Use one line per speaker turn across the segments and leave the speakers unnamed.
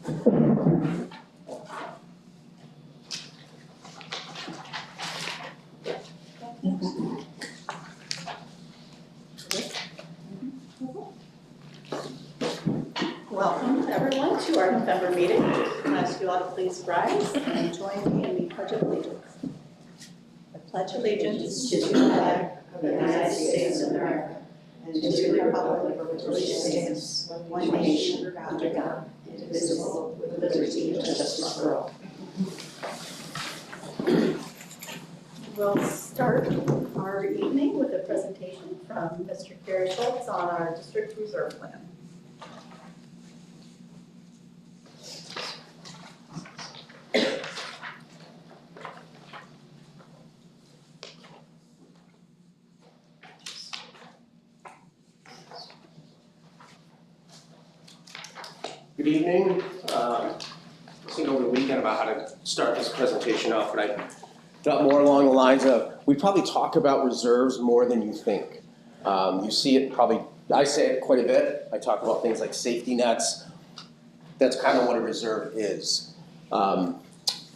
Welcome, everyone, to our November meeting. I ask you all to please rise and join me in the Pledge of Allegiance. I pledge allegiance to the flag of the United States of America and to the republic for which it stands, one nation, under God, indivisible, with liberty and justice for all. We'll start our evening with a presentation from Mr. Gary Schultz on our district reserve plan.
Good evening. Listening over the weekend about how to start this presentation off, but I thought more along the lines of, we probably talk about reserves more than you think. You see it probably, I say it quite a bit. I talk about things like safety nets. That's kind of what a reserve is.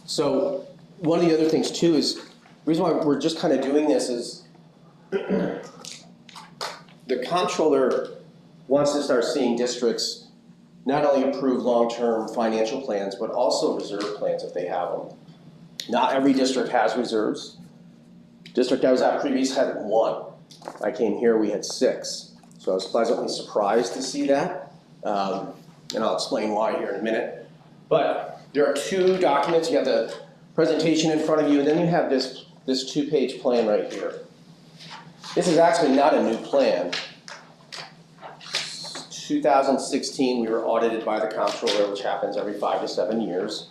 So one of the other things too is, the reason why we're just kind of doing this is the comptroller wants to start seeing districts not only approve long-term financial plans, but also reserve plans if they have them. Not every district has reserves. District I was at previous had one. I came here, we had 6. So I was pleasantly surprised to see that. And I'll explain why here in a minute. But there are 2 documents. You have the presentation in front of you, and then you have this 2-page plan right here. This is actually not a new plan. 2016, we were audited by the comptroller, which happens every 5 to 7 years.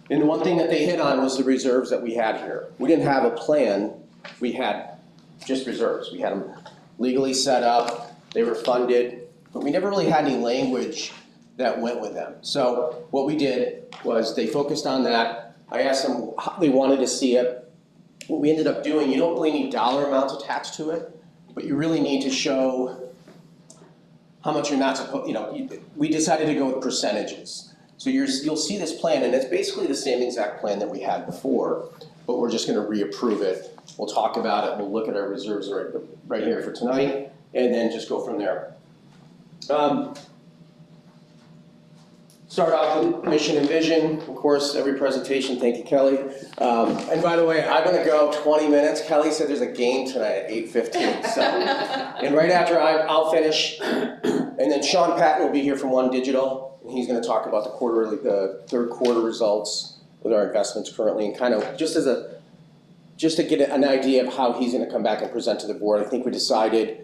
And the one thing that they hit on was the reserves that we had here. We didn't have a plan, we had just reserves. We had them legally set up, they were funded, but we never really had any language that went with them. So what we did was they focused on that. I asked them how they wanted to see it. What we ended up doing, you don't really need dollar amounts attached to it, but you really need to show how much you're not supposed, we decided to go with percentages. So you'll see this plan, and it's basically the same exact plan that we had before, but we're just gonna reapprove it. We'll talk about it, we'll look at our reserves right here for tonight, and then just go from there. Start off with mission and vision. Of course, every presentation, thank you, Kelly. And by the way, I'm gonna go 20 minutes. Kelly said there's a game tonight at 8:15, so. And right after I'll finish, and then Sean Patton will be here from One Digital, and he's gonna talk about the third quarter results with our investments currently, and kind of just to get an idea of how he's gonna come back and present to the board. I think we decided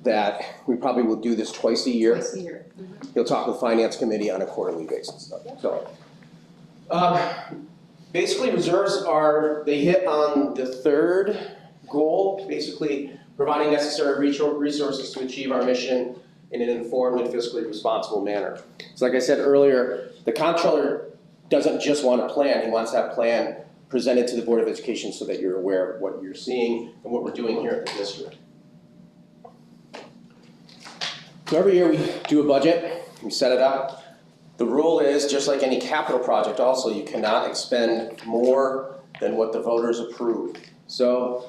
that we probably will do this twice a year.
Twice a year. Mm-hmm.
He'll talk with Finance Committee on a quarterly basis. So, basically reserves they hit on the 3rd goal, basically providing necessary resources to achieve our mission in an informed and fiscally responsible manner. So like I said earlier, the comptroller doesn't just want a plan, he wants that plan presented to the Board of Education so that you're aware of what you're seeing and what we're doing here at the district. So every year we do a budget, we set it up. The rule is, just like any capital project also, you cannot expend more than what the voters approve. So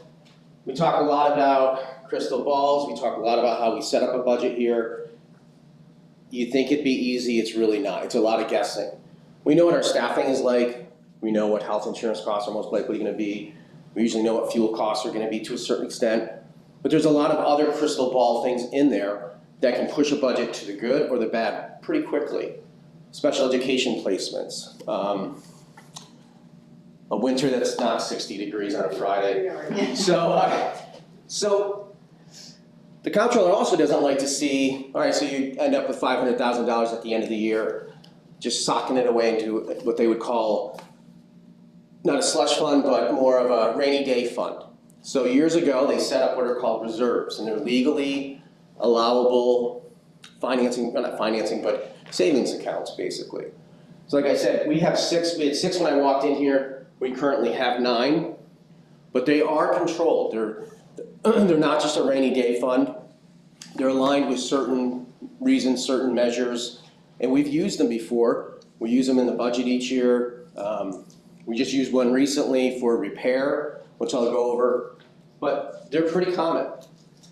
we talk a lot about crystal balls, we talk a lot about how we set up a budget here. You think it'd be easy, it's really not. It's a lot of guessing. We know what our staffing is like, we know what health insurance costs are most likely gonna be, we usually know what fuel costs are gonna be to a certain extent, but there's a lot of other crystal ball things in there that can push a budget to the good or the bad pretty quickly. Special education placements. A winter that's not 60 degrees on a Friday. So the comptroller also doesn't like to see, all right, so you end up with $500,000 at the end of the year, just socking it away into what they would call, not a slush fund, but more of a rainy day fund. So years ago, they set up what are called reserves, and they're legally allowable financing, not financing, but savings accounts, basically. So like I said, we had 6 when I walked in here, we currently have 9, but they are controlled. They're not just a rainy day fund. They're aligned with certain reasons, certain measures, and we've used them before. We use them in the budget each year. We just used one recently for repair, which I'll go over, but they're pretty common.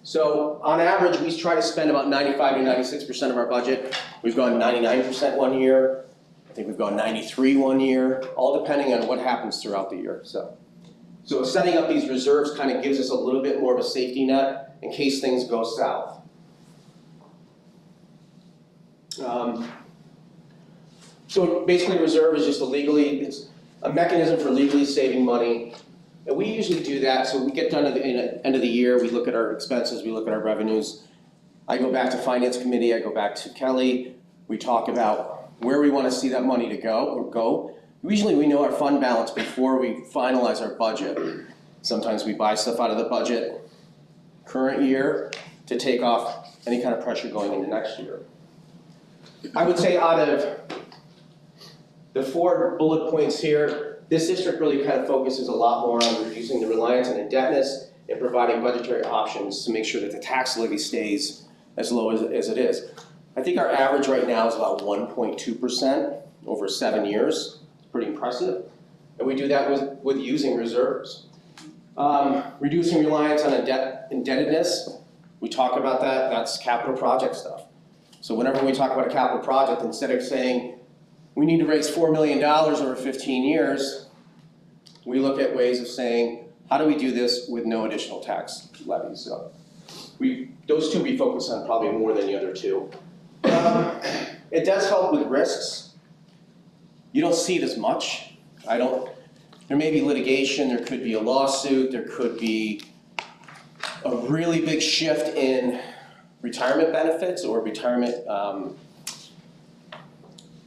So on average, we try to spend about 95 to 96% of our budget. We've gone 99% one year. I think we've gone 93 one year, all depending on what happens throughout the year. So setting up these reserves kind of gives us a little bit more of a safety net in case things go south. So basically, reserve is just it's a mechanism for legally saving money. And we usually do that, so we get done at the end of the year, we look at our expenses, we look at our revenues. I go back to Finance Committee, I go back to Kelly, we talk about where we want to see that money to go. Usually we know our fund balance before we finalize our budget. Sometimes we buy stuff out of the budget current year to take off any kind of pressure going into next year. I would say out of the 4 bullet points here, this district really kind of focuses a lot more on reducing the reliance on indebtedness and providing budgetary options to make sure that the tax levy stays as low as it is. I think our average right now is about 1.2% over 7 years. It's pretty impressive. And we do that with using reserves. Reducing reliance on indebtedness, we talk about that, that's capital project stuff. So whenever we talk about a capital project, instead of saying, we need to raise $4 million over 15 years, we look at ways of saying, how do we do this with no additional tax levies? So those two we focus on probably more than the other two. It does help with risks. You don't see it as much. There may be litigation, there could be a lawsuit, there could be a really big shift in retirement benefits or retirement,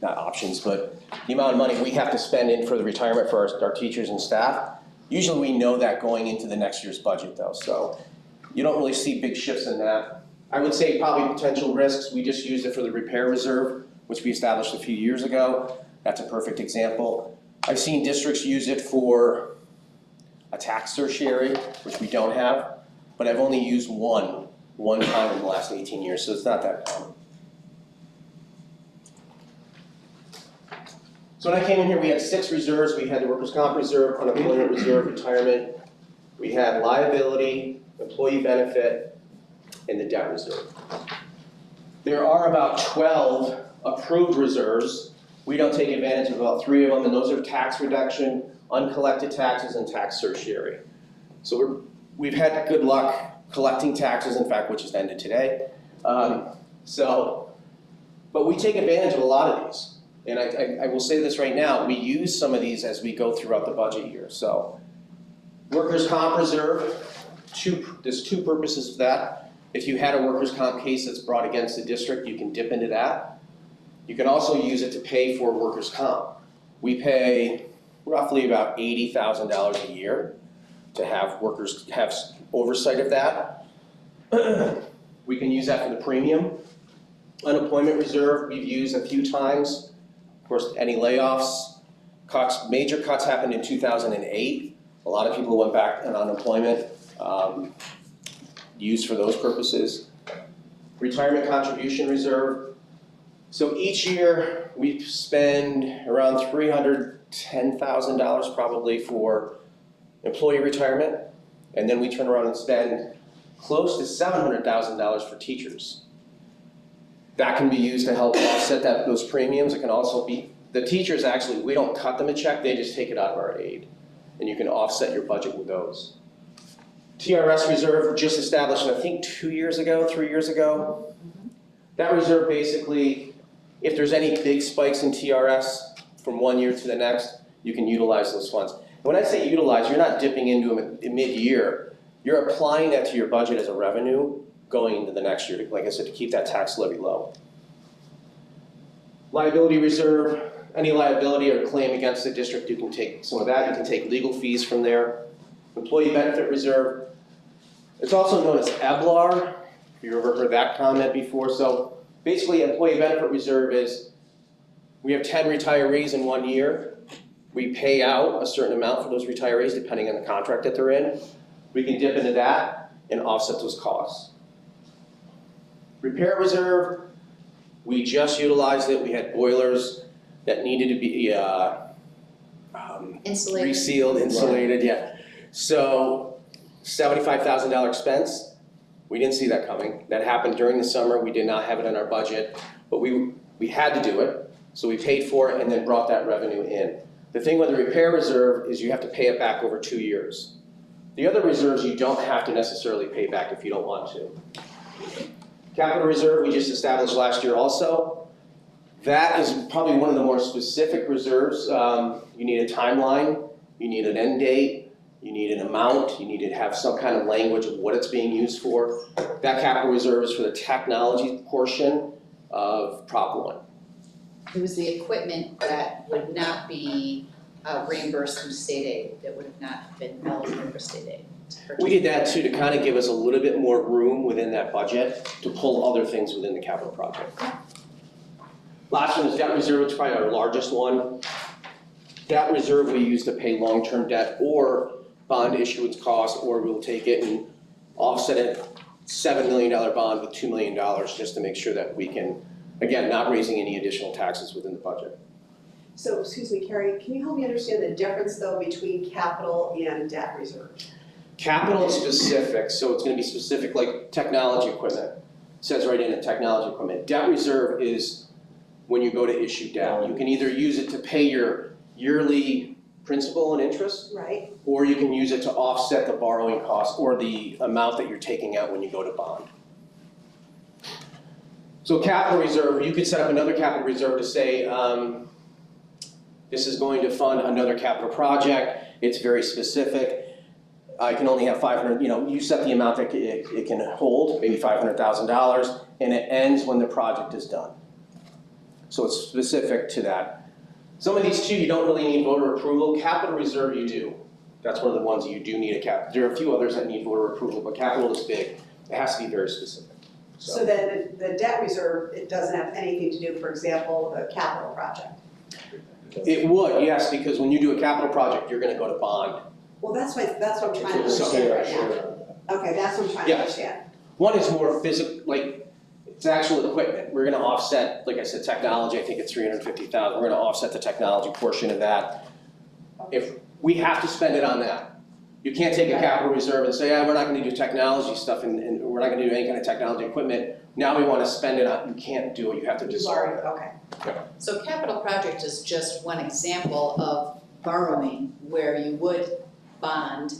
not options, but the amount of money we have to spend in for the retirement for our teachers and staff. Usually we know that going into the next year's budget though, so you don't really see big shifts in that. I would say probably potential risks, we just used it for the repair reserve, which we established a few years ago. That's a perfect example. I've seen districts use it for a tax tertiary, which we don't have, but I've only used one time in the last 18 years, so it's not that common. So when I came in here, we had 6 reserves. We had the workers' comp reserve, unemployment reserve, retirement. We had liability, employee benefit, and the debt reserve. There are about 12 approved reserves. We don't take advantage of about 3 of them, and those are tax reduction, uncollected taxes, and tax tertiary. So we've had good luck collecting taxes, in fact, which has ended today. But we take advantage of a lot of these. And I will say this right now, we use some of these as we go throughout the budget year. So workers' comp reserve, there's 2 purposes for that. If you had a workers' comp case that's brought against the district, you can dip into that. You can also use it to pay for workers' comp. We pay roughly about $80,000 a year to have workers have oversight of that. We can use that for the premium. Unemployment reserve, we've used a few times. Of course, any layoffs, major cuts happened in 2008. A lot of people went back on unemployment, used for those purposes. Retirement contribution reserve. So each year we spend around $310,000 probably for employee retirement, and then we turn around and spend close to $700,000 for teachers. That can be used to help offset those premiums. It can also be, the teachers actually, we don't cut them a check, they just take it out of our aid. And you can offset your budget with those. TRS reserve just established, I think 3 years ago. That reserve basically, if there's any big spikes in TRS from one year to the next, you can utilize those funds. And when I say utilize, you're not dipping into them in mid-year. You're applying that to your budget as a revenue going into the next year, like I said, to keep that tax levy low. Liability reserve, any liability or claim against the district, you can take some of that. You can take legal fees from there. Employee benefit reserve. It's also known as EBLAR, if you've ever heard that comment before. So basically, employee benefit reserve is, we have 10 retirees in 1 year. We pay out a certain amount for those retirees depending on the contract that they're in. We can dip into that and offset those costs. Repair reserve, we just utilized it. We had boilers that needed to be,
Insulated.
resealed, insulated, yeah. So $75,000 expense, we didn't see that coming. That happened during the summer, we did not have it in our budget, but we had to do it. So we paid for it and then brought that revenue in. The thing with the repair reserve is you have to pay it back over 2 years. The other reserves you don't have to necessarily pay back if you don't want to. Capital reserve we just established last year also. That is probably one of the more specific reserves. You need a timeline, you need an end date, you need an amount, you need to have some kind of language of what it's being used for. That capital reserve is for the technology portion of Prop 1.
It was the equipment that would not be reimbursed from state aid, that would have not been eligible for state aid.
We did that too, to kind of give us a little bit more room within that budget to pull other things within the capital project. Last one is debt reserve, which is probably our largest one. Debt reserve we use to pay long-term debt or bond issuance costs, or we'll take it and offset a $7 million bond with $2 million just to make sure that we can, again, not raising any additional taxes within the budget.
So, excuse me, Carrie, can you help me understand the difference though between capital and debt reserve?
Capital is specific, so it's gonna be specific like technology equipment. It says right in it, technology equipment. Debt reserve is when you go to issue debt. You can either use it to pay your yearly principal and interest,
Right?
or you can use it to offset the borrowing cost or the amount that you're taking out when you go to bond. So capital reserve, you could set up another capital reserve to say, this is going to fund another capital project. It's very specific. I can only have 500, you set the amount that it can hold, maybe $500,000, and it ends when the project is done. So it's specific to that. Some of these too, you don't really need voter approval. Capital reserve you do. That's one of the ones you do need a cap. There are a few others that need voter approval, but capital is big. It has to be very specific.
So then the debt reserve, it doesn't have anything to do, for example, the capital project?
It would, yes, because when you do a capital project, you're gonna go to bond.
Well, that's what I'm trying to
So-
understand right now. Okay, that's what I'm trying to
Yeah.
understand.
One is more physical, like, it's actual equipment. We're gonna offset, like I said, technology, I think it's $350,000. We're gonna offset the technology portion of that. If we have to spend it on that. You can't take a capital reserve and say, we're not gonna do technology stuff and we're not gonna do any kind of technology equipment. Now we wanna spend it on, you can't do it, you have to
You've
dissolve
already,
it.
okay.
So capital project is just one example of borrowing where you would bond,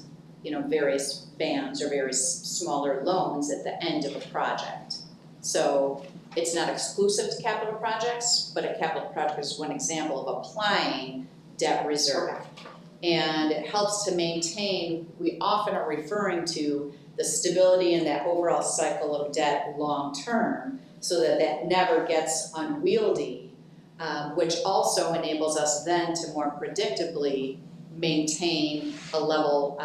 various bands or various smaller loans at the end of a project. So it's not exclusive to capital projects, but a capital project is one example of applying debt reserve. And it helps to maintain, we often are referring to the stability in that overall cycle of debt long-term, so that that never gets unwieldy, which also enables us then to more predictably maintain a level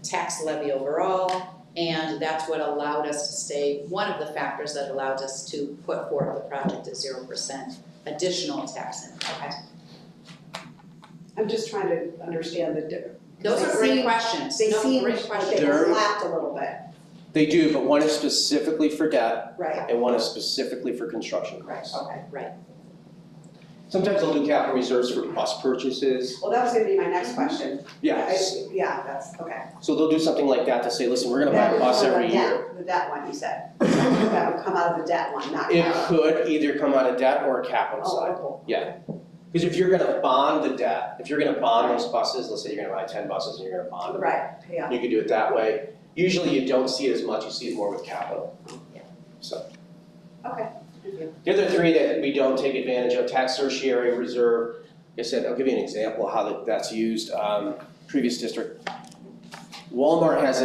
tax levy overall, and that's what allowed us to stay, one of the factors that allowed us to put forth the project at 0% additional tax impact.
I'm just trying to understand the difference.
Those are great questions.
They
No,
seem
great
like
questions.
they
They're-
overlapped a little bit,
They do, but one is specifically for debt
right?
and one is specifically for construction
Right,
costs.
okay.
Sometimes they'll do capital reserves for bus purchases.
Well, that was gonna be my next question.
Yes.
Yeah, that's, okay.
So they'll do something like that to say, listen, we're gonna buy a bus every year.
The debt one, you said. That would come out of the debt one, not
It
capital.
could either come out of debt or a capital side.
Oh,
Yeah. Because if you're gonna bond the debt, if you're gonna bond those buses, let's say you're gonna buy 10 buses and you're gonna bond them.
right, yeah.
You can do it that way. Usually you don't see it as much, you see it more with capital.
Yeah.
So.
Okay.
The other three that we don't take advantage of, tax tertiary reserve, like I said, I'll give you an example of how that's used. Previous district, Walmart has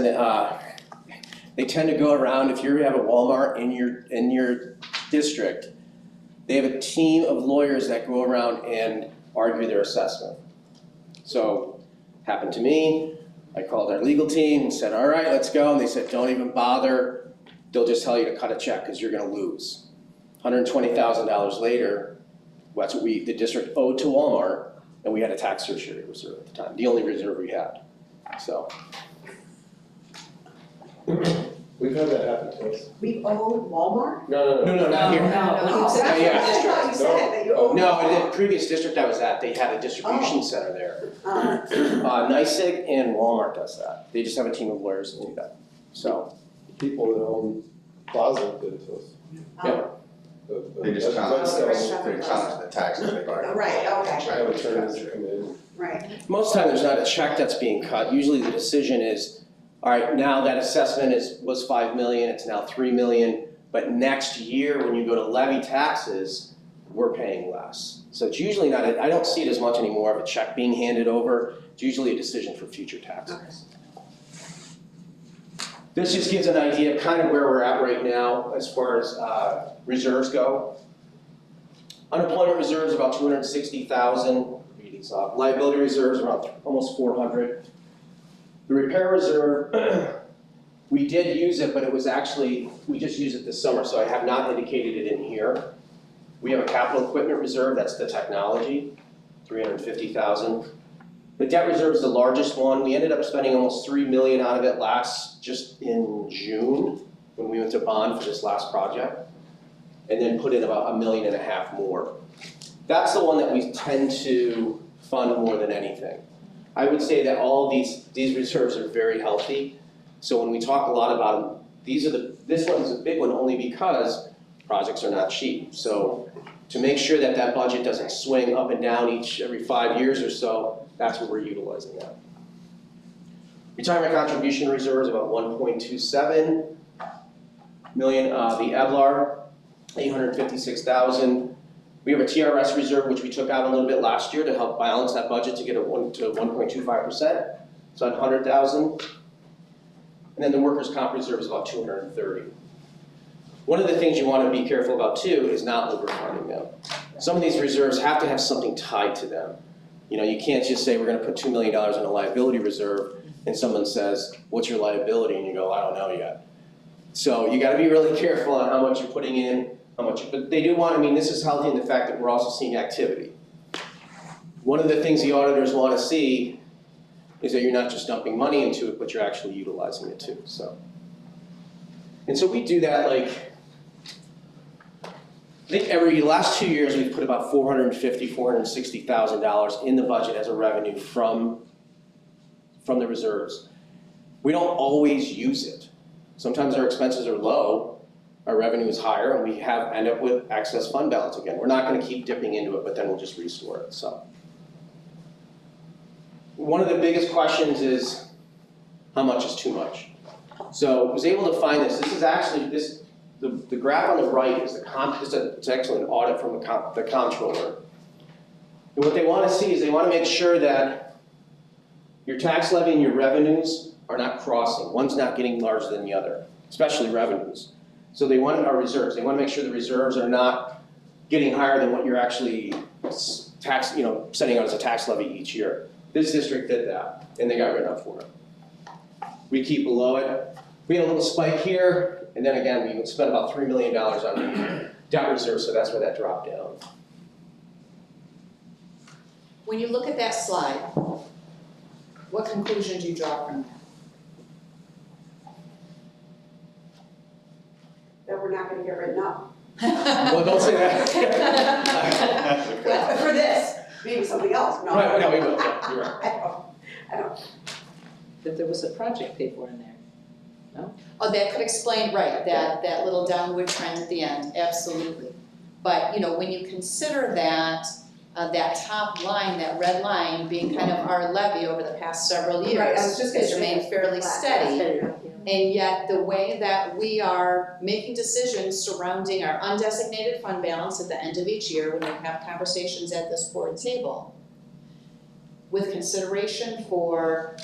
they tend to go around, if you have a Walmart in your district, they have a team of lawyers that go around and argue their assessment. So, happened to me, I called our legal team and said, all right, let's go, and they said, don't even bother, they'll just tell you to cut a check because you're gonna lose. $120,000 later, that's what the district owed to Walmart, and we had a tax tertiary reserve at the time, the only reserve we had, so.
We've had that happen to us.
We owe Walmart?
No,
No, not here.
No.
Oh,
Yeah.
I thought you said that you own.
No, in the previous district I was at, they had a distribution center there. NYSEG and Walmart does that. They just have a team of lawyers that do that. So,
People that own Plaza did it to us.
yeah.
They just count,
restaurant
they count the taxes they buy.
Right, okay,
I have attorneys that come in.
right.
Most time there's not a check that's being cut. Usually the decision is, all right, now that assessment was 5 million, it's now 3 million. But next year, when you go to levy taxes, we're paying less. So it's usually not, I don't see it as much anymore of a check being handed over. It's usually a decision for future taxes. This just gives an idea of kind of where we're at right now as far as reserves go. Unemployment reserves about 260,000. Read these off. Liability reserves around almost 400. The repair reserve, we did use it, but it was actually, we just used it this summer, so I have not indicated it in here. We have a capital equipment reserve, that's the technology, 350,000. The debt reserve is the largest one. We ended up spending almost 3 million out of it just in June, when we went to bond for this last project, and then put in about 1.5 million more. That's the one that we tend to fund more than anything. I would say that all these reserves are very healthy. So when we talk a lot about them, this one's a big one only because projects are not cheap. So to make sure that that budget doesn't swing up and down every 5 years or so, that's what we're utilizing that. Retirement contribution reserve is about 1.27 million. The EBLAR, 856,000. We have a TRS reserve, which we took out a little bit last year to help balance that budget to get it to 1.25%. So 100,000. And then the workers' comp reserve is about 230. One of the things you want to be careful about too is not overfunding them. Some of these reserves have to have something tied to them. You know, you can't just say we're going to put $2 million in a liability reserve and someone says, what's your liability? And you go, I don't know yet. So you got to be really careful on how much you're putting in, but they do want, I mean, this is healthy in the fact that we're also seeing activity. One of the things the auditors want to see is that you're not just dumping money into it, but you're actually utilizing it too, so. And so we do that I think last 2 years we've put about $450,000, $460,000 in the budget as a revenue from the reserves. We don't always use it. Sometimes our expenses are low, our revenue is higher, and we end up with excess fund balance again. We're not gonna keep dipping into it, but then we'll just restore it, so. One of the biggest questions is, how much is too much? So I was able to find this. This is actually, the graph on the right is it's actually an audit from the comptroller. And what they want to see is they want to make sure that your tax levy and your revenues are not crossing. One's not getting larger than the other, especially revenues. So they want our reserves. They want to make sure the reserves are not getting higher than what you're actually sending out as a tax levy each year. This district did that, and they got written up for it. We keep below it. We had a little spike here. And then again, we spent about $3 million on the debt reserve, so that's where that dropped down.
When you look at that slide, what conclusion do you draw from
That we're not gonna get written up.
that?
Well, don't say that.
For this, maybe something else, no.
Right, no, we will, yeah, you're right.
I don't.
That there was a project paid for in there.
Oh, that could explain, right, that little downward trend at the end, absolutely. But, when you consider that, that top line, that red line being kind of our levy over the past several years,
Right, I was just gonna
has
say
remained fairly steady. And yet, the way that we are making decisions surrounding our undesignated fund balance at the end of each year, when we have conversations at this board table, with consideration for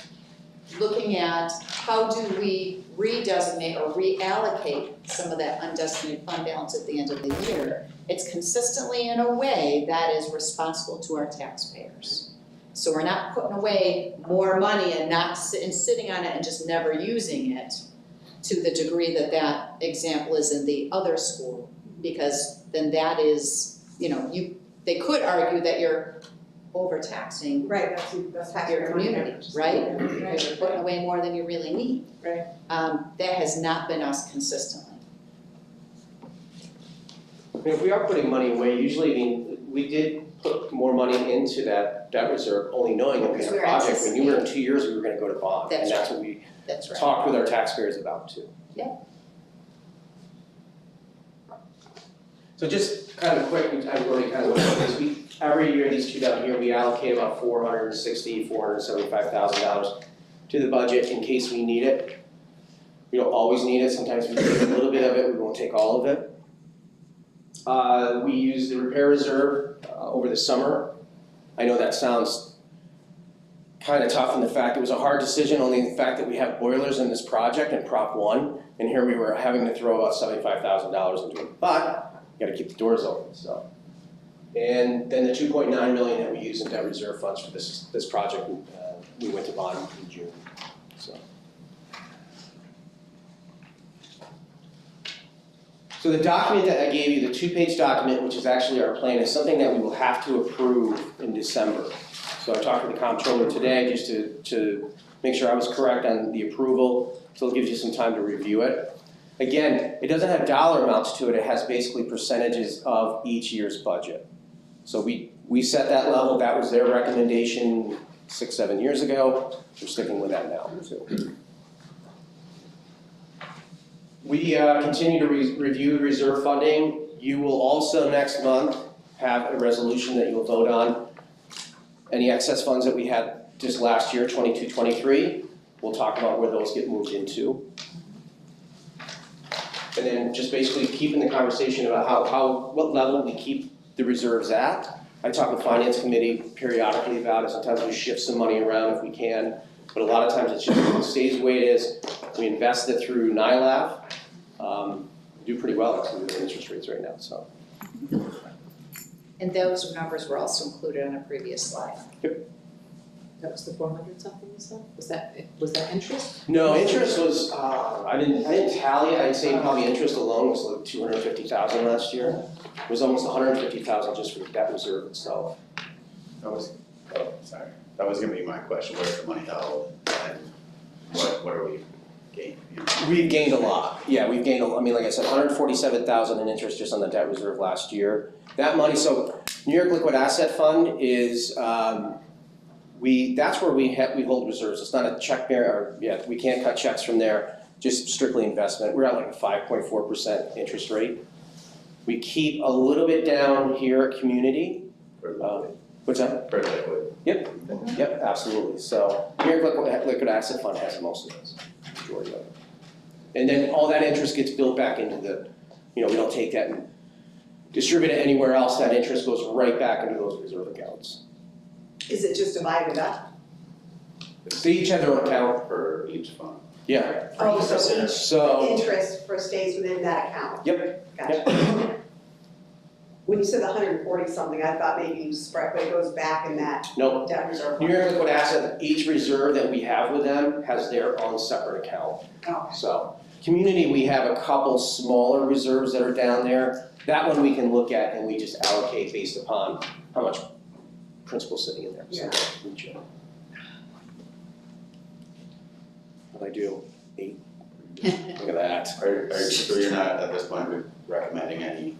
looking at how do we redesignate or reallocate some of that undesignated fund balance at the end of the year, it's consistently in a way that is responsible to our taxpayers. So we're not putting away more money and sitting on it and just never using it to the degree that that example is in the other school, because then that is, they could argue that you're overtaxing
Right, that's taxpayer
your
money.
community, right? Because you're putting away more than you really need.
Right.
That has not been us consistently.
If we are putting money away, usually, I mean, we did put more money into that reserve, only knowing that we had a
Because we're
project. We knew in 2 years we were gonna go to bond, and
That's
that's what we
That's right.
talked with our taxpayers about too.
Yeah.
So just kind of quick, I've already kind of looked at this, every year, these two down here, we allocate about $475,000 to the budget in case we need it. We don't always need it, sometimes we take a little bit of it, we won't take all of it. We use the repair reserve over the summer. I know that sounds kind of tough in the fact it was a hard decision, only the fact that we have boilers in this project in Prop 1, and here we were having to throw about $75,000 into it. But you gotta keep the doors open, so. And then the $2.9 million that we use in debt reserve funds for this project, we went to bond in June, so. So the document that I gave you, the 2-page document, which is actually our plan, is something that we will have to approve in December. So I talked with the comptroller today just to make sure I was correct on the approval, so it gives you some time to review it. Again, it doesn't have dollar amounts to it, it has basically percentages of each year's budget. So we set that level, that was their recommendation 6-7 years ago, we're sticking with that now too. We continue to review reserve funding. You will also next month have a resolution that you will vote on. Any excess funds that we had just last year, 22-23, we'll talk about where those get moved into. And then just basically keeping the conversation about what level we keep the reserves at. I talk with Finance Committee periodically about it. Sometimes we shift some money around if we can, but a lot of times it stays the way it is. We invest it through NILAF. We do pretty well actually with the interest rates right now, so.
And those numbers were also included on a previous slide.
Yep.
That was the 400 something you said? Was that interest?
No, interest was, I didn't tally it. I'd say probably interest alone was like $250,000 last year. It was almost $150,000 just for the debt reserve itself.
That was gonna be my question, where's the money held, and what are we gaining?
We've gained a lot. Yeah, we've gained, I mean, like I said, $147,000 in interest just on the debt reserve last year. That money, so New York Liquid Asset Fund is, that's where we hold reserves. It's not a check bearer, we can't cut checks from there, just strictly investment. We're at like a 5.4% interest rate. We keep a little bit down here at community. What's that?
For liquid.
Yep, absolutely. So New York Liquid Asset Fund has most of this, majority of it. And then all that interest gets built back into the, we don't take that and distribute it anywhere else. That interest goes right back into those reserve accounts.
Is it just divided up?
They each have their own account.
For each fund.
Yeah.
Oh, so each
So,
interest stays within that account?
Yep.
Gotcha. When you said the 140 something, I thought maybe you spread, but it goes back in that
nope.
debt reserve.
New York Liquid Asset, each reserve that we have with them has their own separate account.
Okay.
So, community, we have a couple smaller reserves that are down there. That one we can look at and we just allocate based upon how much principal sitting in there.
Yeah.
So, what I do, 8. Look at that.
So you're not at this point recommending any?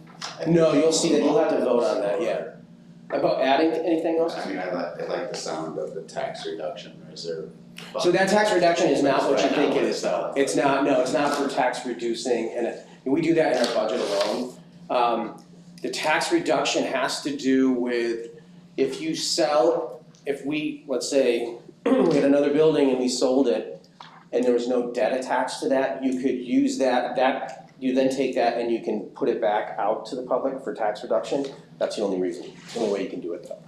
No, you'll see that, you'll have to vote on that, yeah. About adding anything else?
I mean, I like the sound of the tax reduction reserve.
So that tax reduction is not what you think it is though. It's not, no, it's not for tax reducing, and we do that in our budget alone. The tax reduction has to do with if you sell, let's say, we had another building and we sold it, and there was no debt attached to that, you could use that, you then take that and you can put it back out to the public for tax reduction. That's the only reason, the only way you can do it though.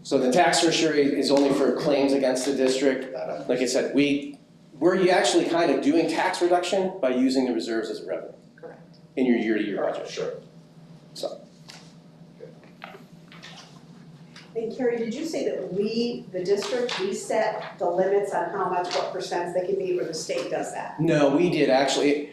So the tax surcharge is only for claims against the district. Like I said, we're actually kind of doing tax reduction by using the reserves as a revenue.
Correct.
In your year-to-year budget.
Sure.
So.
And Carrie, did you say that the district, we set the limits on how much, what percents they can be, or the state does that?
No, we did actually.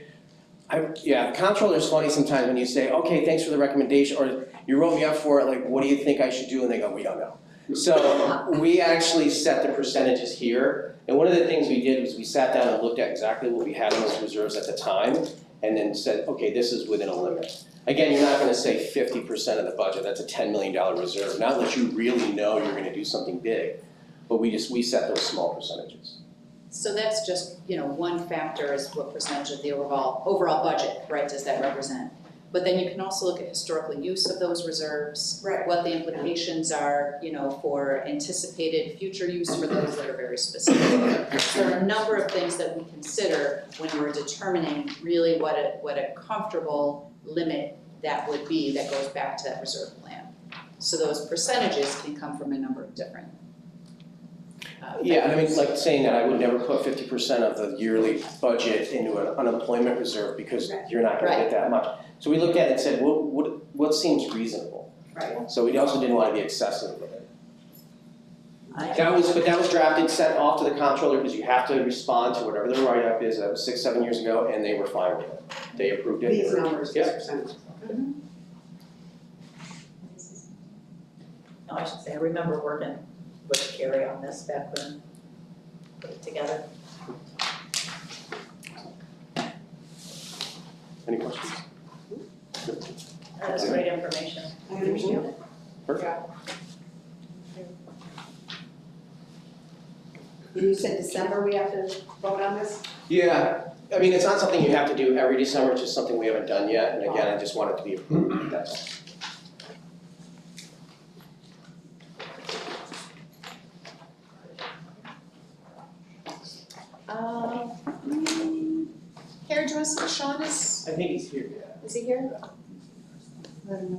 The comptroller's funny sometimes when you say, okay, thanks for the recommendation, or you wrote me up for it, like, what do you think I should do? And they go, we don't know. So we actually set the percentages here. And one of the things we did was we sat down and looked at exactly what we had in those reserves at the time, and then said, okay, this is within a limit. Again, you're not gonna say 50% of the budget, that's a $10 million reserve, not unless you really know you're gonna do something big. But we set those small percentages.
So that's just, one factor is what percentage of the overall budget, right, does that represent? But then you can also look at historical use of those reserves.
Right.
What the implications are, for anticipated future use for those that are very specific. So there are a number of things that we consider when we're determining really what a comfortable limit that would be that goes back to that reserve plan. So those percentages can come from a number of different
Yeah, and I mean, like saying that, I would never put 50% of the yearly budget into an unemployment reserve because you're not gonna get that much. So we looked at it and said, what seems reasonable?
Right.
So we also didn't wanna be excessive with it. That was drafted, sent off to the comptroller because you have to respond to whatever the write-up is. That was 6-7 years ago, and they were fine with it. They approved it.
These numbers, these
Yeah.
percentages.
No, I should say, I remember working with Carrie on this back when we put it together.
Any questions?
That's great information.
I understand it.
Perfect.
You said December we have to vote on this?
Yeah, I mean, it's not something you have to do every December, it's just something we haven't done yet, and again, I just want it to be approved, that's all.
Carrie, do you want to see Sean is
I think he's here, yeah.
he here? Ready?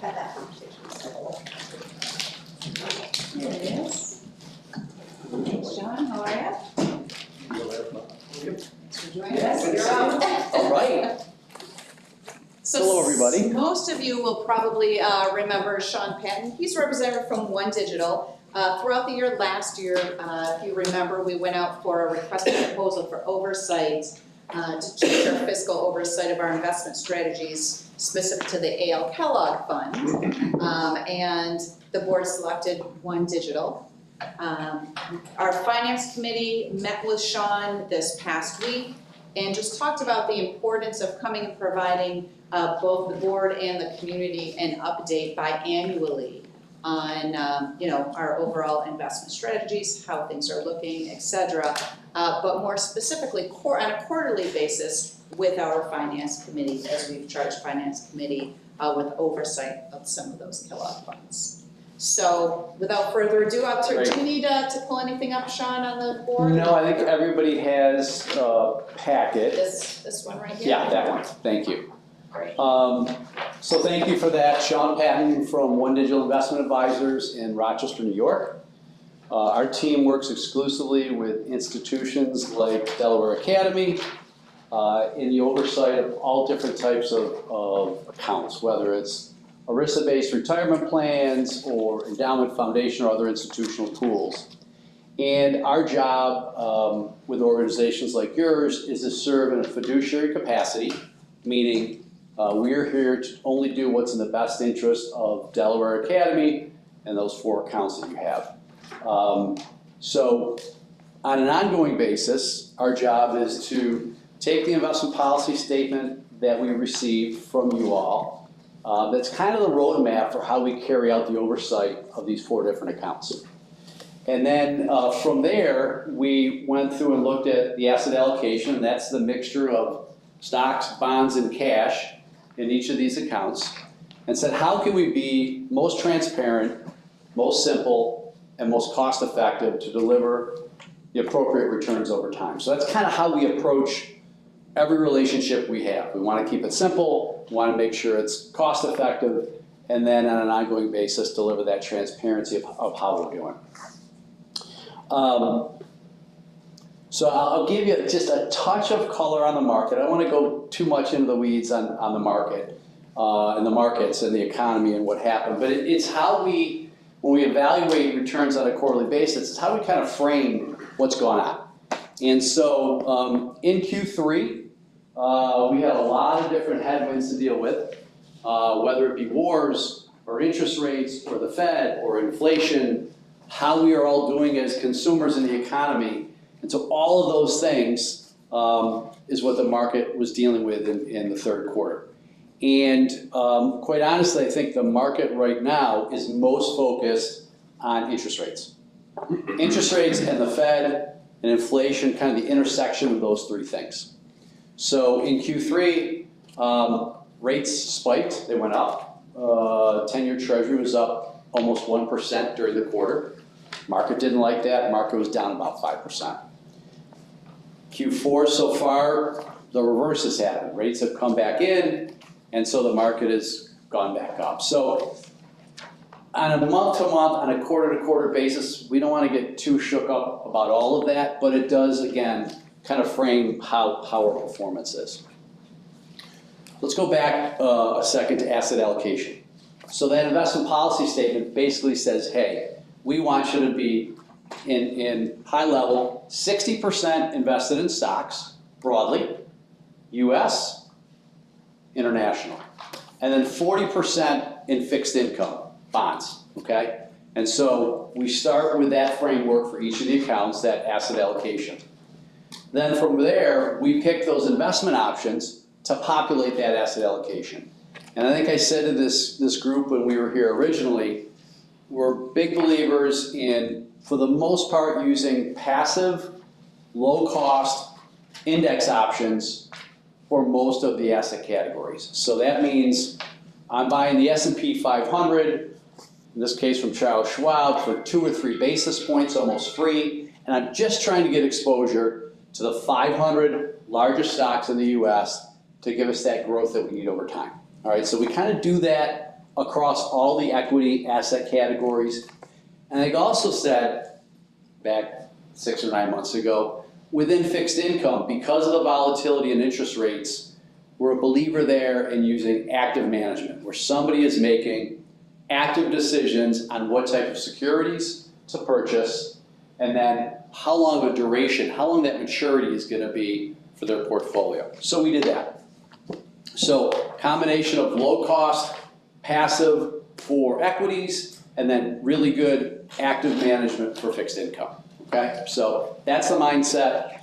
Had that conversation.
Here it is. Sean, how are you? Thanks for joining us. You're up.
All right.
So
Hello, everybody.
Most of you will probably remember Sean Patton. He's a representative from One Digital. Throughout the year, last year, if you remember, we went out for a request and proposal for oversight to change our fiscal oversight of our investment strategies specific to the A.L. Kellogg Fund. And the board selected One Digital. Our finance committee met with Sean this past week and just talked about the importance of coming and providing both the board and the community an update biannually on our overall investment strategies, how things are looking, et cetera. But more specifically, on a quarterly basis with our finance committee, as we've charged finance committee with oversight of some of those Kellogg funds. So without further ado, do we need to pull anything up, Sean, on the board?
No, I think everybody has a packet.
This one right here?
Yeah, that one, thank you.
Great.
So thank you for that, Sean Patton from One Digital Investment Advisors in Rochester, New York. Our team works exclusively with institutions like Delaware Academy in the oversight of all different types of accounts, whether it's ERISA-based retirement plans or endowment foundation or other institutional pools. And our job with organizations like yours is to serve in a fiduciary capacity, meaning we're here to only do what's in the best interest of Delaware Academy and those 4 accounts that you have. So on an ongoing basis, our job is to take the investment policy statement that we received from you all. That's kind of the roadmap for how we carry out the oversight of these 4 different accounts. And then from there, we went through and looked at the asset allocation, and that's the mixture of stocks, bonds, and cash in each of these accounts, and said, how can we be most transparent, most simple, and most cost-effective to deliver the appropriate returns over time. So that's kind of how we approach every relationship we have. We want to keep it simple, we want to make sure it's cost-effective, and then on an ongoing basis, deliver that transparency of how we're doing. So I'll give you just a touch of color on the market. I don't want to go too much into the weeds on the market, and the markets and the economy and what happened. But it's how we, when we evaluate returns on a quarterly basis, it's how we kind of frame what's going on. And so in Q3, we had a lot of different headwinds to deal with, whether it be wars or interest rates or the Fed or inflation, how we are all doing as consumers in the economy. And so all of those things is what the market was dealing with in the third quarter. And quite honestly, I think the market right now is most focused on interest rates. Interest rates and the Fed and inflation, kind of the intersection of those three things. So in Q3, rates spiked, they went up. 10-year Treasury was up almost 1% during the quarter. Market didn't like that, market was down about 5%. Q4 so far, the reverse has happened. Rates have come back in, and so the market has gone back up. So on a month-to-month, on a quarter-to-quarter basis, we don't want to get too shook up about all of that, but it does, again, kind of frame how our performance is. Let's go back a second to asset allocation. So that investment policy statement basically says, hey, we want you to be in high level, 60% invested in stocks, broadly, US, international, and then 40% in fixed income, bonds, okay? And so we start with that framework for each of the accounts, that asset allocation. Then from there, we pick those investment options to populate that asset allocation. And I think I said to this group when we were here originally, we're big believers in, for the most part, using passive, low-cost index options for most of the asset categories. So that means I'm buying the S&P 500, in this case from Charles Schwab, for 2 or 3 basis points, almost free, and I'm just trying to get exposure to the 500 largest stocks in the US to give us that growth that we need over time. All right, so we kind of do that across all the equity asset categories. And I also said, back 6 or 9 months ago, within fixed income, because of the volatility in interest rates, we're a believer there in using active management, where somebody is making active decisions on what type of securities to purchase, and then how long a duration, how long that maturity is going to be for their portfolio. So we did that. So combination of low cost, passive for equities, and then really good active management for fixed income, okay? So that's the mindset.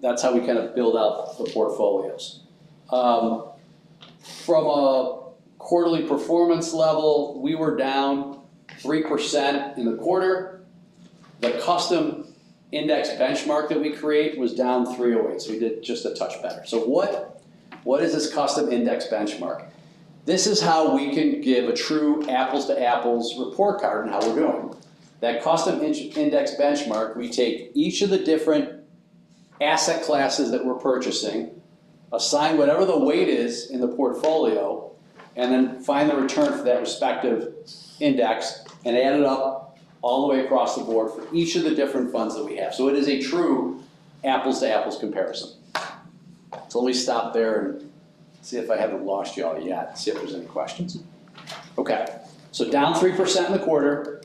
That's how we kind of build out the portfolios. From a quarterly performance level, we were down 3% in the quarter. The custom index benchmark that we create was down 308, so we did just a touch better. So what is this custom index benchmark? This is how we can give a true apples to apples report card on how we're doing. That custom index benchmark, we take each of the different asset classes that we're purchasing, assign whatever the weight is in the portfolio, and then find the return for that respective index and add it up all the way across the board for each of the different funds that we have. So it is a true apples to apples comparison. So let me stop there and see if I haven't lost you all yet, see if there's any questions. Okay, so down 3% in the quarter,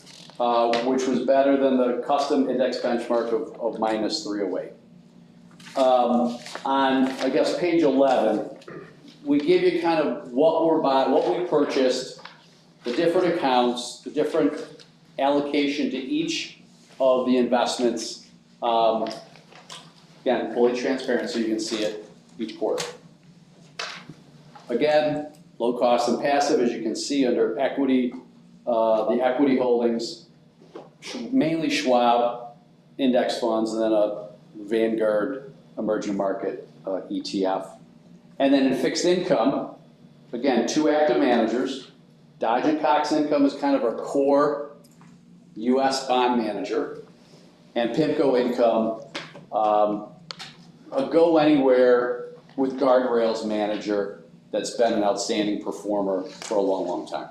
which was better than the custom index benchmark of minus 308. On, I guess, page 11, we give you kind of what we're buying, what we purchased, the different accounts, the different allocation to each of the investments. Again, fully transparent so you can see it each quarter. Again, low cost and passive, as you can see under equity, the equity holdings, mainly Schwab index funds, and then a Vanguard emerging market ETF. And then in fixed income, again, 2 active managers. Dodge & Cox Income is kind of our core US bond manager. And PIMCO Income, a go anywhere with guardrails manager that's been an outstanding performer for a long, long time.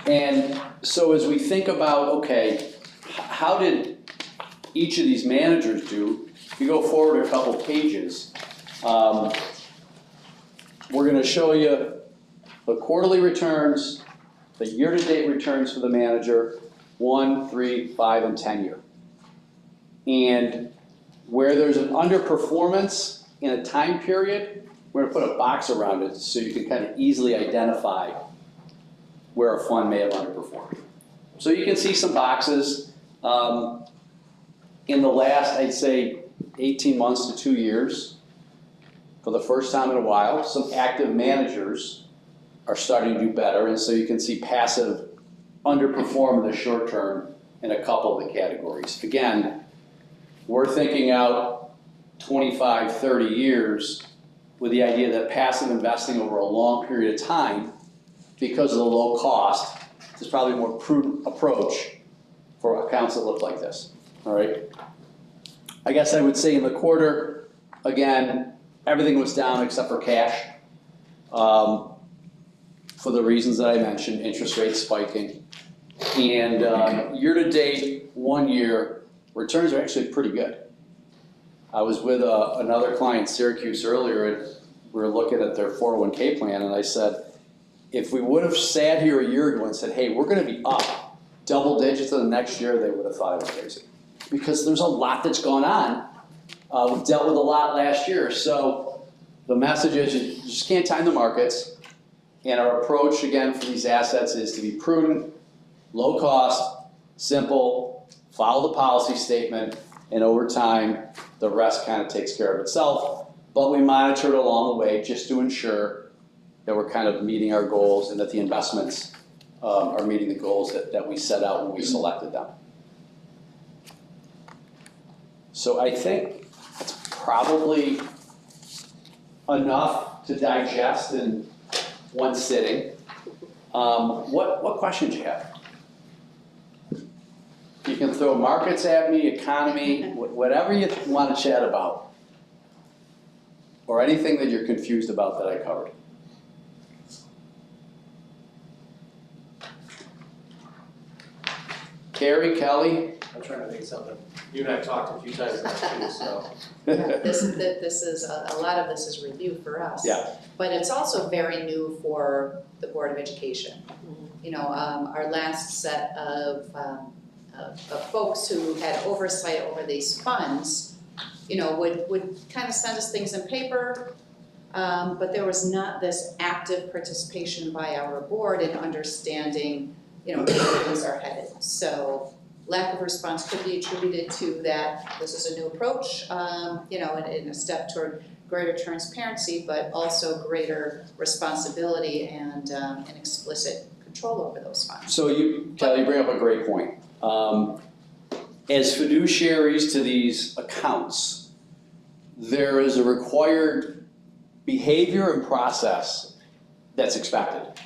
And so as we think about, okay, how did each of these managers do. If you go forward a couple pages, we're gonna show you the quarterly returns, the year-to-date returns for the manager, 1, 3, 5, and 10 year. And where there's an underperformance in a time period, we're gonna put a box around it so you can kind of easily identify where a fund may have underperformed. So you can see some boxes. In the last, I'd say, 18 months to 2 years, for the first time in a while, some active managers are starting to do better, and so you can see passive underperform in the short term in a couple of the categories. Again, we're thinking out 25, 30 years with the idea that passive investing over a long period of time, because of the low cost, is probably a more prudent approach for accounts that look like this, all right? I guess I would say in the quarter, again, everything was down except for cash. For the reasons that I mentioned, interest rates spiking. And year-to-date, 1 year, returns are actually pretty good. I was with another client, Syracuse, earlier, and we were looking at their 401k plan, and I said, if we would have sat here a year ago and said, hey, we're gonna be up double digits in the next year, they would have thought I was crazy. Because there's a lot that's gone on. We dealt with a lot last year. So the message is you just can't time the markets. And our approach, again, for these assets is to be prudent, low cost, simple, follow the policy statement, and over time, the rest kind of takes care of itself. But we monitor it along the way just to ensure that we're kind of meeting our goals and that the investments are meeting the goals that we set out when we selected them. So I think that's probably enough to digest in one sitting. What questions you have? You can throw markets at me, economy, whatever you want to chat about. Or anything that you're confused about that I covered. Carrie, Kelly?
I'm trying to think of something. You and I talked a few times about it too, so.
This is, a lot of this is review for us.
Yeah.
But it's also very new for the Board of Education. You know, our last set of folks who had oversight over these funds, you know, would kind of send us things in paper, but there was not this active participation by our board in understanding, you know, where things are headed. So lack of response could be attributed to that this is a new approach, you know, in a step toward greater transparency, but also greater responsibility and an explicit control over those funds.
So Kelly, you bring up a great point. As fiduciaries to these accounts, there is a required behavior and process that's expected.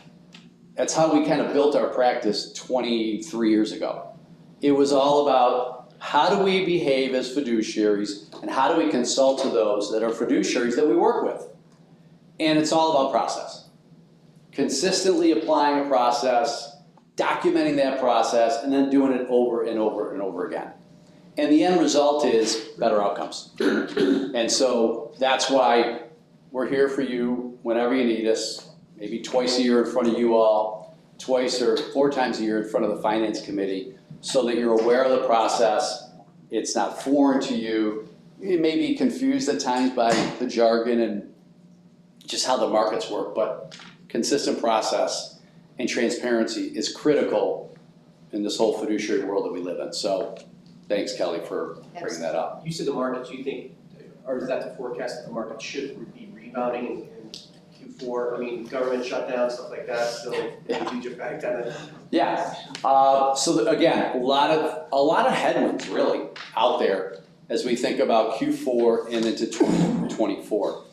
That's how we kind of built our practice 23 years ago. It was all about how do we behave as fiduciaries and how do we consult to those that are fiduciaries that we work with. And it's all about process. Consistently applying a process, documenting that process, and then doing it over and over and over again. And the end result is better outcomes. And so that's why we're here for you whenever you need us, maybe twice a year in front of you all, twice or 4 times a year in front of the Finance Committee, so that you're aware of the process, it's not foreign to you. You may be confused at times by the jargon and just how the markets work, but consistent process and transparency is critical in this whole fiduciary world that we live in. So thanks, Kelly, for bringing that up.
You said the markets, you think, or is that the forecast that the market should be rebounding in Q4? I mean, government shutdown, stuff like that, still a huge effect on it.
Yeah. Again, a lot of headwinds really out there as we think about Q4 and into 2024.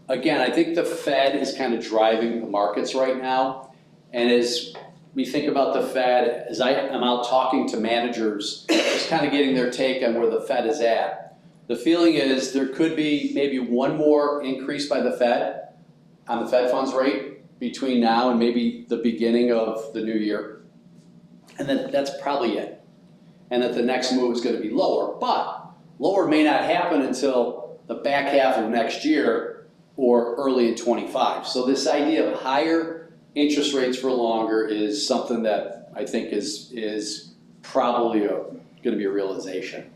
Again, I think the Fed is kind of driving the markets right now, and as we think about the Fed, as I am out talking to managers, just kind of getting their take on where the Fed is at. The feeling is there could be maybe one more increase by the Fed on the Fed funds rate between now and maybe the beginning of the new year. And then that's probably it. and that the next move is gonna be lower. But lower may not happen until the back half of next year or early in '25. So this idea of higher interest rates for longer is something that I think is probably gonna be a realization.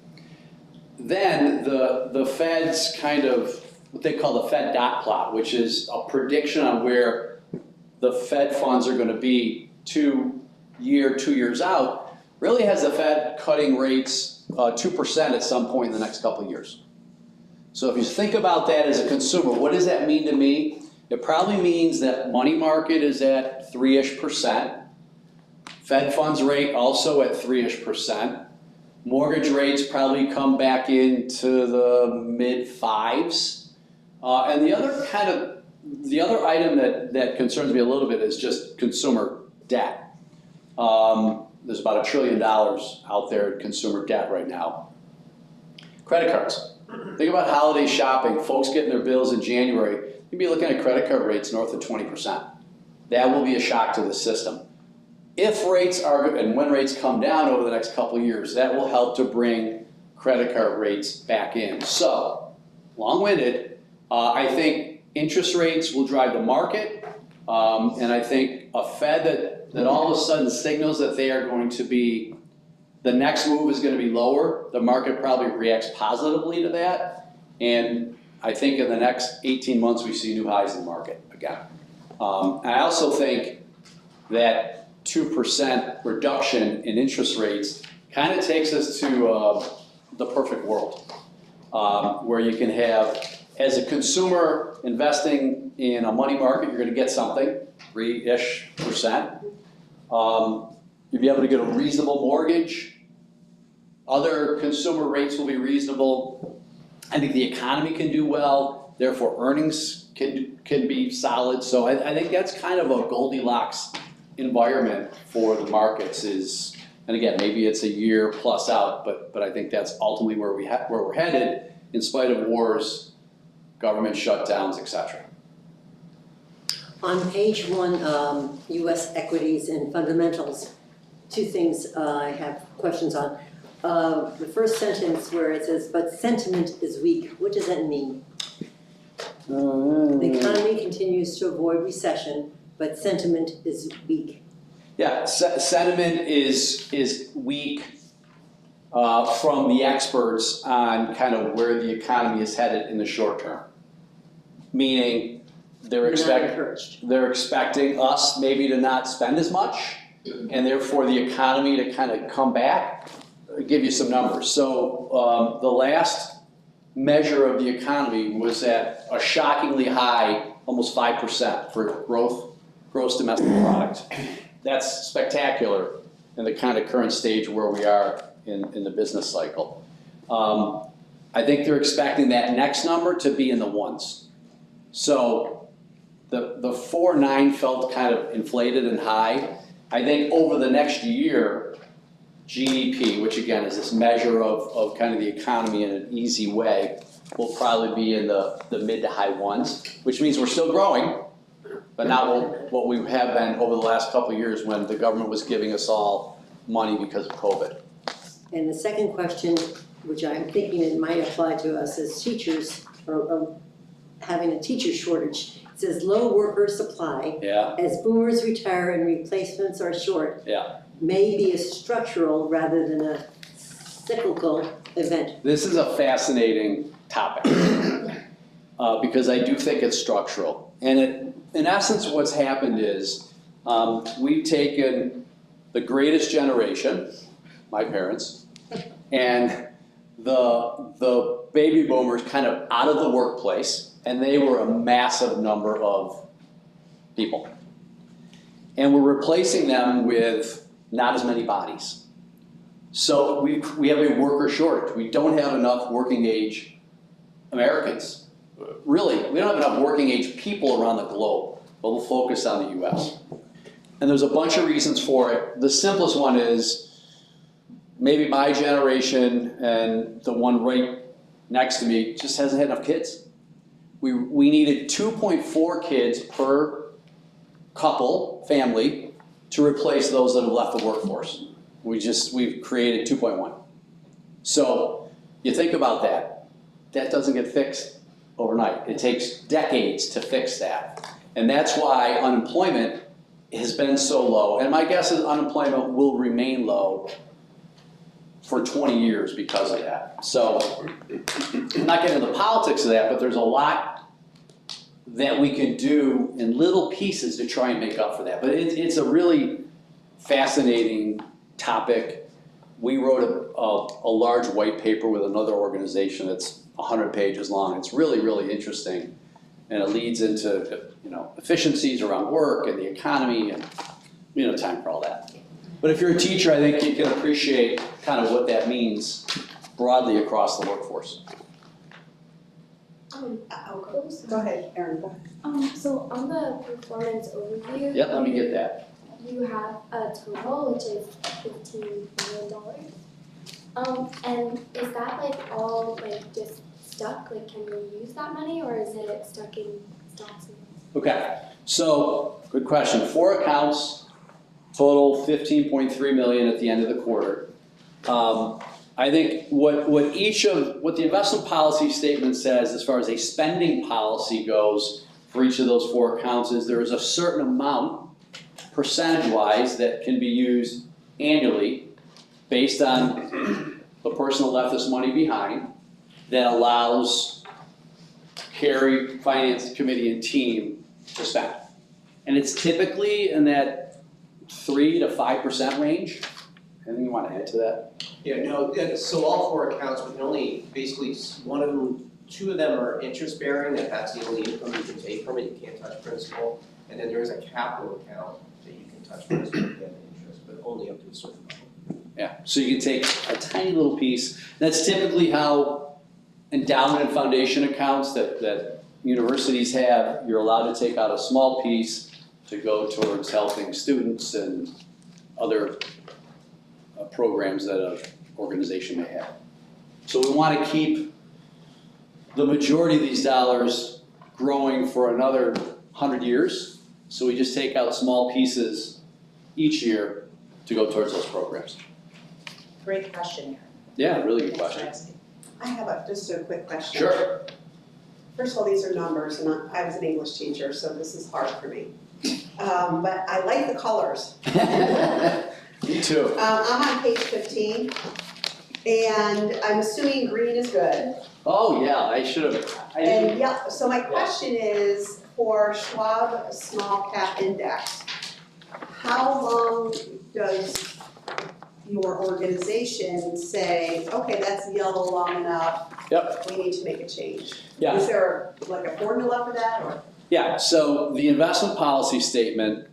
Then the Fed's kind of what they call the Fed dot plot, which is a prediction on where the Fed funds are gonna be 2 years out, really has the Fed cutting rates 2% at some point in the next couple of years. So if you think about that as a consumer, what does that mean to me? It probably means that money market is at 3-ish%. Fed funds rate also at 3-ish%. Mortgage rates probably come back into the mid-5s. And the other item that concerns me a little bit is just consumer debt. There's about $1 trillion out there in consumer debt right now. Credit cards. Think about holiday shopping, folks getting their bills in January, you'd be looking at credit card rates north of 20%. That will be a shock to the system. If rates are, and when rates come down over the next couple of years, that will help to bring credit card rates back in. So, long-winded, I think interest rates will drive the market, and I think a Fed that all of a sudden signals that they are going to be, the next move is going to be lower, the market probably reacts positively to that, and I think in the next 18 months we see new highs in the market again. I also think that 2% reduction in interest rates kind of takes us to the perfect world, where you can have, as a consumer investing in a money market, you're going to get something, 3-ish%. You'll be able to get a reasonable mortgage. Other consumer rates will be reasonable. I think the economy can do well, therefore earnings can be solid. So I think that's kind of a Goldilocks environment for the markets is, and again, maybe it's a year plus out, but I think that's ultimately where we're headed in spite of wars, government shutdowns, etc.
On page 1, U.S. equities and fundamentals, two things I have questions on. The first sentence where it says, but sentiment is weak, what does that mean? The economy continues to avoid recession, but sentiment is weak.
Yeah, sentiment is weak from the experts on kind of where the economy is headed in the short term. Meaning they're expecting us maybe to not spend as much, and therefore the economy to kind of come back. I'll give you some numbers. So the last measure of the economy was at a shockingly high, almost 5% for gross domestic product. That's spectacular in the kind of current stage where we are in the business cycle. I think they're expecting that next number to be in the ones. So the 4.9 felt kind of inflated and high. I think over the next year, GDP, which again is this measure of kind of the economy in an easy way, will probably be in the mid to high ones, which means we're still growing, but not what we have been over the last couple of years when the government was giving us all money because of COVID.
And the second question, which I'm thinking it might apply to us as teachers, or having a teacher shortage. It says low worker supply.
Yeah.
As boomers retire and replacements are short.
Yeah.
May be a structural rather than a cyclical event.
This is a fascinating topic because I do think it's structural. And in essence, what's happened is we've taken the greatest generation, my parents, and the baby boomers kind of out of the workplace, and they were a massive number of people. And we're replacing them with not as many bodies. So we have a worker shortage. We don't have enough working age Americans. Really, we don't have enough working age people around the globe, but we'll focus on the US. And there's a bunch of reasons for it. The simplest one is maybe my generation and the one right next to me just hasn't had enough kids. We needed 2.4 kids per couple, family, to replace those that have left the workforce. we've created 2.1. So you think about that, that doesn't get fixed overnight. It takes decades to fix that. And that's why unemployment has been so low. And my guess is unemployment will remain low for 20 years because of that. So I'm not getting into the politics of that, but there's a lot that we can do in little pieces to try and make up for that. But it's a really fascinating topic. We wrote a large white paper with another organization that's 100 pages long. It's really, really interesting. And it leads into, efficiencies around work and the economy and, time for all that. But if you're a teacher, I think you can appreciate kind of what that means broadly across the workforce.
Go ahead, Erin, go ahead.
So on the performance overview.
Yep, let me get that.
You have a total, which is $15 million. And is that all just stuck? Can we use that money, or is it stuck in stocks?
Okay, so good question. 4 accounts, total 15.3 million at the end of the quarter. I think what the investment policy statement says as far as a spending policy goes for each of those 4 accounts is there is a certain amount, percentage-wise, that can be used annually based on the person that left this money behind that allows Carrie, Finance Committee, and team to spend. And it's typically in that 3 to 5% range. Anything you want to add to that?
So all 4 accounts, we can only, basically, one of them, 2 of them are interest bearing, that's the only income you can take from it, you can't touch principal. And then there's a capital account that you can touch principal and get interest, but only up to a certain level.
Yeah, so you can take a tiny little piece. That's typically how endowment and foundation accounts that universities have, you're allowed to take out a small piece to go towards helping students and other programs that an organization may have. So we want to keep the majority of these dollars growing for another 100 years. So we just take out small pieces each year to go towards those programs.
Great question, Erin.
Yeah, really good
Thanks for
question.
asking.
I have just a quick question.
Sure.
First of all, these are numbers, and I was an English teacher, so this is hard for me. But I like the colors.
Me too.
I'm on page 15, and I'm assuming green is good.
Oh, yeah, I should have.
And yeah, so my question is, for Schwab Small Cap Index, how long does your organization say, okay, that's yellow long enough,
Yep.
we need to make a change?
Yeah.
Is there a formula for that, or?
Yeah, so the investment policy statement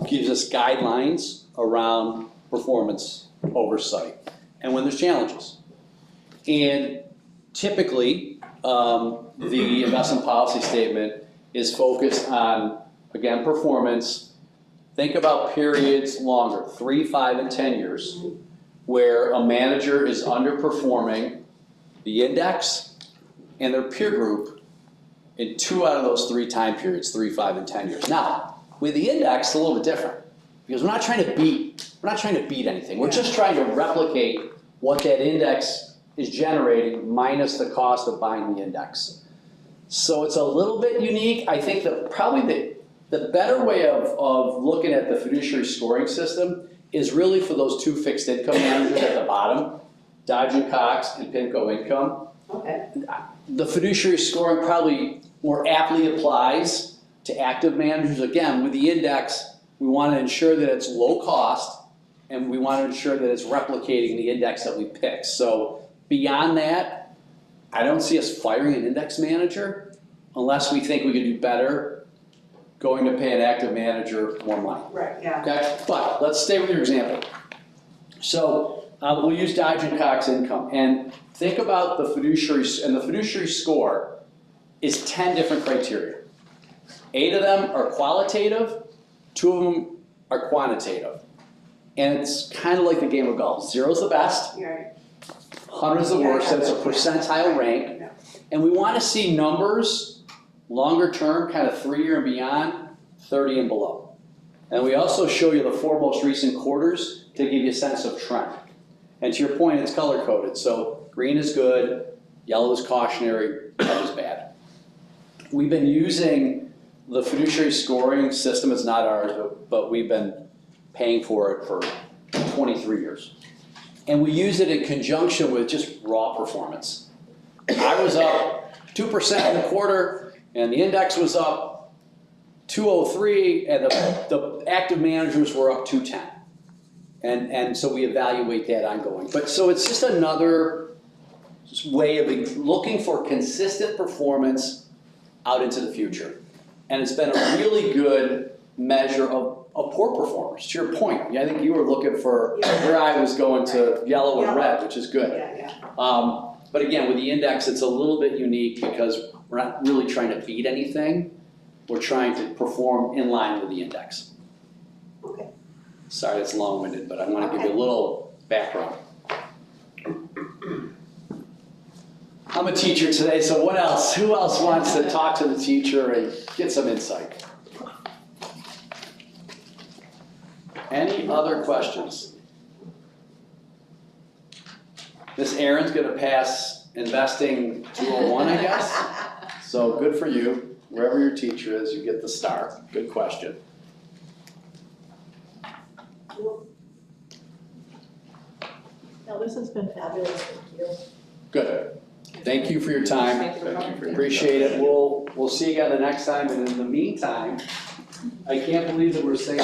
gives us guidelines around performance oversight and when there's challenges. And typically, the investment policy statement is focused on, again, performance. Think about periods longer, 3, 5, and 10 years, where a manager is underperforming the index and their peer group in 2 out of those 3 time periods, 3, 5, and 10 years. Now, with the index, it's a little bit different because we're not trying to beat anything. We're just trying to replicate what that index is generating minus the cost of buying the index. So it's a little bit unique. I think that probably the better way of looking at the fiduciary scoring system is really for those 2 fixed income managers at the bottom, Dodge & Cox and PIMCO Income.
Okay.
The fiduciary scoring probably more aptly applies to active managers. Again, with the index, we want to ensure that it's low cost and we want to ensure that it's replicating the index that we pick. So beyond that, I don't see us firing an index manager unless we think we can do better going to pay an active manager more money.
Right, yeah.
Okay, but let's stay with your example. So we'll use Dodge & Cox Income and think about the fiduciary, and the fiduciary score is 10 different criteria. 8 of them are qualitative, 2 of them are quantitative. And it's kind of like the game of golf. 0's the best,
Right.
100's the worst, so it's a percentile rank.
Yeah.
And we want to see numbers longer term, kind of 3-year and beyond, 30 and below. And we also show you the 4 most recent quarters to give you a sense of trend. And to your point, it's color coded, so green is good, yellow is cautionary, red is bad. We've been using the fiduciary scoring system, it's not ours, but we've been paying for it for 23 years. And we use it in conjunction with just raw performance. I was up 2% in the quarter, and the index was up 203, and the active managers were up 210. And so we evaluate that ongoing. But so it's just another way of looking for consistent performance out into the future. And it's been a really good measure of poor performers. To your point, I think you were looking for where I was going to yellow and red, which is good. But again, with the index, it's a little bit unique because we're not really trying to beat anything. We're trying to perform in line with the index.
Okay.
Sorry, it's long-winded, but I want to give you a little background. I'm a teacher today, so what else? Who else wants to talk to the teacher and get some insight? Any other questions? Miss Aaron's going to pass investing 201, I guess. So good for you. Wherever your teacher is, you get the star. Good question.
No, this has been fabulous, thank you.
Good. Thank you for your time.
Thank you for coming.
Appreciate it. We'll see you again the next time. And in the meantime, I can't believe that we're saying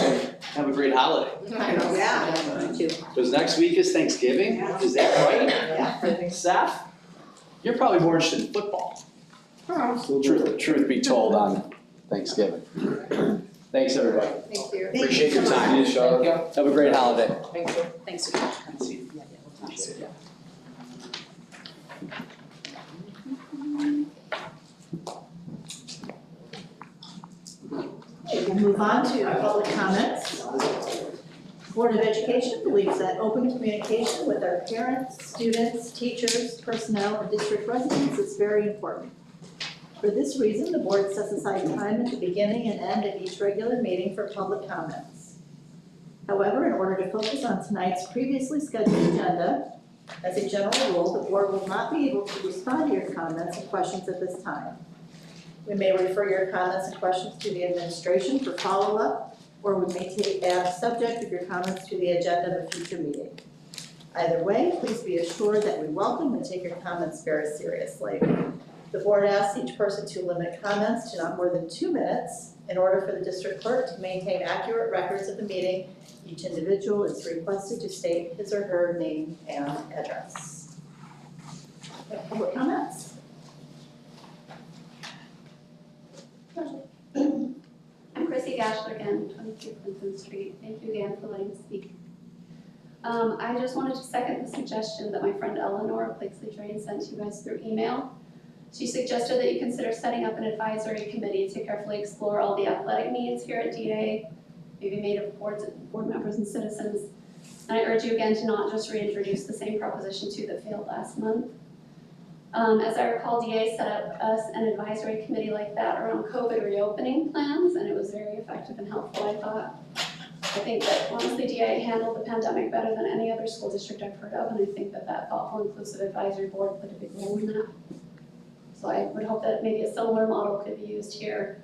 have a great holiday.
Yeah.
Because next week is Thanksgiving. Is that right?
Yeah.
Seth, you're probably more interested in football. Truth be told on Thanksgiving. Thanks, everybody.
Thank you.
Appreciate your time.
Thank you.
Have a great holiday.
Thank you.
Thanks again.
Okay, we'll move on to public comments. Board of Education believes that open communication with our parents, students, teachers, personnel, and district residents is very important. For this reason, the board sets aside time at the beginning and end of each regular meeting for public comments. However, in order to focus on tonight's previously scheduled agenda, as a general rule, the board will not be able to respond to your comments and questions at this time. We may refer your comments and questions to the administration for follow-up, or we may add a subject of your comments to the agenda of a future meeting. Either way, please be assured that we welcome and take your comments very seriously. The board asks each person to limit comments to not more than 2 minutes. In order for the district clerk to maintain accurate records of the meeting, each individual is requested to state his or her name and address. Public comments?
I'm Chrissy Gashler again, 22 Clinton Street. Thank you again for letting me speak. I just wanted to second the suggestion that my friend Eleanor of Blakesley Drain sent you guys through email. She suggested that you consider setting up an advisory committee to carefully explore all the athletic needs here at DA, maybe made of board members and citizens. And I urge you again to not just reintroduce the same proposition 2 that failed last month. As I recall, DA set up an advisory committee like that around COVID reopening plans, and it was very effective and helpful, I thought. I think that honestly DA handled the pandemic better than any other school district I've heard of, and I think that thoughtful, inclusive advisory board played a big role in that. So I would hope that maybe a similar model could be used here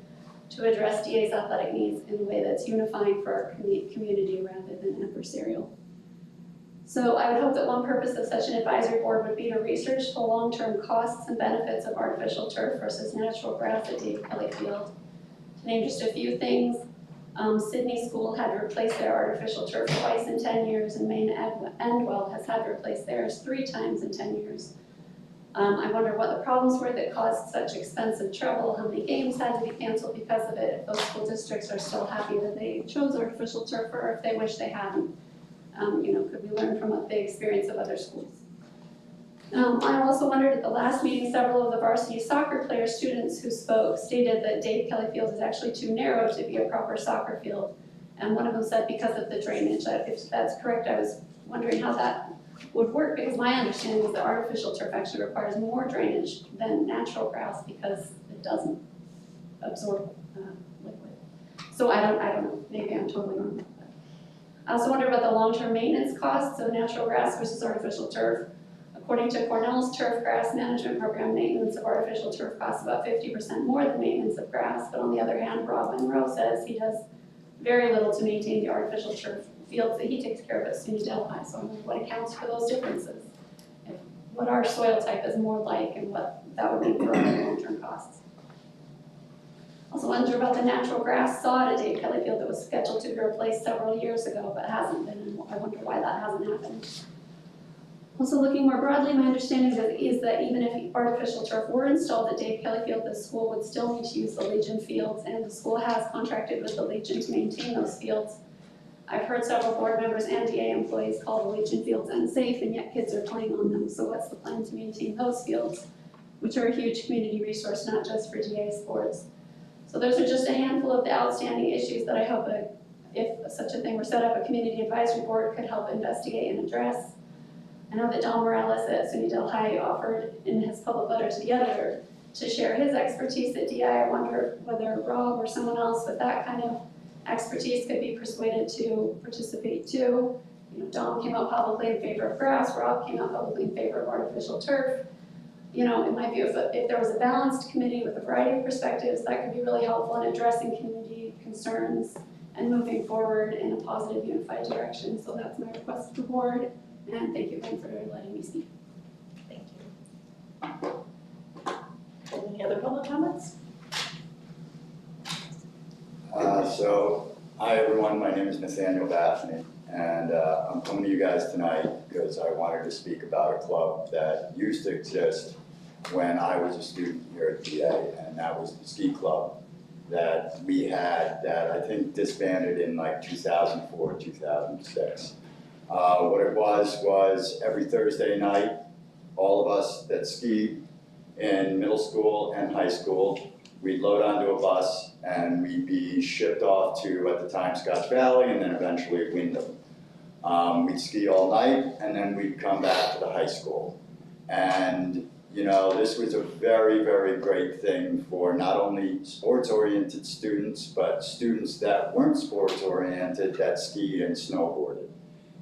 to address DA's athletic needs in a way that's unifying for our community rather than adversarial. So I would hope that one purpose of such an advisory board would be to research the long-term costs and benefits of artificial turf versus natural grass at Dave Kelly Field. To name just a few things, Sydney School had to replace their artificial turf twice in 10 years, and Maine Endwell has had to replace theirs 3 times in 10 years. I wonder what the problems were that caused such expensive trouble, how many games had to be canceled because of it, if those school districts are still happy that they chose artificial turf, or if they wish they hadn't. Could we learn from the experience of other schools? I also wondered at the last meeting, several of the varsity soccer player students who spoke stated that Dave Kelly Field is actually too narrow to be a proper soccer field. And one of them said because of the drainage. If that's correct, I was wondering how that would work, because my understanding is that artificial turf actually requires more drainage than natural grass because it doesn't absorb liquid. So I don't know, maybe I'm totally wrong about that. I also wonder about the long-term maintenance costs of natural grass versus artificial turf. According to Cornell's turf grass management program, maintenance of artificial turf costs about 50% more than maintenance of grass, but on the other hand, Rob Monroe says he does very little to maintain the artificial turf fields that he takes care of at SUNY Delaware, so I wonder what accounts for those differences. What our soil type is more like and what that would mean for our long-term costs. Also wonder about the natural grass sod at Dave Kelly Field that was scheduled to be replaced several years ago, but hasn't been, and I wonder why that hasn't happened. Also looking more broadly, my understanding is that even if artificial turf were installed at Dave Kelly Field, the school would still need to use the Legion fields, and the school has contracted with the Legion to maintain those fields. I've heard several board members and DA employees call the Legion fields unsafe, and yet kids are playing on them, so what's the plan to maintain those fields, which are a huge community resource, not just for DA sports. So those are just a handful of the outstanding issues that I hope, if such a thing were set up, a community advisory board could help investigate and address. I know that Don Morales at SUNY Delhi offered in his public letter to the editor to share his expertise at DI. I wonder whether Rob or someone else with that kind of expertise could be persuaded to participate too. You know, Don came out publicly in favor of grass, Rob came out publicly in favor of artificial turf. You know, in my view, if there was a balanced committee with a variety of perspectives, that could be really helpful in addressing community concerns and moving forward in a positive, unified direction. So that's my request to the board, and thank you again for letting me speak.
Thank you. Any other public comments?
Hi everyone, my name is Nathaniel Baffney, and I'm coming to you guys tonight because I wanted to speak about a club that used to exist when I was a student here at DA, and that was the ski club that we had that I think disbanded in like 2004, 2006. What it was every Thursday night, all of us that skied in middle school and high school, we'd load onto a bus and we'd be shipped off to, at the time, Scotch Valley and then eventually Wyndham. We'd ski all night and then we'd come back to the high school. And you know, this was a very, very great thing for not only sports-oriented students, but students that weren't sports-oriented that skied and snowboarded.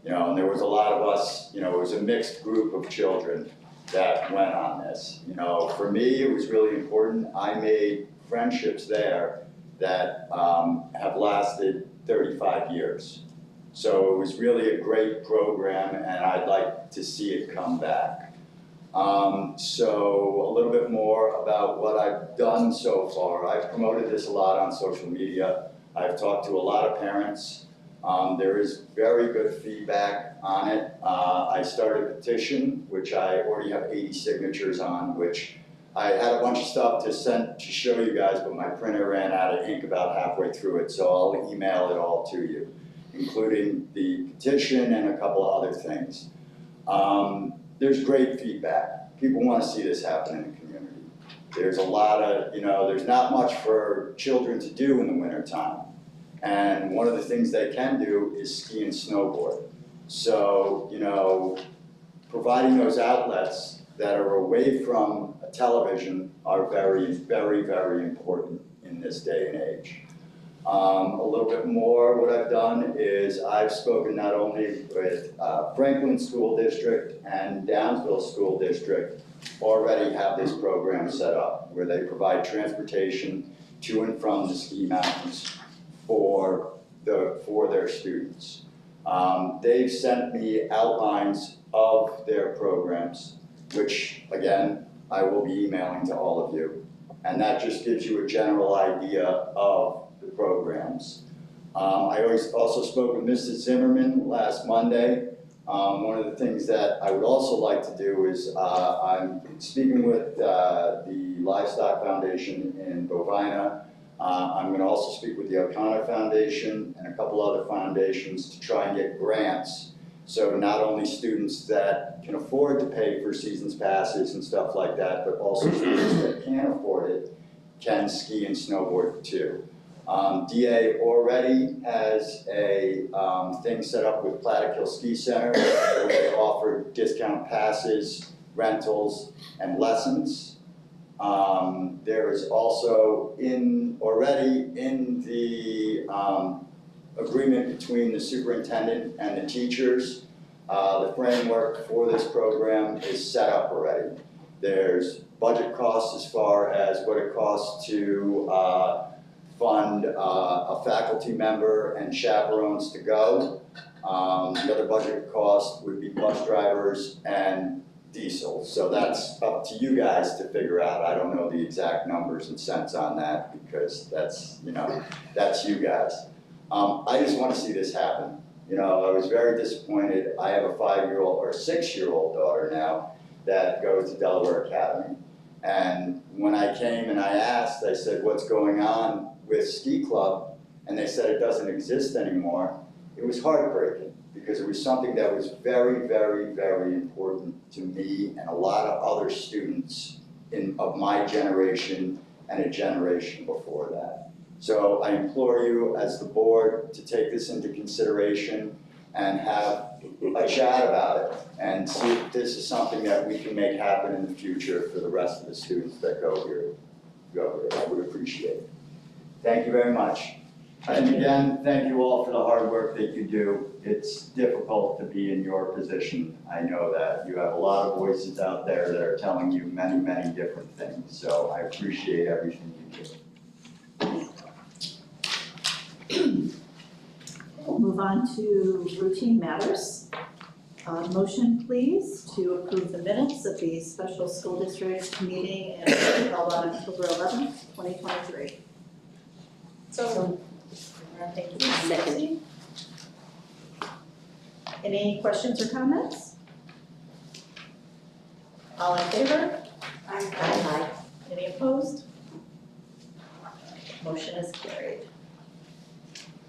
You know, and there was a lot of us, you know, it was a mixed group of children that went on this. You know, for me, it was really important. I made friendships there that have lasted 35 years. So it was really a great program, and I'd like to see it come back. So a little bit more about what I've done so far. I've promoted this a lot on social media. I've talked to a lot of parents. There is very good feedback on it. I started a petition, which I already have 80 signatures on, which I had a bunch of stuff to send to show you guys, but my printer ran out of ink about halfway through it, so I'll email it all to you, including the petition and a couple of other things. There's great feedback. People want to see this happen in the community. There's a lot of, you know, there's not much for children to do in the wintertime. And one of the things they can do is ski and snowboard. So, you know, providing those outlets that are away from a television are very, very, very important in this day and age. A little bit more, what I've done is I've spoken not only with Franklin School District and Downsville School District already have this program set up where they provide transportation to and from the ski mountains for their students. They've sent me outlines of their programs, which again, I will be emailing to all of you. And that just gives you a general idea of the programs. I also spoke with Mrs. Zimmerman last Monday. One of the things that I would also like to do is I'm speaking with the Livestock Foundation in Bovina. I'm going to also speak with the O'Connor Foundation and a couple other foundations to try and get grants. So not only students that can afford to pay for seasons passes and stuff like that, but also students that can't afford it can ski and snowboard too. DA already has a thing set up with Plattekill Ski Center where they offer discount passes, rentals, and lessons. There is also already in the agreement between the superintendent and the teachers. The framework for this program is set up already. There's budget costs as far as what it costs to fund a faculty member and chaperones to go. The other budget cost would be bus drivers and diesel. So that's up to you guys to figure out. I don't know the exact numbers and cents on that because that's, that's you guys. I just want to see this happen. I was very disappointed. I have a 5-year-old or 6-year-old daughter now that goes to Delaware Academy. And when I came and I asked, I said, what's going on with Ski Club? And they said it doesn't exist anymore. It was heartbreaking because it was something that was very, very, very important to me and a lot of other students of my generation and a generation before that. So I implore you as the board to take this into consideration and have a chat about it and see if this is something that we can make happen in the future for the rest of the students that go here. I would appreciate it. Thank you very much. And again, thank you all for the hard work that you do. It's difficult to be in your position. I know that you have a lot of voices out there that are telling you many, many different things. So I appreciate everything you do.
We'll move on to routine matters. Motion, please, to approve the minutes of the special school district meeting held on October 11th, 2023.
So,
Thank you, Second. Any questions or comments? All in favor?
Aye.
Any opposed? Motion is carried.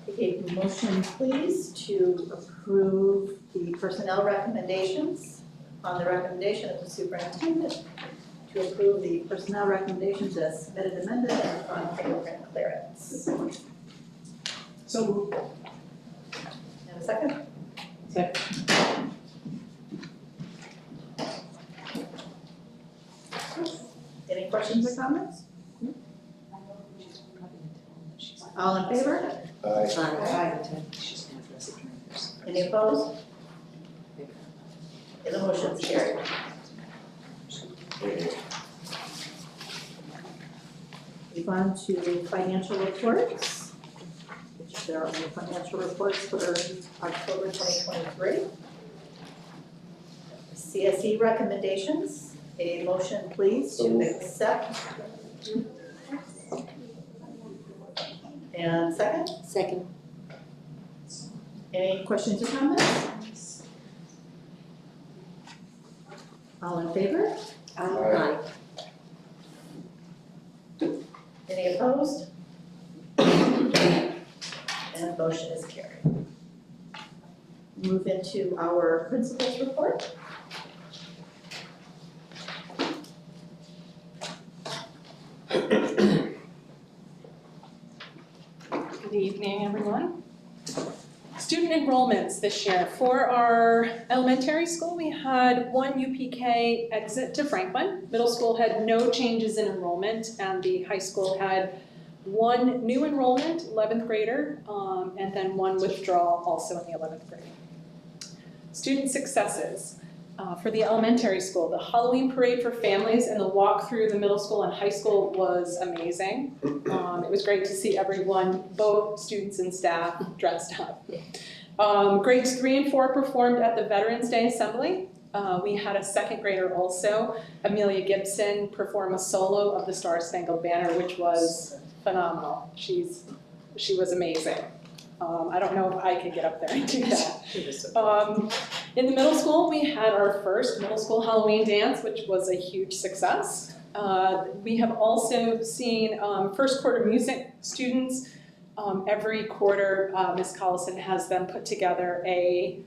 Okay, motion please to approve the personnel recommendations on the recommendation of the superintendent to approve the personnel recommendations as submitted amended and on fingerprint clearance.
so moved.
And a second?
Second.
Any questions or comments? All in favor?
Aye.
Any opposed? And the motion's carried. Move on to financial reports, which there are the financial reports for October 2023. CSE recommendations, a motion please to accept. And second?
Second.
Any questions or comments? All in favor?
Aye.
Any opposed? And the motion is carried. Move into our principal's report.
Good evening, everyone. Student enrollments this year. For our elementary school, we had one UPK exit to Franklin. Middle school had no changes in enrollment, and the high school had one new enrollment, 11th grader, and then one withdrawal also in the 11th grade. Student successes. For the elementary school, the Halloween parade for families and the walk through the middle school and high school was amazing. It was great to see everyone, both students and staff, dressed up. Grades 3 and 4 performed at the Veterans Day Assembly. We had a second grader also, Amelia Gibson, perform a solo of the Star Spangled Banner, which was phenomenal. She was amazing. I don't know if I could get up there and do that. In the middle school, we had our first middle school Halloween dance, which was a huge success. We have also seen first quarter music students. Every quarter, Ms. Collison has them put together a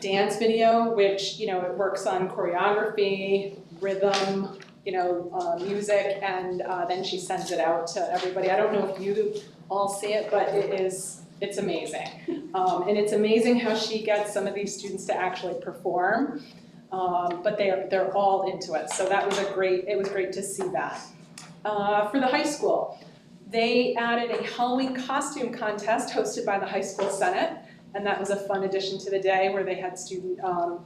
dance video, which, it works on choreography, rhythm, music, and then she sends it out to everybody. I don't know if you all see it, but it's amazing. And it's amazing how she gets some of these students to actually perform, but they're all into it. So it was great to see that. For the high school, They added a Halloween costume contest hosted by the high school senate, and that was a fun addition to the day where they had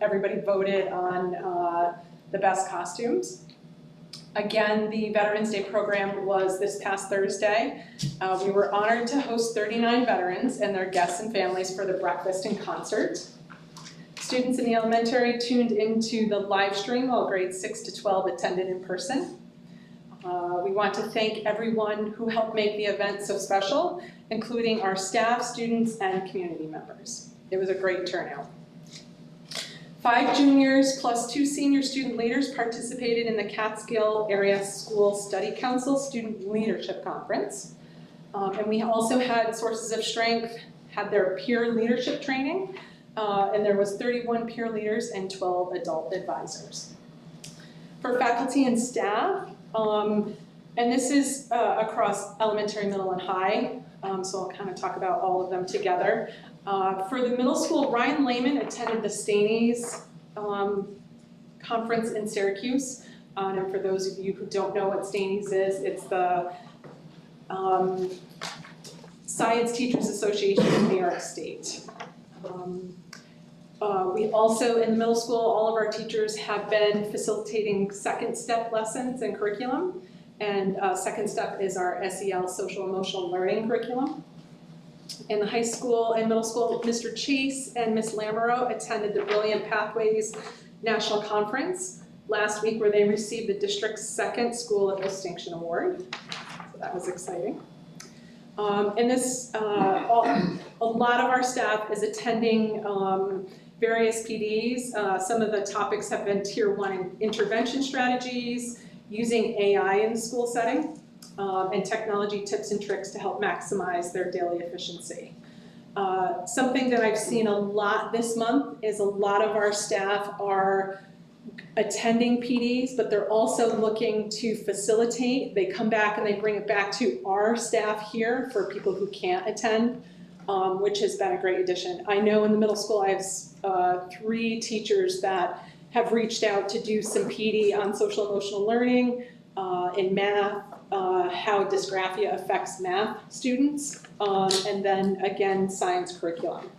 everybody voted on the best costumes. Again, the Veterans Day program was this past Thursday. We were honored to host 39 veterans and their guests and families for the breakfast and concert. Students in the elementary tuned into the live stream while grades 6 to 12 attended in person. We want to thank everyone who helped make the event so special, including our staff, students, and community members. It was a great turnout. 5 juniors plus 2 senior student leaders participated in the Catskill Area School Study Council Student Leadership Conference. And we also had Sources of Strength had their peer leadership training, and there was 31 peer leaders and 12 adult advisors. For faculty and staff, and this is across elementary, middle, and high, so I'll kind of talk about all of them together. For the middle school, Ryan Lehman attended the Staney's conference in Syracuse. And for those of you who don't know what Staney's is, it's the Science Teachers Association of New York State. We also, in the middle school, all of our teachers have been facilitating second step lessons and curriculum. And second step is our SEL, social emotional learning curriculum. In the high school and middle school, Mr. Chase and Ms. Lamoureux attended the Brilliant Pathways National Conference last week, where they received the district's 2nd School of Distinction Award. So that was exciting. And this, a lot of our staff is attending various PDs. Some of the topics have been Tier 1 intervention strategies, using AI in the school setting, and technology tips and tricks to help maximize their daily efficiency. Something that I've seen a lot this month is a lot of our staff are attending PDs, but they're also looking to facilitate. They come back and they bring it back to our staff here for people who can't attend, which has been a great addition. I know in the middle school I have 3 teachers that have reached out to do some PD on social emotional learning, in math, how dysgraphia affects math students, and then again, science curriculum.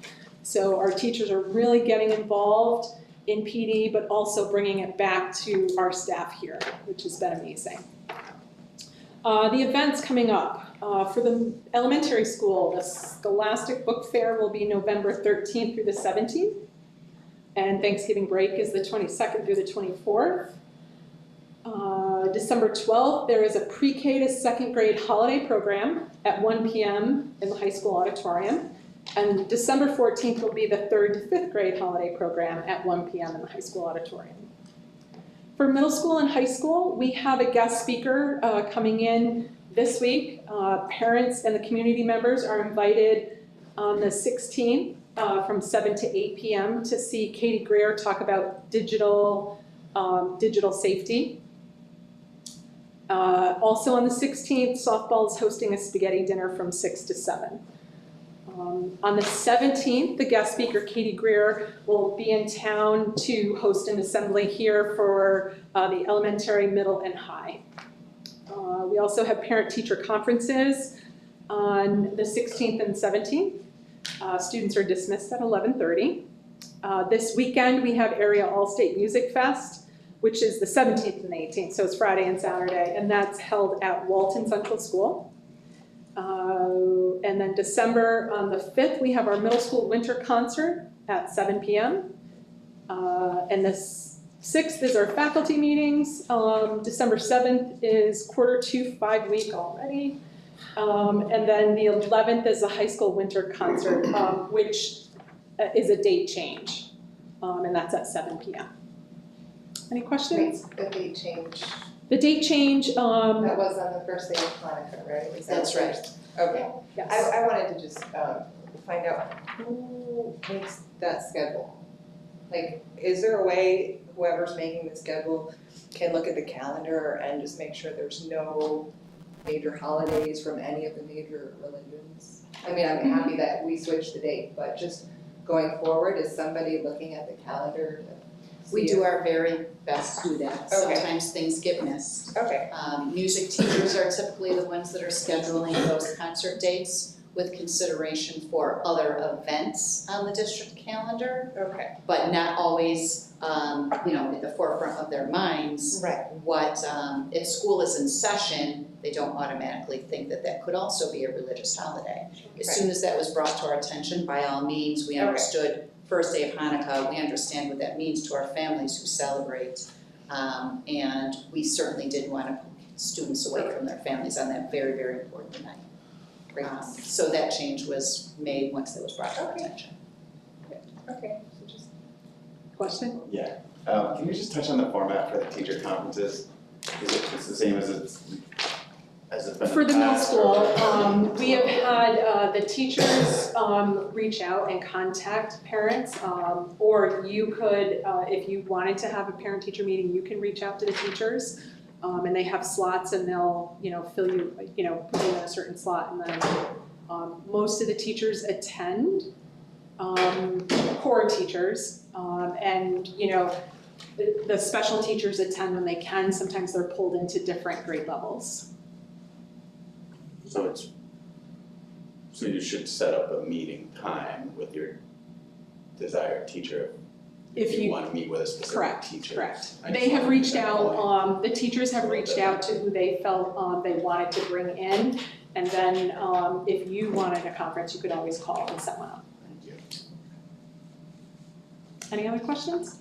So our teachers are really getting involved in PD, but also bringing it back to our staff here, which has been amazing. The events coming up. For the elementary school, the Scholastic Book Fair will be November 13th through the 17th. And Thanksgiving break is the 22nd through the 24th. December 12th, there is a pre-K to 2nd grade holiday program at 1 p.m. in the high school auditorium. And December 14th will be the 3rd to 5th grade holiday program at 1 p.m. in the high school auditorium. For middle school and high school, we have a guest speaker coming in this week. Parents and the community members are invited on the 16th from 7 to 8 p.m. to see Katie Greer talk about digital safety. Also on the 16th, softball is hosting a spaghetti dinner from 6 to 7. On the 17th, the guest speaker, Katie Greer, will be in town to host an assembly here for the elementary, middle, and high. We also have parent-teacher conferences on the 16th and 17th. Students are dismissed at 11:30. This weekend, we have Area All-State Music Fest, which is the 17th and the 18th, so it's Friday and Saturday, and that's held at Walton Central School. And then December on the 5th, we have our middle school winter concert at 7 p.m. And the 6th is our faculty meetings. December 7th is Q2 5-week already. And then the 11th is the high school winter concert, which is a date change. And that's at 7 p.m. Any questions?
The date change,
The date change,
that was on the first day of Hanukkah, right? Is that
That's right.
Okay.
yes.
I wanted to just find out who makes that schedule? Like, is there a way whoever's making the schedule can look at the calendar and just make sure there's no major holidays from any of the major religions? I mean, I'm happy that we switched the date, but just going forward, is somebody looking at the calendar to
We do our very best to do that.
Okay.
Sometimes things get missed.
Okay,
Music teachers are typically the ones that are scheduling those concert dates with consideration for other events on the district calendar,
okay,
but not always, at the forefront of their minds.
right.
What, if school is in session, they don't automatically think that that could also be a religious holiday. As soon as that was brought to our attention, by all means, we
Okay.
understood first day of Hanukkah, we understand what that means to our families who celebrate. And we certainly didn't want to put students away from their families on that very, very important night. So that change was made once that was brought to our attention.
Okay, so just,
Question?
Yeah, can you just touch on the format for the teacher conferences? Is it just the same as it's been in the
For the middle
past,
school,
or-
we have had the teachers reach out and contact parents, or you could, if you wanted to have a parent-teacher meeting, you can reach out to the teachers, and they have slots and they'll, fill you, put you in a certain slot, and then most of the teachers attend, core teachers, and the special teachers attend when they can. Sometimes they're pulled into different grade levels.
So you should set up a meeting time with your desired teacher if you want to meet with a specific teacher.
Correct.
I just
They have
wanted to
reached
know
out, the teachers have reached out to who they felt they wanted to bring in. And then if you wanted a conference, you could always call and set one up.
Thank you.
Any other questions?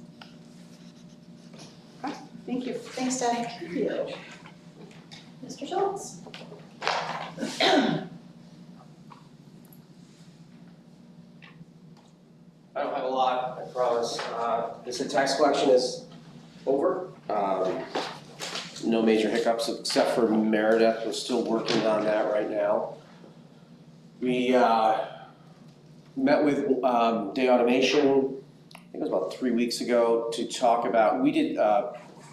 Okay, thank you.
Thanks, Debbie.
Thank you. Mr. Schultz?
I don't have a lot, I promise. This tax collection is over. No major hiccups except for Meredith. We're still working on that right now. We met with Day Automation, I think it was about 3 weeks ago, to talk about, we did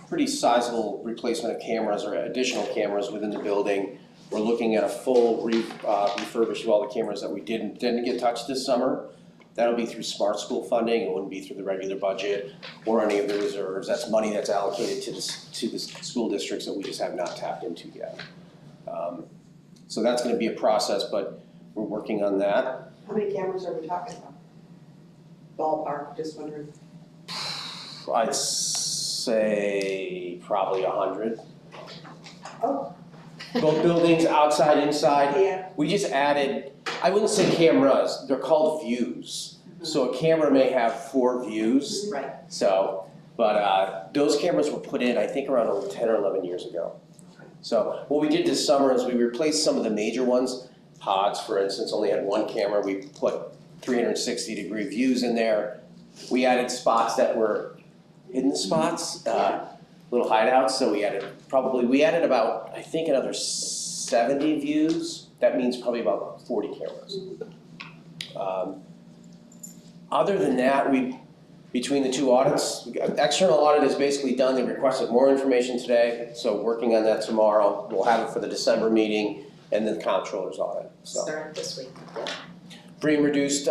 pretty sizable replacement of cameras or additional cameras within the building. We're looking at a full refurbish of all the cameras that we didn't get touched this summer. That'll be through Smart School funding. It wouldn't be through the regular budget or any of the reserves. That's money that's allocated to the school districts that we just have not tapped into yet. So that's going to be a process, but we're working on that.
How many cameras are we talking about? Ballpark, just wondering.
I'd say probably 100.
Oh.
Both buildings, outside, inside.
Yeah.
We just added, I wouldn't say cameras, they're called views. So a camera may have 4 views.
Right.
So, but those cameras were put in, I think, around 10 or 11 years ago. So what we did this summer is we replaced some of the major ones. Pods, for instance, only had 1 camera. We put 360-degree views in there. We added spots that were hidden spots, little hideouts. So we added about, I think, another 70 views. That means probably about 40 cameras. Other than that, between the 2 audits, external audit is basically done. They requested more information today, so working on that tomorrow. We'll have it for the December meeting, and then the comptroller's audit. So
Start this week.
free and reduced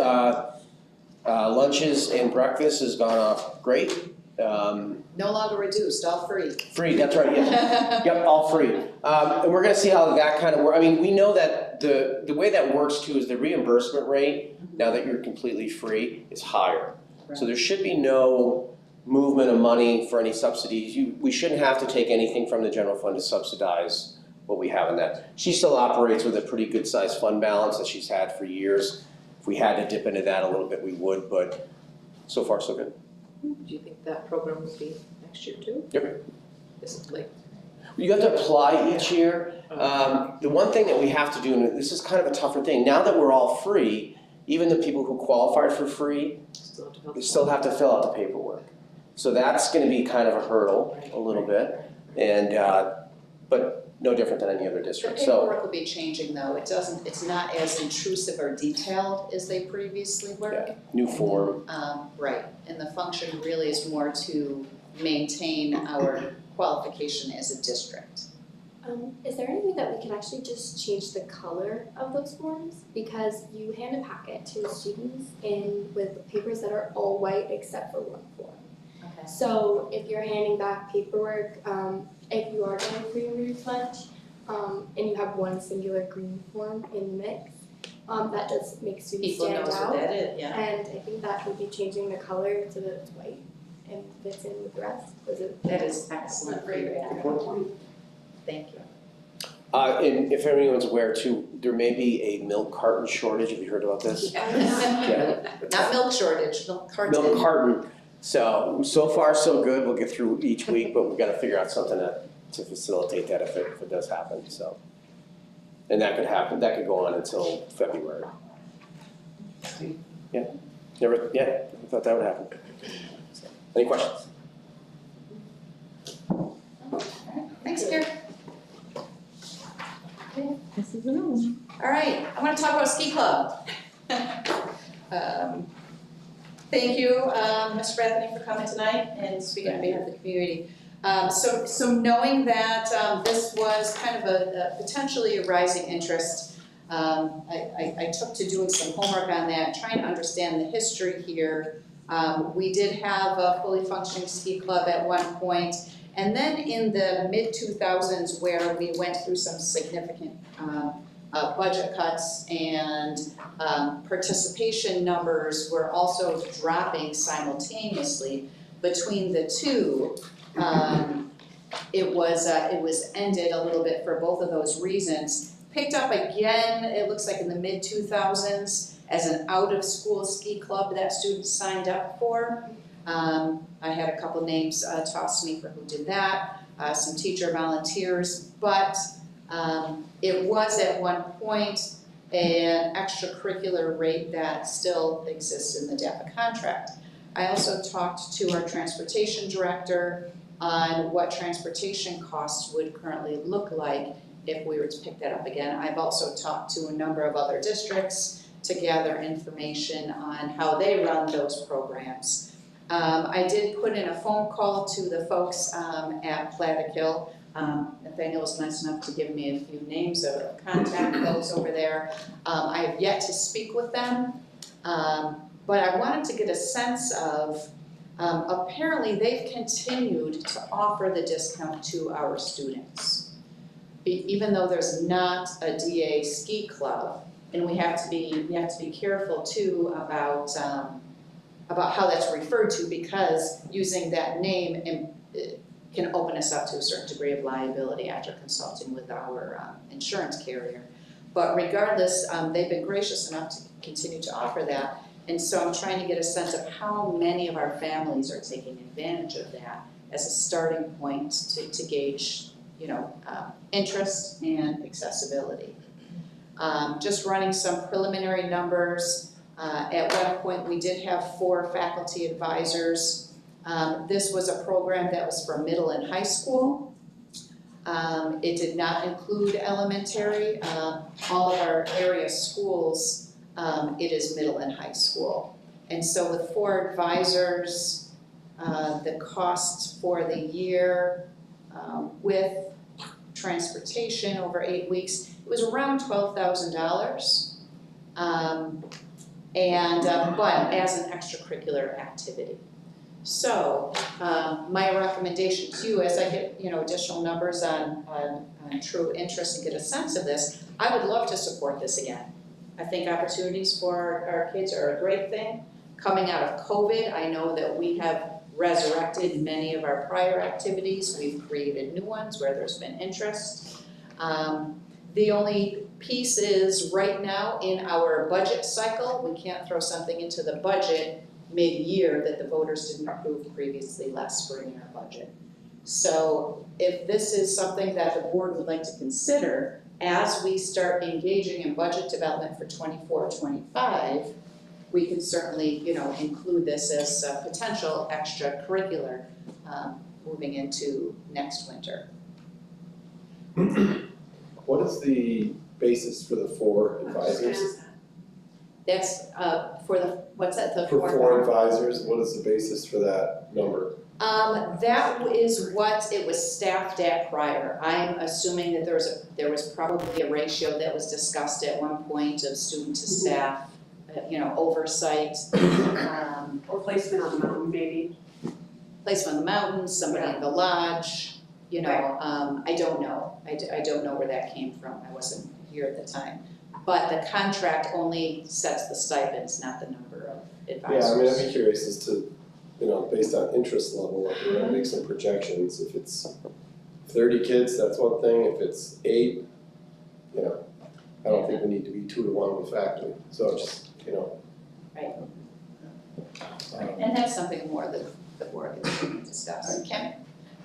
lunches and breakfast has gone off great.
No longer reduced, all free.
Free, that's right, yeah. Yep, all free. And we're gonna see how that kind of works. I mean, we know that the way that works too is the reimbursement rate, now that you're completely free, is higher. So there should be no movement of money for any subsidies. We shouldn't have to take anything from the general fund to subsidize what we have in that. She still operates with a pretty good sized fund balance that she's had for years. If we had to dip into that a little bit, we would, but so far so good.
Do you think that program will be next year too?
Yep.
Is it like?
You have to apply each year. The one thing that we have to do, and this is kind of a tougher thing, now that we're all free, even the people who qualified for free, they still have to fill out the paperwork. So that's gonna be kind of a hurdle a little bit, and, but no different than any other
The
district, so.
paperwork will be changing though. It's not as intrusive or detailed as they previously were.
Yeah, new form.
Right, and the function really is more to maintain our qualification as a district.
Is there any way that we can actually just change the color of those forms? Because you hand a packet to students with papers that are all white except for one form.
Okay.
So if you're handing back paperwork, if you are going for your read lunch, and you have one singular green form in the mix, that does make students
People
stand
knows
out.
what that is, yeah.
And I think that would be changing the color so that it's white and fits in with the rest.
That is excellent feedback. Thank you.
And if anyone's aware too, there may be a milk carton shortage. Have you heard about this? Yeah.
Not milk shortage, milk carton.
Milk carton. So far so good. We'll get through each week, but we've got to figure out something to facilitate that if it does happen, so. And that could happen, that could go on until February. Yeah, never thought that would happen. So, any questions?
Thanks, Karen. All right, I want to talk about ski club. Thank you, Mr. Bethany, for coming tonight and speaking on behalf of the community. So knowing that this was kind of a potentially a rising interest, I took to doing some homework on that, trying to understand the history here. We did have a fully functioning ski club at one point, and then in the mid-2000s where we went through some significant budget cuts and participation numbers were also dropping simultaneously. Between the two, it was ended a little bit for both of those reasons. Picked up again, it looks like in the mid-2000s, as an out-of-school ski club that students signed up for. I had a couple names tossed to me for who did that, some teacher volunteers, but it was at one point an extracurricular rate that still exists in the DAPA contract. I also talked to our transportation director on what transportation costs would currently look like if we were to pick that up again. I've also talked to a number of other districts to gather information on how they run those programs. I did put in a phone call to the folks at Plattekill. Nathaniel was nice enough to give me a few names of contact folks over there. I have yet to speak with them, but I wanted to get a sense of, apparently they've continued to offer the discount to our students. Even though there's not a DA ski club, and we have to be careful too about how that's referred to, because using that name can open us up to a certain degree of liability after consulting with our insurance carrier. But regardless, they've been gracious enough to continue to offer that. And so I'm trying to get a sense of how many of our families are taking advantage of that as a starting point to gauge, interest and accessibility. Just running some preliminary numbers. At one point, we did have 4 faculty advisors. This was a program that was for middle and high school. It did not include elementary. All of our area schools, it is middle and high school. And so with 4 advisors, the costs for the year with transportation over 8 weeks, it was around $12,000. But as an extracurricular activity. So my recommendation to you, as I get additional numbers on true interest and get a sense of this, I would love to support this again. I think opportunities for our kids are a great thing. Coming out of COVID, I know that we have resurrected many of our prior activities. We've created new ones where there's been interest. The only piece is right now in our budget cycle, we can't throw something into the budget mid-year that the voters didn't approve previously last spring in our budget. So if this is something that the board would like to consider as we start engaging in budget development for 24-25, we can certainly, include this as a potential extracurricular moving into next winter.
What is the basis for the 4 advisors?
That's for the, what's that, the
For 4 advisors, what is the basis for that number?
That is what it was staffed at prior. I'm assuming that there was probably a ratio that was discussed at one point of student to staff, oversight.
Or placement on the mountain, maybe.
place on the mountains, somebody in the lodge, you know, I don't know. I don't know where that came from, I wasn't here at the time. But the contract only sets the stipends, not the number of advisors.
Yeah, I mean, I'd be curious as to, you know, based on interest level, if we're gonna make some projections, if it's 30 kids, that's one thing, if it's 8, you know, I don't think we need to be 2 to 1 with faculty, so just, you know.
Right. And that's something more that the board can discuss. Kim?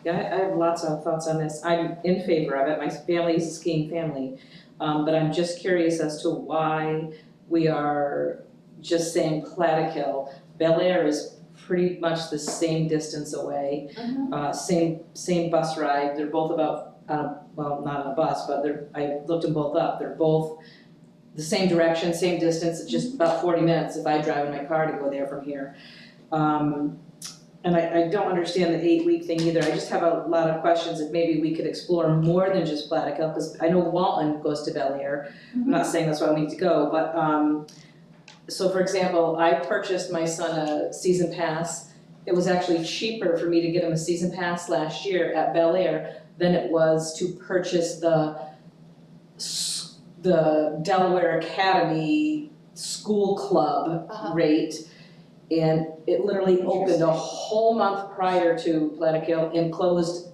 Yeah, I have lots of thoughts on this. I'm in favor of it. My family is a skiing family. But I'm just curious as to why we are just saying Plattekill. Bel Air is pretty much the same distance away, same bus ride. They're both about, well, not on a bus, but I looked them both up. They're both the same direction, same distance, just about 40 minutes if I drive in my car to go there from here. And I don't understand the 8-week thing either. I just have a lot of questions if maybe we could explore more than just Plattekill, because I know Walton goes to Bel Air. I'm not saying that's why we need to go, but so for example, I purchased my son a season pass. It was actually cheaper for me to get him a season pass last year at Bel Air than it was to purchase the Delaware Academy School Club rate. And it literally opened a whole month prior to Plattekill and closed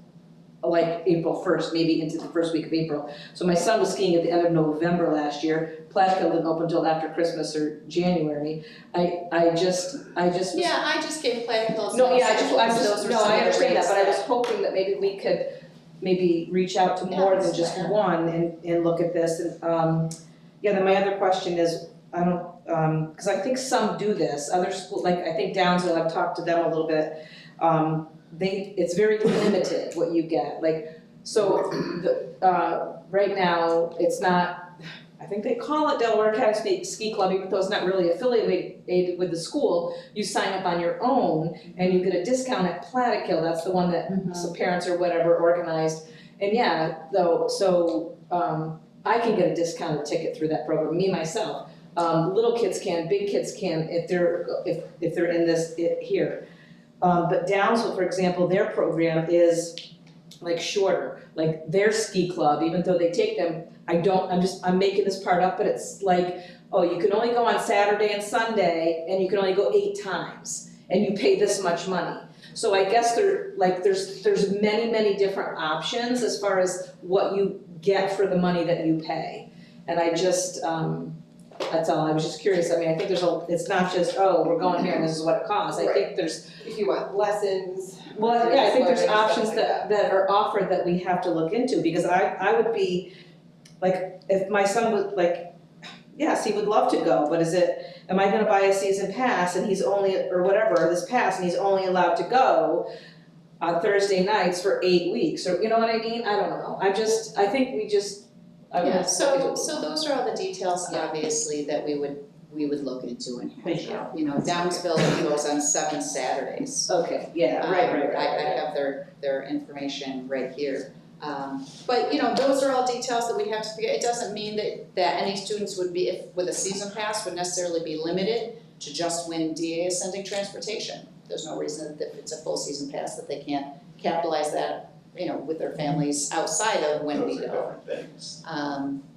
like April 1st, maybe into the first week of April. So my son was skiing at the end of November last year. Plattekill didn't open until after Christmas or January. I just was.
Yeah, I just gave Plattekill.
No, yeah, I understand that, but I was hoping that maybe we could maybe reach out to more than just one and look at this. And yeah, then my other question is, I don't, because I think some do this, other schools, like I think Downsville, I've talked to them a little bit, it's very limited what you get, like, so right now, it's not, I think they call it Delaware Academy Ski Club, even though it's not really affiliated with the school. You sign up on your own and you get a discount at Plattekill, that's the one that some parents or whatever organized. And yeah, though, so I can get a discounted ticket through that program, me myself. Little kids can, big kids can, if they're in this here. But Downsville, for example, their program is like shorter, like their ski club, even though they take them, I'm making this part up, but it's like, oh, you can only go on Saturday and Sunday, and you can only go 8 times, and you pay this much money. So I guess there's many different options as far as what you get for the money that you pay. And I just, that's all, I was just curious, I mean, I think it's not just, oh, we're going here and this is what it costs, I think there's.
If you want lessons.
Well, yeah, I think there's options that are offered that we have to look into, because I would be, like, if my son would, like, yes, he would love to go, but am I gonna buy a season pass and he's only, or whatever, this pass, and he's only allowed to go on Thursday nights for 8 weeks, or, you know what I mean? I don't know, I think we just.
Yeah, so those are all the details, obviously, that we would look into and hash out. You know, Downsville goes on 7 Saturdays.
Okay, yeah, right.
I have their information right here. But, you know, those are all details that we have to figure. It doesn't mean that any students would be, with a season pass, would necessarily be limited to just when DA is sending transportation. There's no reason that if it's a full season pass that they can't capitalize that, you know, with their families outside of when we go.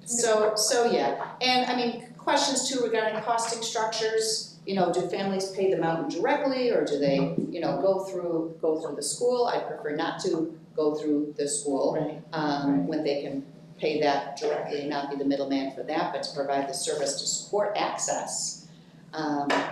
So yeah, and I mean, questions too regarding costing structures, you know, do families pay the mountain directly, or do they, you know, go through the school? I prefer not to go through the school, when they can pay that directly and not be the middleman for that, but to provide the service to support access.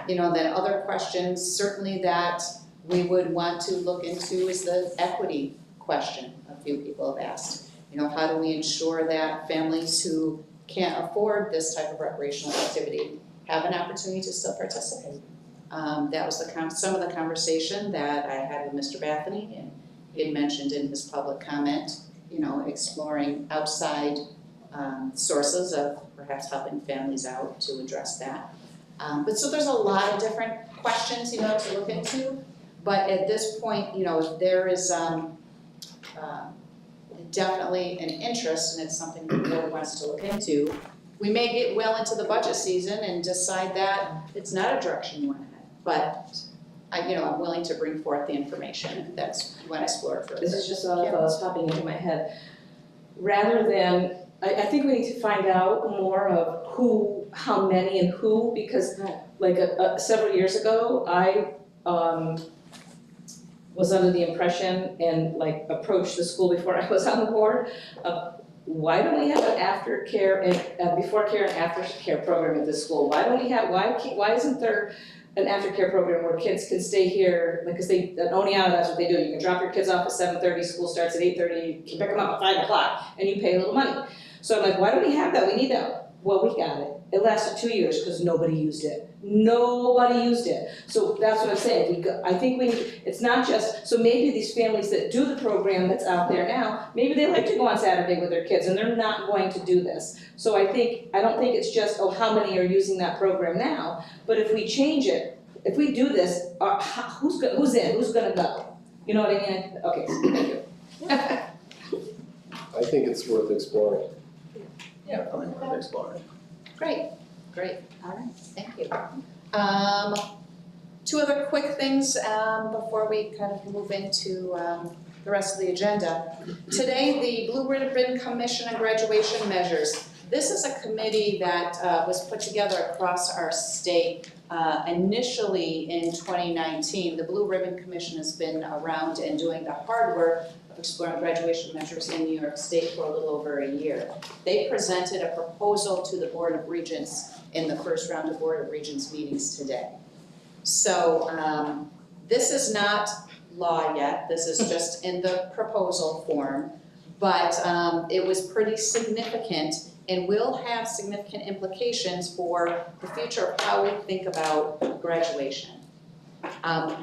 You know, then other questions certainly that we would want to look into is the equity question a few people have asked. You know, how do we ensure that families who can't afford this type of recreational activity have an opportunity to still participate? That was some of the conversation that I had with Mr. Bathany, and he had mentioned in his public comment, you know, exploring outside sources of perhaps helping families out to address that. But so there's a lot of different questions, you know, to look into. But at this point, you know, if there is definitely an interest, and it's something the board wants to look into, we may get well into the budget season and decide that it's not a direction you want to head. But I'm willing to bring forth the information if that's, you want to explore it further.
This is just popping into my head. Rather than, I think we need to find out more of who, how many and who, because like several years ago, I was under the impression and like approached the school before I was on the board of why don't we have an aftercare and before care and aftercare program at this school? Why don't we have, why isn't there an aftercare program where kids can stay here, because at Oneonta, that's what they do. You can drop your kids off at 7:30, school starts at 8:30, you can pick them up at 5 o'clock, and you pay a little money. So I'm like, why don't we have that? We need that. Well, we got it. It lasted 2 years because nobody used it. Nobody used it. So that's what I'm saying. I think it's not just, so maybe these families that do the program that's out there now, maybe they like to go on Saturday with their kids and they're not going to do this. So I don't think it's just, how many are using that program now? But if we change it, if we do this, who's in, who's gonna go? You know what I mean? Okay, thank you.
I think it's worth exploring.
Yeah, probably worth exploring.
Great, all right, thank you. Two other quick things before we kind of move into the rest of the agenda. Today, the Blue Ribbon Commission on Graduation Measures. This is a committee that was put together across our state initially in 2019. The Blue Ribbon Commission has been around and doing the hard work of exploring graduation measures in New York State for a little over a year. They presented a proposal to the Board of Regents in the first round of Board of Regents meetings today. So this is not law yet, this is just in the proposal form, but it was pretty significant and will have significant implications for the future of how we think about graduation.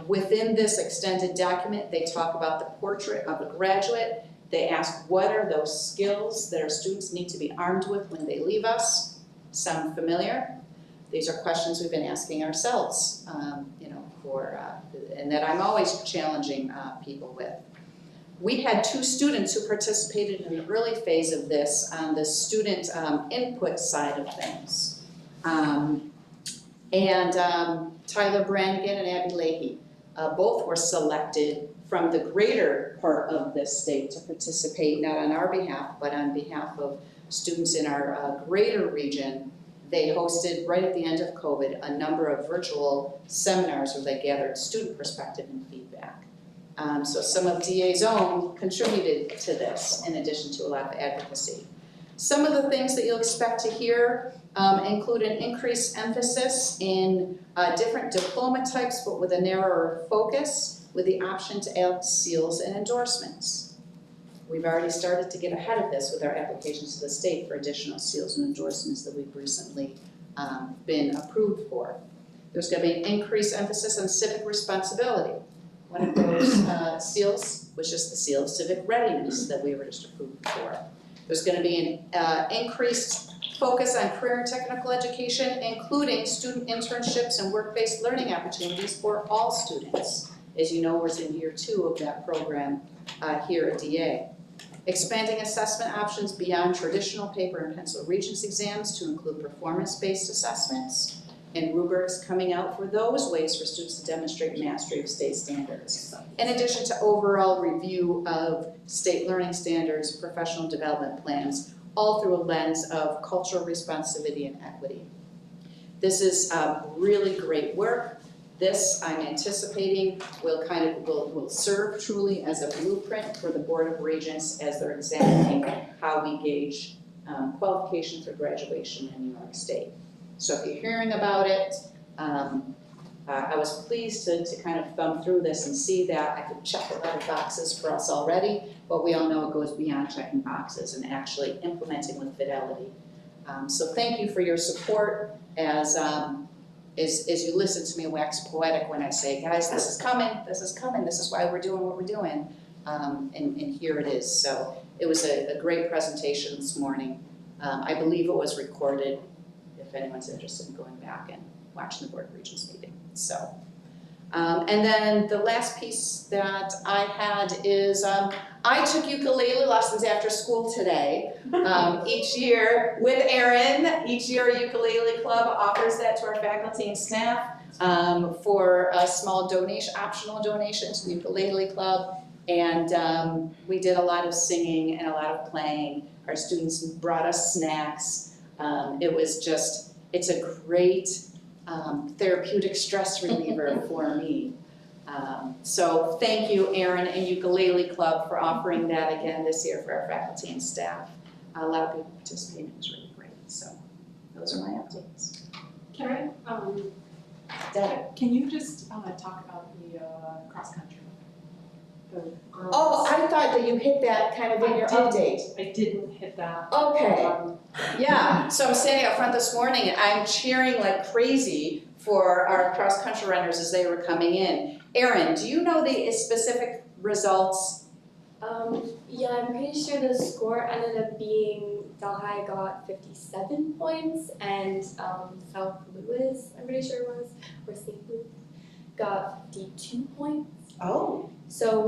Within this extended document, they talk about the portrait of a graduate. They ask what are those skills that our students need to be armed with when they leave us. Sound familiar? These are questions we've been asking ourselves, and that I'm always challenging people with. We had 2 students who participated in the early phase of this on the student input side of things. Tyler Brannigan and Abby Leahy, both were selected from the greater part of this state to participate, not on our behalf, but on behalf of students in our greater region. They hosted, right at the end of COVID, a number of virtual seminars where they gathered student perspective and feedback. So some of DA's own contributed to this, in addition to a lot of advocacy. Some of the things that you'll expect to hear include an increased emphasis in different diploma types, but with a narrower focus, with the option to add seals and endorsements. We've already started to get ahead of this with our applications to the state for additional seals and endorsements that we've recently been approved for. There's going to be an increased emphasis on civic responsibility. One of those seals was just the seal of civic readiness that we were just approved for. There's going to be an increased focus on career and technical education, including student internships and work-based learning opportunities for all students. As you know, we're in year 2 of that program here at DA. Expanding assessment options beyond traditional paper and pencil Regents exams to include performance-based assessments and rubrics coming out for those ways for students to demonstrate mastery of state standards. In addition to overall review of state learning standards, professional development plans, all through a lens of cultural responsivity and equity. This is really great work. This, I'm anticipating, will serve truly as a blueprint for the Board of Regents as they're examining how we gauge qualifications for graduation in New York State. So if you're hearing about it, I was pleased to kind of thumb through this and see that I could check a lot of boxes for us already, but we all know it goes beyond checking boxes and actually implementing with fidelity. So thank you for your support as you listen to me wax poetic when I say, guys, this is coming, this is why we're doing what we're doing, and here it is. So it was a great presentation this morning. I believe it was recorded, if anyone's interested in going back and watching the Board of Regents meeting. So, and then the last piece that I had is I took ukulele lessons after school today. Each year with Erin, each year a ukulele club offers that to our faculty and staff. for a small donation, optional donation to the ukulele club. And we did a lot of singing and a lot of playing. Our students brought us snacks. It's a great therapeutic stress reliever for me. So thank you, Erin and Ukulele Club, for offering that again this year for our faculty and staff. A lot of people participated, it was really great. So those are my updates.
Karen,
Deb.
can you just talk about the cross country? The girls.
Oh, I thought that you hit that kind of in your update.
I didn't hit that.
Okay. Yeah, so I'm standing up front this morning and I'm cheering like crazy for our cross-country runners as they were coming in. Erin, do you know the specific results?
Yeah, I'm pretty sure the score ended up being Delhi got 57 points and South Louis, I'm pretty sure it was, or St. Louis, got 52 points.
Oh.
So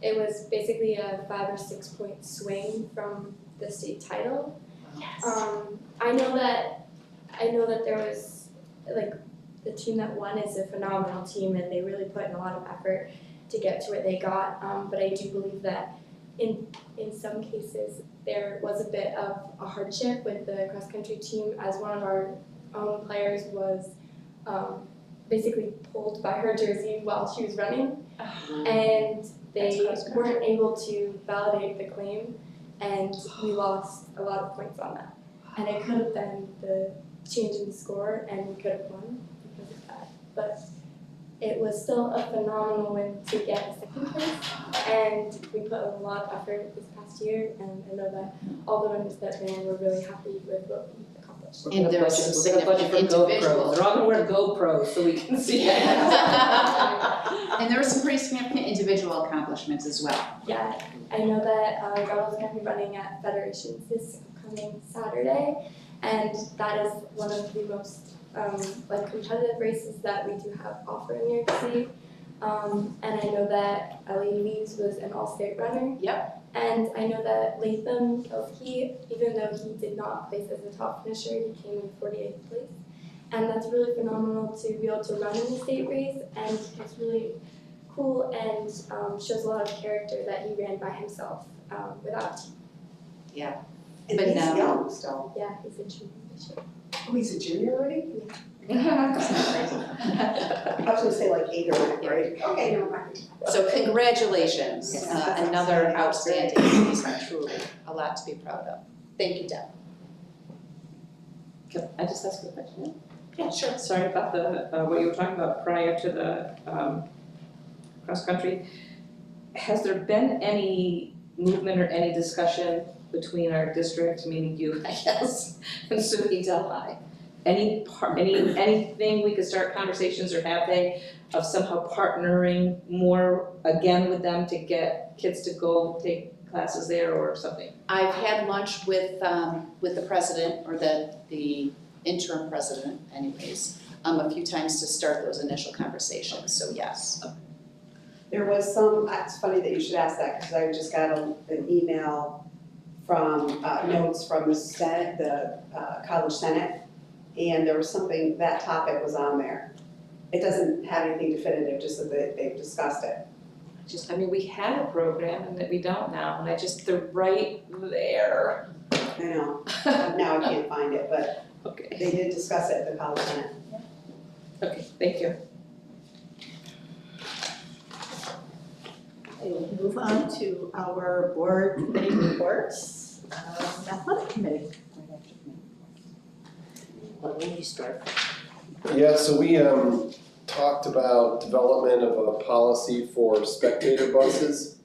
it was basically a 5 or 6 point swing from the state title.
Yes.
I know that there was, like, the team that won is a phenomenal team and they really put in a lot of effort to get to where they got. But I do believe that in some cases there was a bit of a hardship with the cross country team, as one of our own players was basically pulled by her jersey while she was running, and they weren't able to validate the claim, and we lost a lot of points on that. And it could have been the change in the score, and we could have won because of that. But it was still a phenomenal win to get second place, and we put in a lot of effort this past year, and I know that all the runners that ran were really happy with what we accomplished.
And there was some
We're gonna budget for
significant
GoPros.
individual.
They're all gonna wear GoPros so we can see that.
And there were some pretty significant individual accomplishments as well.
Yeah, I know that Girls can be running at Federations this upcoming Saturday, and that is one of the most competitive races that we do have offered in New York City. And I know that Ellie Leaves was an all-state runner.
Yep.
And I know that Latham, even though he did not place as a top finisher, he came in 48th place. And that's really phenomenal to be able to run in the state race, and it's really cool and shows a lot of character that he ran by himself without a team.
Yeah.
And
But
he's
now-
young still.
Yeah, he's a junior this year.
Oh, he's a junior already?
Yeah.
I was gonna say like 8 or 9, right? Okay, never mind.
So congratulations,
Yes.
another outstanding season, truly, a lot to be proud of. Thank you, Deb.
Can I just ask a question?
Yeah, sure.
Sorry about the, what you were talking about prior to the cross-country. Has there been any movement or any discussion between our district, meaning you, I guess, and SUNY Delhi? Anything we could start conversations, or have they, of somehow partnering more again with them to get kids to go take classes there or something?
I've had lunch with the president, or the interim president anyways, a few times to start those initial conversations, so yes.
There was some, it's funny that you should ask that, because I just got an email from, notes from the Senate, the College Senate, and there was something, that topic was on there. It doesn't have anything definitive, just that they've discussed it.
We had a program and that we don't now, and they're right there.
I know, now I can't find it, but
Okay,
they did discuss it at the College Senate.
okay, thank you.
Okay, we'll move on to our board committee reports. Athletic committee.
Well, when you start.
Yeah, so we talked about development of a policy for spectator buses.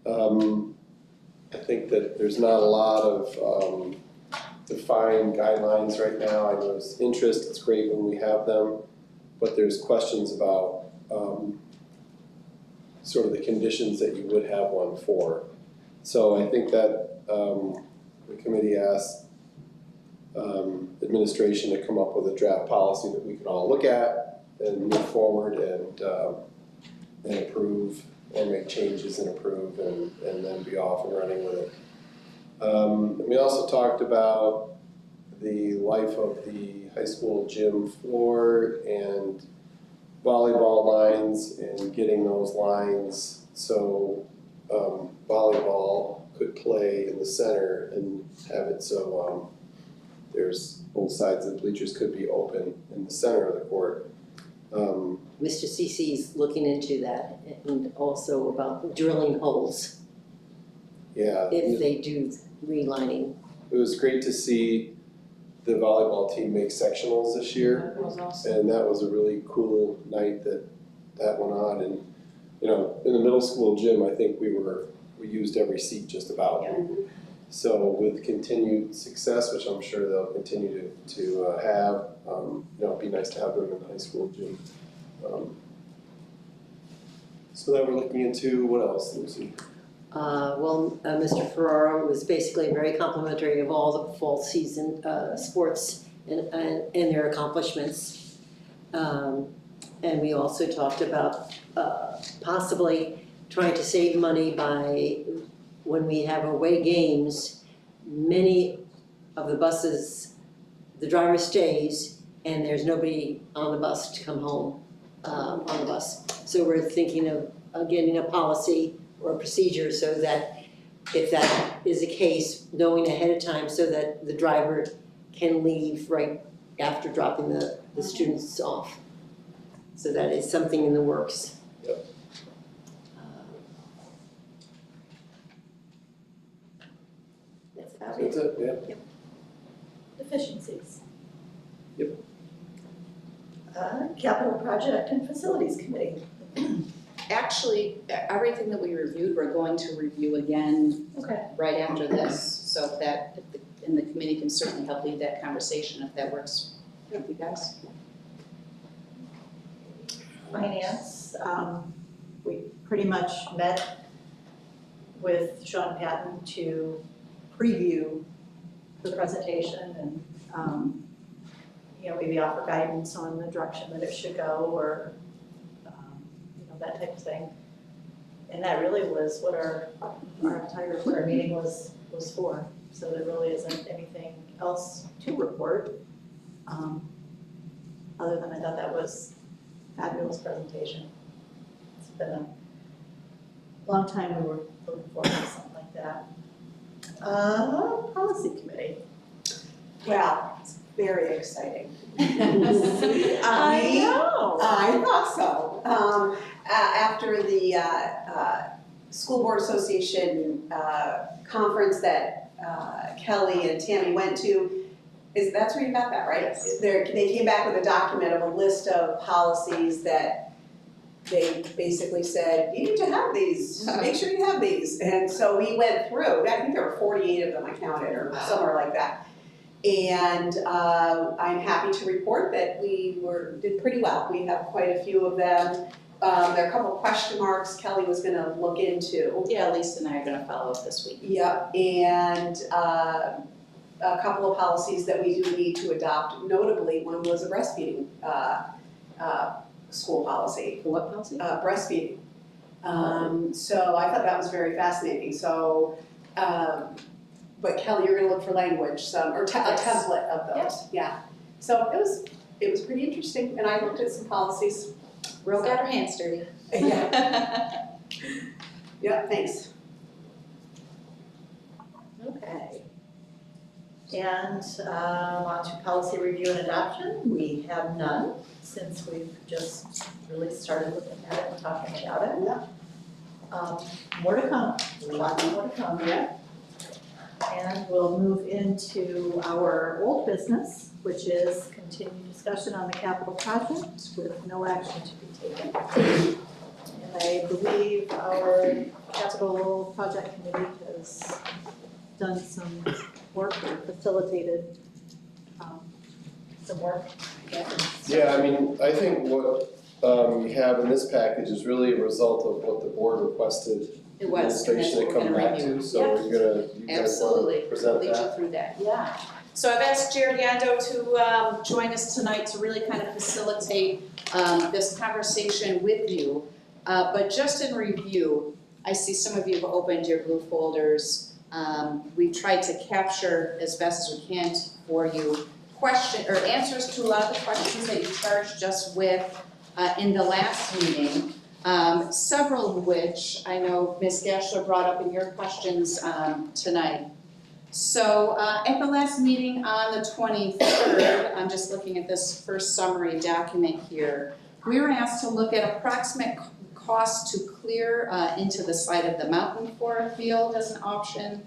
I think that there's not a lot of defined guidelines right now. I know there's interest, it's great when we have them, but there's questions about sort of the conditions that you would have one for. So I think that the committee asked administration to come up with a draft policy that we can all look at and move forward and approve, or make changes and approve, and then be off and running with it. We also talked about the life of the high school gym floor and volleyball lines and getting those lines so volleyball could play in the center and have it so there's both sides of the bleachers could be open in the center of the court.
Mr. CC's looking into that, and also about drilling holes
Yeah,
if they do relining.
it was great to see the volleyball team make sectionals this year.
That was awesome.
And that was a really cool night that went on. And, you know, in the middle school gym, I think we used every seat just about. So with continued success, which I'm sure they'll continue to have, you know, it'd be nice to have them in the high school gym. So then we're looking into, what else, Lucy?
Mr. Ferraro was basically very complimentary of all the fall season sports and their accomplishments. And we also talked about possibly trying to save money by, when we have away games, many of the buses, the driver stays and there's nobody on the bus to come home on the bus. So we're thinking of getting a policy or a procedure so that if that is the case, knowing ahead of time so that the driver can leave right after dropping the students off. So that is something in the works.
Yep.
That's about it.
That's it, yeah.
Efficiencies.
Yep.
Capital Project and Facilities Committee.
Actually, everything that we reviewed, we're going to review again
Okay.
right after this, so that, and the committee can certainly help lead that conversation if that works with you guys.
Finance, we pretty much met with Sean Patton to preview the presentation and, you know, maybe offer guidance on the direction that it should go or, you know, that type of thing. And that really was what our meeting was for. So there really isn't anything else to report. Other than I thought that was fabulous presentation. It's been a long time we were looking forward to something like that. Policy Committee.
Well, it's very exciting.
I know.
I thought so. After the School Board Association conference that Kelly and Tammy went to, that's where you got that, right?
Yes.
They came back with a document of a list of policies that they basically said, you need to have these, make sure you have these. And so we went through, I think there were 48 of them I counted or somewhere like that. And I'm happy to report that we did pretty well. We have quite a few of them. There are a couple of question marks Kelly was gonna look into.
Yeah, Lisa and I are gonna follow up this week.
Yep, and a couple of policies that we do need to adopt, notably, one was a breastfeeding school policy.
What policy?
Breastfeeding. So I thought that was very fascinating, so, but Kelly, you're gonna look for language, or a template of those, yeah. So it was pretty interesting, and I looked at some policies.
Ro got her hands dirty.
Yeah. Yeah, thanks.
Okay. And on to policy review and adoption. We have none since we've just really started looking at it and talking about it.
Yeah.
More to come, lots more to come.
Yeah.
And we'll move into our old business, which is continued discussion on the capital project with no action to be taken. And I believe our capital project committee has done some work or facilitated some work.
Yeah, I mean, I think what we have in this package is really a result of what the board requested
It was, and that's
administration
what
to
we're
come
gonna
back
review.
to, so you guys want
Absolutely,
to present
lead you
that?
through that.
Yeah.
So I've asked Jared Yando to join us tonight to really kind of facilitate this conversation with you. But just in review, I see some of you have opened your blue folders. We tried to capture as best as we can for you answers to a lot of the questions that you charged us with in the last meeting. Several of which I know Ms. Gashler brought up in your questions tonight. So at the last meeting on the 23rd, I'm just looking at this first summary document here, we were asked to look at approximate cost to clear into the side of the mountain for a field as an option,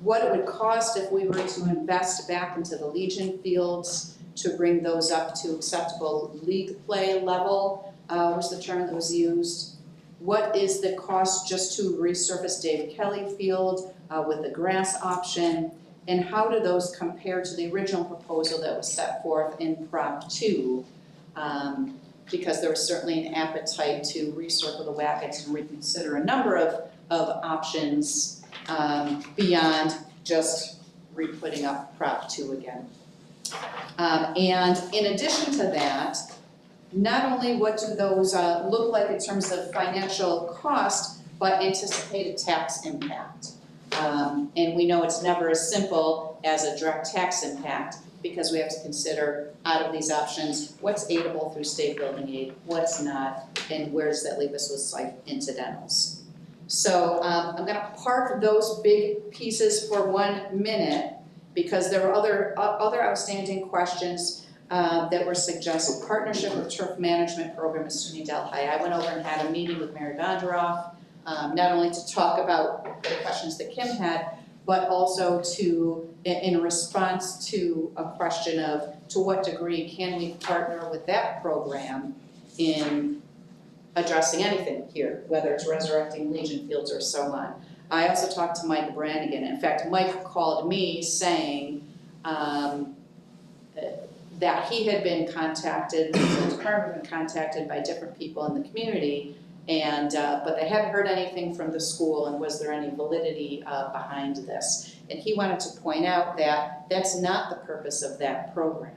what it would cost if we were to invest back into the Legion fields to bring those up to acceptable league play level, was the term that was used. What is the cost just to resurface Dave Kelly Field with the grass option, and how do those compare to the original proposal that was set forth in Prop 2? Because there was certainly an appetite to recircle the wagons and reconsider a number of options beyond just re-putting up Prop 2 again. And in addition to that, not only what do those look like in terms of financial cost, but anticipated tax impact. And we know it's never as simple as a direct tax impact, because we have to consider out of these options, what's aidable through state building aid, what's not, and where does that leave us with site incidentals. So I'm gonna park those big pieces for 1 minute, because there were other outstanding questions that were suggested. Partnership with turf management program at SUNY Delhi. I went over and had a meeting with Mary Bondaroff, not only to talk about the questions that Kim had, but also to, in response to a question of to what degree can we partner with that program in addressing anything here, whether it's resurrecting Legion fields or so on. I also talked to Mike Brannigan. In fact, Mike called me saying that he had been contacted, the department had been contacted by different people in the community, and but they hadn't heard anything from the school, and was there any validity behind this? And he wanted to point out that that's not the purpose of that program.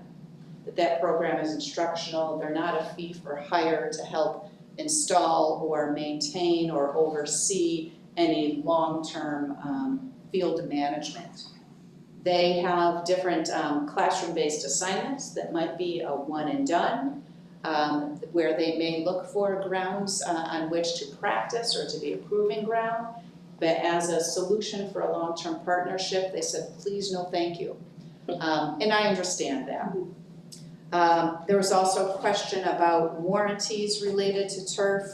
That program is instructional. They're not a fee for hire to help install or maintain or oversee any long-term field management. They have different classroom-based assignments that might be a one and done, where they may look for grounds on which to practice or to be a proving ground. But as a solution for a long-term partnership, they said, please, no, thank you. And I understand that. There was also a question about warranties related to turf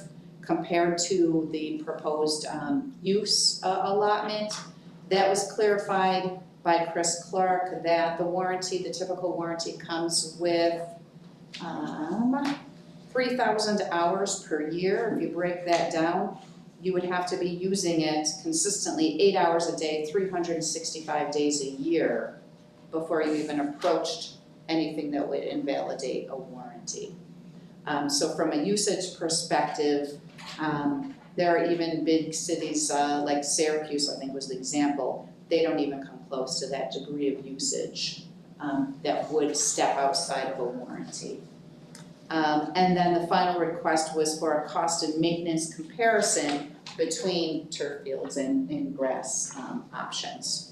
compared to the proposed use allotment. That was clarified by Chris Clark that the typical warranty comes with 3,000 hours per year. If you break that down, you would have to be using it consistently 8 hours a day, 365 days a year before you even approached anything that would invalidate a warranty. So from a usage perspective, there are even big cities like Syracuse, I think was the example, they don't even come close to that degree of usage that would step outside of a warranty. And then the final request was for a cost and maintenance comparison between turf fields and grass options.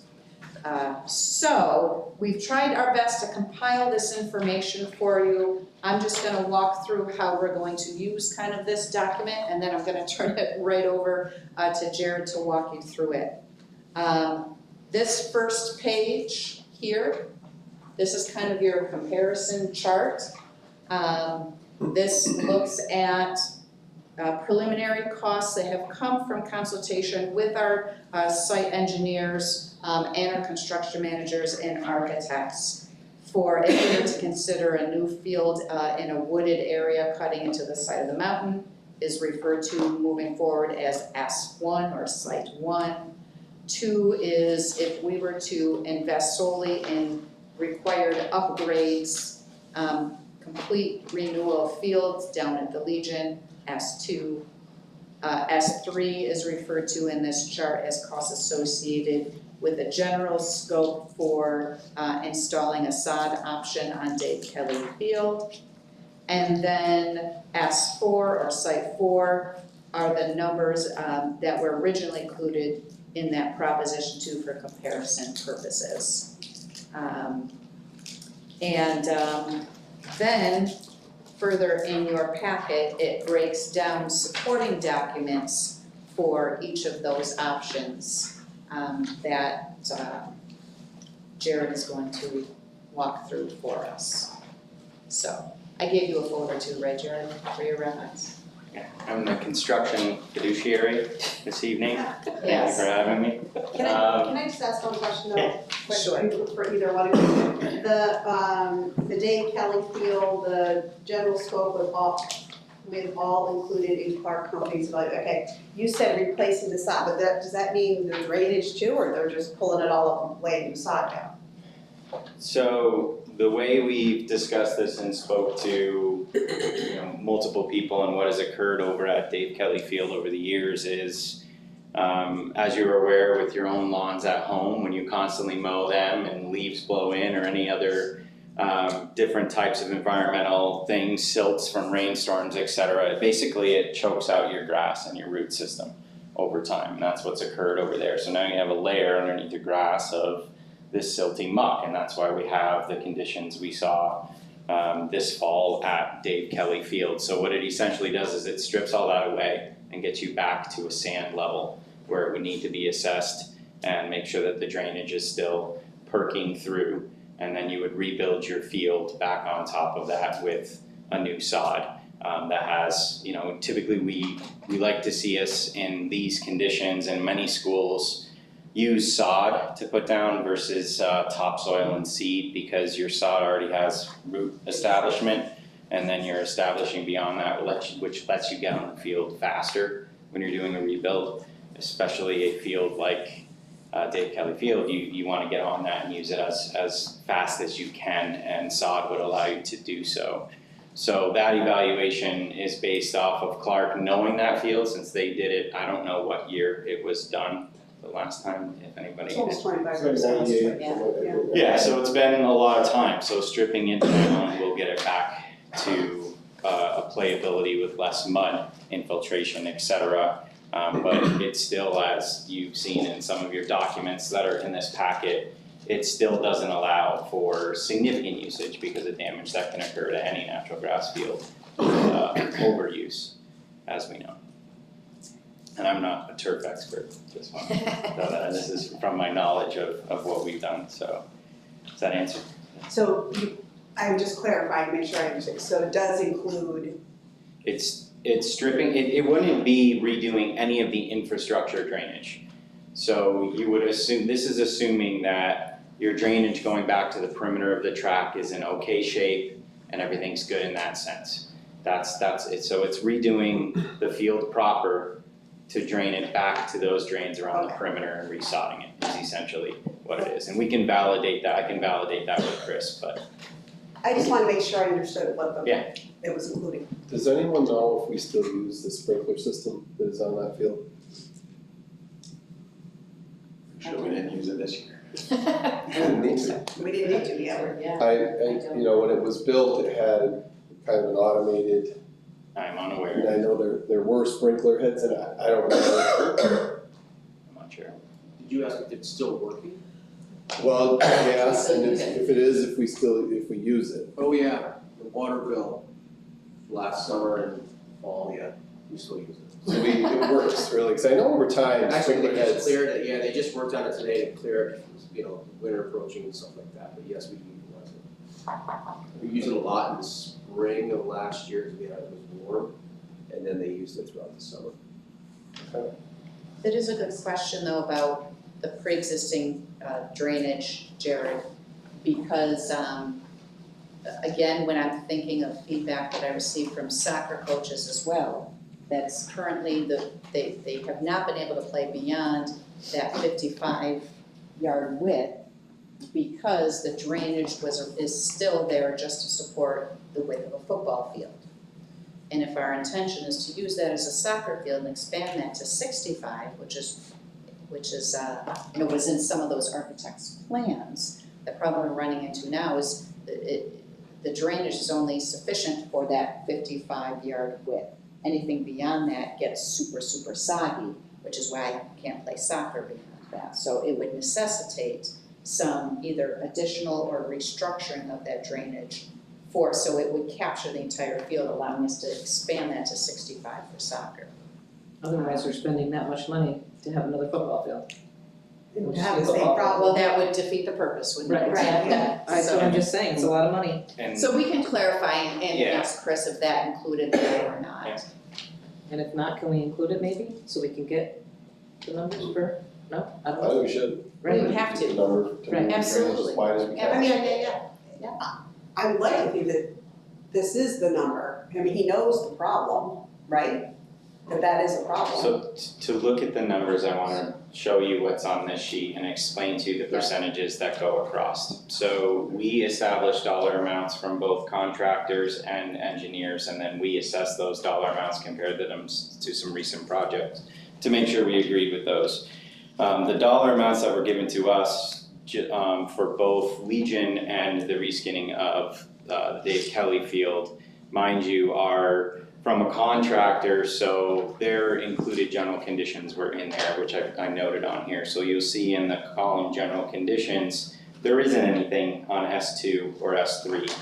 So we've tried our best to compile this information for you. I'm just going to walk through how we're going to use kind of this document, and then I'm going to turn it right over to Jared to walk you through it. This first page here, this is kind of your comparison chart. This looks at preliminary costs that have come from consultation with our site engineers and our construction managers and architects for if we were to consider a new field in a wooded area cutting into the side of the mountain, is referred to moving forward as S1 or Site 1. 2 is if we were to invest solely in required upgrades, complete renewal of fields down at the Legion, S2. S3 is referred to in this chart as costs associated with a general scope for installing a sod option on Dave Kelly Field. And then S4 or Site 4 are the numbers that were originally included in that Proposition 2 for comparison purposes. Then further in your packet, it breaks down supporting documents for each of those options that Jared is going to walk through for us. So I gave you a folder too, right, Jared, for your reference?
Yeah, I'm the construction fiduciary this evening. Thank you
Yes.
for having me.
Can I just ask one question though?
Yeah,
For either one of you. The Dave Kelly Field, the general scope with all included in Clark companies, okay, you said replacing the sod, but does that mean the drainage too, or they're just pulling it all up and laying the sod down?
So the way we've discussed this and spoke to multiple people and what has occurred over at Dave Kelly Field over the years is, as you're aware with your own lawns at home, when you constantly mow them and leaves blow in or any other different types of environmental things, silts from rainstorms, etc. Basically it chokes out your grass and your root system over time. And that's what's occurred over there. So now you have a layer underneath your grass of this silty muck, and that's why we have the conditions we saw this fall at Dave Kelly Field. So what it essentially does is it strips all that away and gets you back to a sand level where it would need to be assessed and make sure that the drainage is still perking through. And then you would rebuild your field back on top of that with a new sod that has, typically we like to see us in these conditions, and many schools use sod to put down versus topsoil and seed, because your sod already has root establishment, and then you're establishing beyond that, which lets you get on the field faster when you're doing a rebuild, especially a field like Dave Kelly Field. You want to get on that and use it as fast as you can, and sod would allow you to do so. So that evaluation is based off of Clark knowing that field, since they did it, I don't know what year it was done the last time, if anybody.
It's almost 25
So
years.
98,
Yeah.
Yeah, so it's been a lot of time, so stripping into that will get it back to a playability with less mud, infiltration, etc. But it still, as you've seen in some of your documents that are in this packet, it still doesn't allow for significant usage because of damage that can occur to any natural grass field, overuse, as we know. And I'm not a turf expert, just want to know that, this is from my knowledge of what we've done, so, does that answer?
So I'm just clarifying to make sure I understand, so it does include.
It's stripping, it wouldn't be redoing any of the infrastructure drainage. So you would assume, this is assuming that your drainage going back to the perimeter of the track is in okay shape and everything's good in that sense. That's it, so it's redoing the field proper to drain it back to those drains around the perimeter and resodding it is essentially what it is. And we can validate that, I can validate that with Chris, but.
I just want to make sure I understood what
Yeah.
it was including.
Does anyone know if we still use the sprinkler system that is on that field?
Sure we didn't use it this year.
We didn't need to.
We didn't need to, yeah.
Yeah.
When it was built, it had kind of an automated,
I'm
and
unaware,
I know there were sprinkler heads, and I don't know.
I'm not sure.
Did you ask if it's still working?
Well, yes, and if it is, if we use it.
Oh, yeah, the water bill last summer and fall, yeah, we still use it.
So it works really, because I know over time,
Actually,
sprinkler
they just
heads.
cleared it, yeah, they just worked on it today to clear it, winter approaching and stuff like that, but yes, we do utilize it. We used it a lot in the spring of last year, because it was warm, and then they used it throughout the summer.
That is a good question though about the pre-existing drainage, Jared, because again, when I'm thinking of feedback that I received from soccer coaches as well, that's currently they have not been able to play beyond that 55-yard width because the drainage is still there just to support the width of a football field. And if our intention is to use that as a soccer field and expand that to 65, which is was in some of those architects' plans, the problem we're running into now is the drainage is only sufficient for that 55-yard width. Anything beyond that gets super, super soggy which is why I can't play soccer because of that. So it would necessitate some either additional or restructuring of that drainage so it would capture the entire field, allowing us to expand that to 65 for soccer.
Otherwise, we're spending that much money to have another football field.
It would have the same problem.
Well, that would defeat the purpose, wouldn't it?
Right.
Yeah.
That's what I'm just saying, it's a lot of money.
And
So we can clarify and
Yeah.
ask Chris if that included there or not.
Yeah.
And if not, can we include it maybe, so we can get the numbers for, no, I don't
I
know.
think we should.
We would have
Keep the
to.
number to
Right,
move drainage
absolutely.
as wide as we
Yeah,
can.
yeah.
I would like to think that this is the number. I mean, he knows the problem, right? That is a problem.
So to look at the numbers, I wanna show you what's on this sheet and explain to you the percentages that go across. So we establish dollar amounts from both contractors and engineers, and then we assess those dollar amounts, compare them to some recent projects to make sure we agreed with those. The dollar amounts that were given to us for both Legion and the reskinning of the Dave Kelly Field, mind you, are from a contractor, so their included general conditions were in there, which I noted on here. So you'll see in the column general conditions, there isn't anything on S2 or S3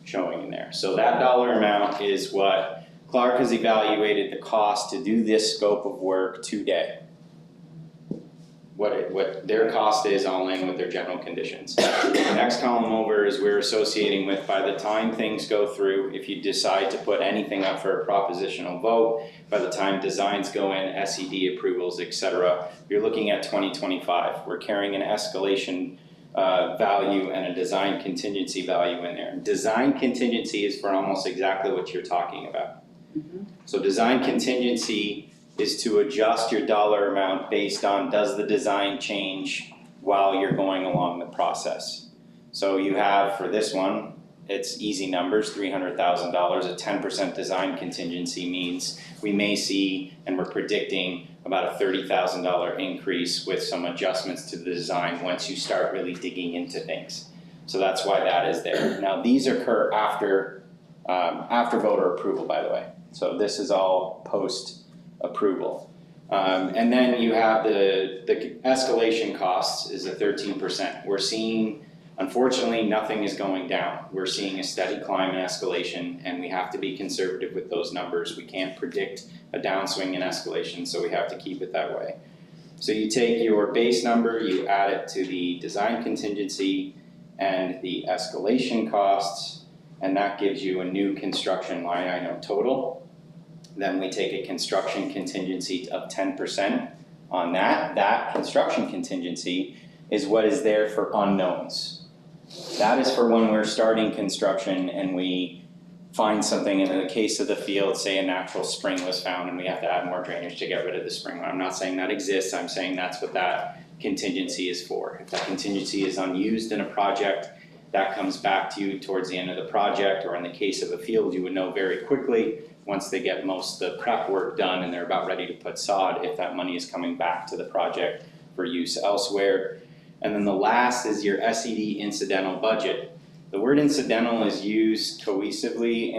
showing in there. So that dollar amount is what Clark has evaluated the cost to do this scope of work today. What their cost is all in with their general conditions. The next column over is we're associating with, by the time things go through, if you decide to put anything up for a propositional vote, by the time designs go in, SED approvals, etc., you're looking at 2025. We're carrying an escalation value and a design contingency value in there. Design contingency is for almost exactly what you're talking about. So design contingency is to adjust your dollar amount based on does the design change while you're going along the process. So you have for this one, it's easy numbers, $300,000, a 10% design contingency means we may see, and we're predicting about a $30,000 increase with some adjustments to the design once you start really digging into things. So that's why that is there. Now these occur after voter approval, by the way. So this is all post approval. And then you have the escalation costs is a 13%. We're seeing, unfortunately, nothing is going down. We're seeing a steady climb in escalation, and we have to be conservative with those numbers. We can't predict a downswing in escalation, so we have to keep it that way. So you take your base number, you add it to the design contingency and the escalation costs, and that gives you a new construction line item total. Then we take a construction contingency of 10% on that. That construction contingency is what is there for unknowns. That is for when we're starting construction and we find something, in the case of the field, say a natural spring was found and we have to add more drainage to get rid of the spring. I'm not saying that exists, I'm saying that's what that contingency is for. If that contingency is unused in a project, that comes back to you towards the end of the project, or in the case of a field, you would know very quickly once they get most of the prep work done and they're about ready to put sod, if that money is coming back to the project for use elsewhere. And then the last is your SED incidental budget. The word incidental is used cohesively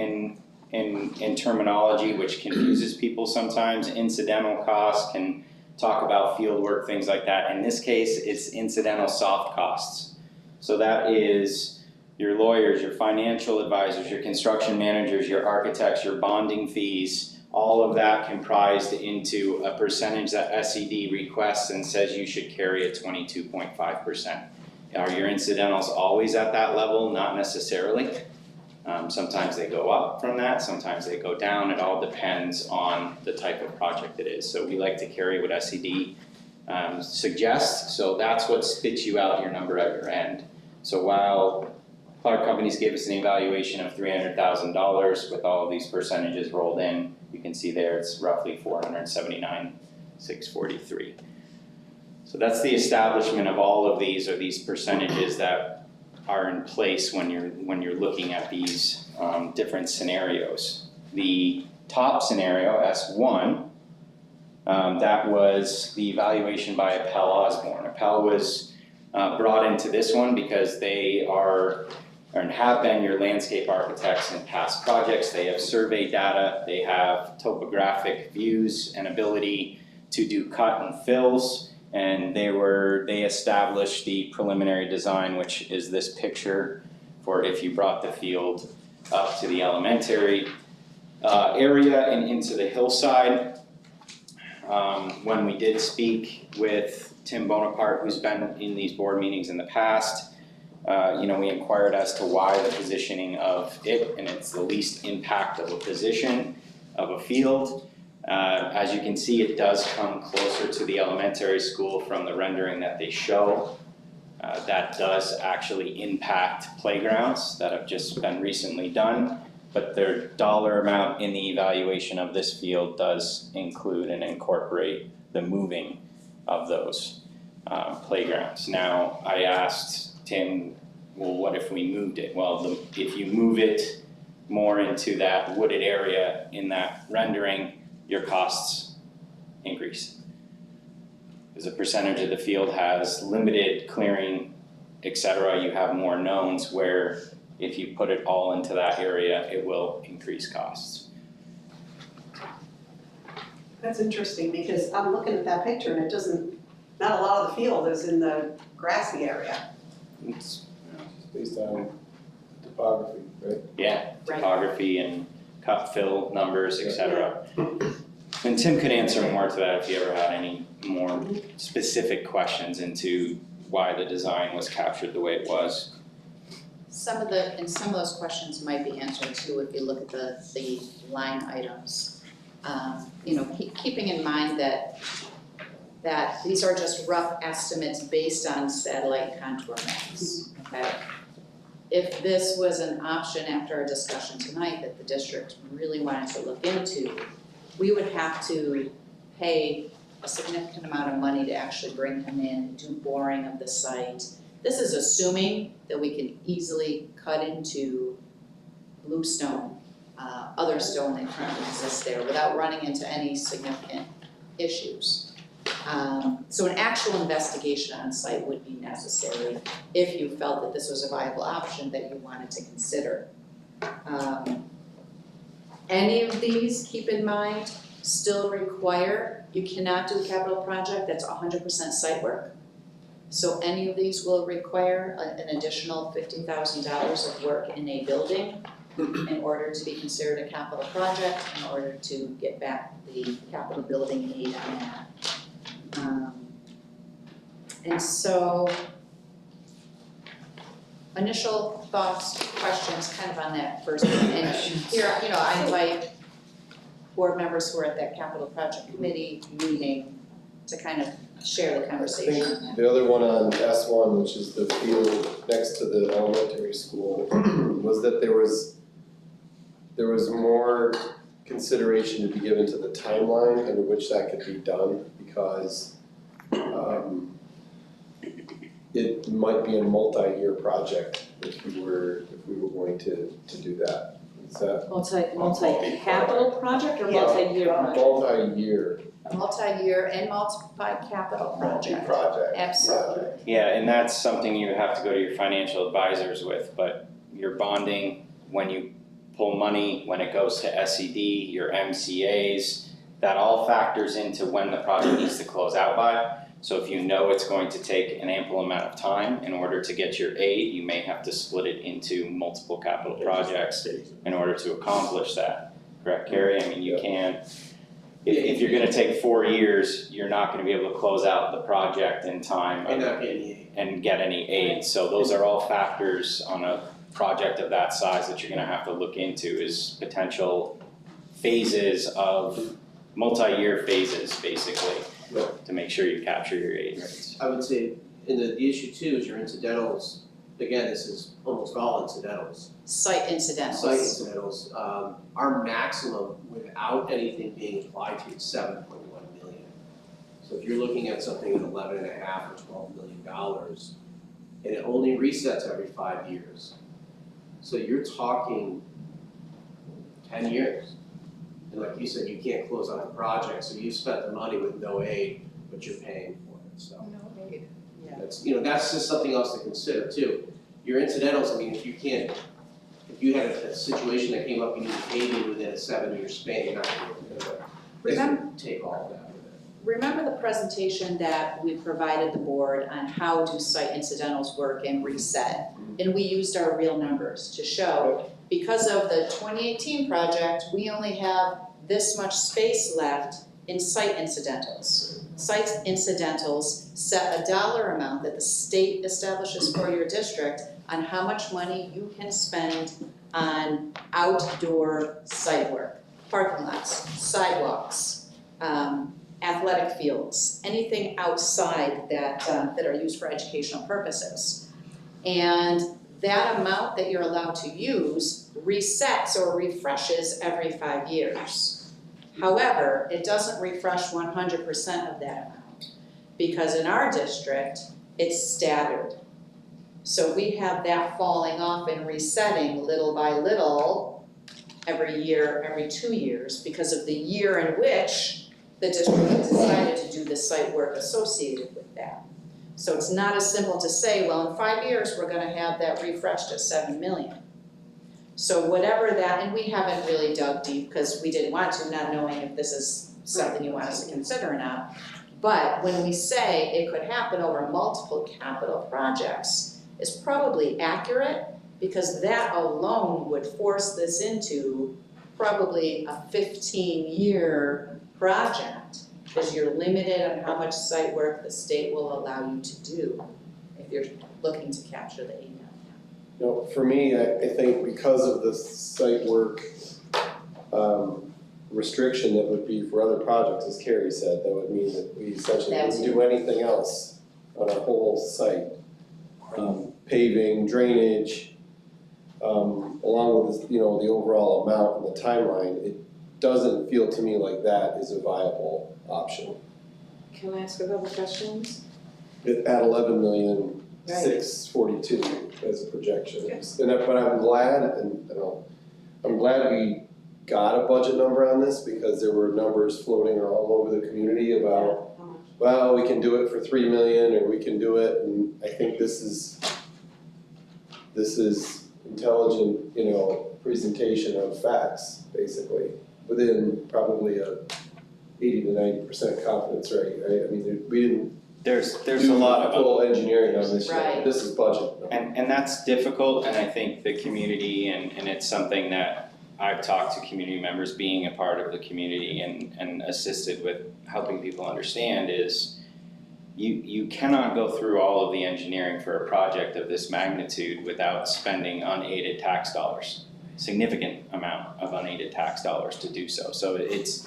in terminology, which confuses people sometimes. Incidental costs can talk about field work, things like that. In this case, it's incidental soft costs. So that is your lawyers, your financial advisors, your construction managers, your architects, your bonding fees, all of that comprised into a percentage that SED requests and says you should carry at 22.5%. Are your incidentals always at that level? Not necessarily. Sometimes they go up from that, sometimes they go down. It all depends on the type of project it is. So we like to carry what SED suggests, so that's what spits you out your number at your end. So while Clark Companies gave us an evaluation of $300,000 with all of these percentages rolled in, you can see there it's roughly $479,643. So that's the establishment of all of these, or these percentages that are in place when you're looking at these different scenarios. The top scenario, S1, that was the evaluation by Appel Osborne. Appel was brought into this one because they are and have been your landscape architects in past projects. They have survey data, they have topographic views and ability to do cut and fills, and they established the preliminary design, which is this picture for if you brought the field up to the elementary area and into the hillside. When we did speak with Tim Bonaparte, who's been in these board meetings in the past, we inquired as to why the positioning of it, and it's the least impact of a position of a field. As you can see, it does come closer to the elementary school from the rendering that they show. That does actually impact playgrounds that have just been recently done, but their dollar amount in the evaluation of this field does include and incorporate the moving of those playgrounds. Now, I asked Tim, well, what if we moved it? Well, if you move it more into that wooded area in that rendering, your costs increase. Because a percentage of the field has limited clearing, etc. You have more knowns where if you put it all into that area, it will increase costs.
That's interesting because I'm looking at that picture and it doesn't, not a lot of the field is in the grassy area.
It's,
Based on topography, right?
yeah, topography and cut fill numbers, etc. And Tim could answer more to that if you ever had any more specific questions into why the design was captured the way it was.
Some of those questions might be answered too if you look at the line items. Keeping in mind that these are just rough estimates based on satellite contour maps, okay? If this was an option after our discussion tonight that the district really wanted to look into, we would have to pay a significant amount of money to actually bring him in, do boring of the site. This is assuming that we can easily cut into bluestone, other stone that currently exists there without running into any significant issues. So an actual investigation on site would be necessary if you felt that this was a viable option that you wanted to consider. Any of these, keep in mind, still require, you cannot do a capital project that's 100% site work. So any of these will require an additional $50,000 of work in a building in order to be considered a capital project, in order to get back the capital building aid on that. And so, initial thoughts, questions kind of on that first one. And here, I invite board members who are at that capital project committee meeting to kind of share the conversation on
I
that.
think the other one on S1, which is the field next to the elementary school, was that there was more consideration to be given to the timeline under which that could be done, because it might be a multi-year project if we were going to do that. Is that?
Multi-capital project or multi-year project?
Multi-year.
A multi-year and multi-capital project.
Multi-project.
Absolutely.
Yeah, and that's something you have to go to your financial advisors with, but your bonding, when you pull money, when it goes to SED, your MCAs, that all factors into when the project needs to close out by. So if you know it's going to take an ample amount of time in order to get your aid, you may have to split it into multiple capital projects in order to accomplish that. Correct, Carrie? I mean, you can't, if you're gonna take 4 years, you're not gonna be able to close out the project in time and get any aid. So those are all factors on a project of that size that you're gonna have to look into, is potential phases of, multi-year phases, basically, to make sure you capture your aid rates.
I would say, and the issue too is your incidentals, again, this is almost all incidentals.
Site incidentals.
Site incidentals, our maximum without anything being applied to is 7.1 million. So if you're looking at something at 11.5 or $12 million, and it only resets every 5 years. So you're talking 10 years. And like you said, you can't close out the project, so you spent the money with no aid, but you're paying for it, so.
No aid.
That's, that's just something else to consider too. Your incidentals, I mean, if you had a situation that came up, you need to pay me within a 7-year span, you're not gonna be able to do it. This would take all of that with it.
remember the presentation that we provided the board on how do site incidentals work and reset? And we used our real numbers to show, because of the 2018 project, we only have this much space left in site incidentals. Site incidentals set a dollar amount that the state establishes for your district on how much money you can spend on outdoor site work, parking lots, sidewalks, athletic fields, anything outside that are used for educational purposes. And that amount that you're allowed to use resets or refreshes every 5 years. However, it doesn't refresh 100% of that amount, because in our district, it's staggered. So we have that falling off and resetting little by little every year, every 2 years, because of the year in which the district has decided to do the site work associated with that. So it's not as simple to say, well, in 5 years, we're gonna have that refreshed at 7 million. So whatever that, and we haven't really dug deep because we didn't want to, not knowing if this is something you want us to consider or not. But when we say it could happen over multiple capital projects, is probably accurate, because that alone would force this into probably a 15-year project, because you're limited on how much site work the state will allow you to do if you're looking to capture the 8 million.
You know, for me, I think because of the site work restriction that would be for other projects, as Carrie said, that would mean that we essentially wouldn't do anything else on our whole site. Paving, drainage, along with, you know, the overall amount and the timeline, it doesn't feel to me like that is a viable option.
Can I ask a couple questions?
At 11,642,000 as a projection. But I'm glad, and I'm glad we got a budget number on this, because there were numbers floating all over the community about, well, we can do it for 3 million, or we can do it, and I think this is intelligent, you know, presentation of facts, basically, within probably a 80 to 90% confidence rate, right? I mean, we didn't
There's
do
a lot of
full engineering on this
Right.
yet. This is budget.
And that's difficult, and I think the community, and it's something that I've talked to community members, being a part of the community and assisted with helping people understand, is you cannot go through all of the engineering for a project of this magnitude without spending unaided tax dollars, significant amount of unaided tax dollars to do so. So it's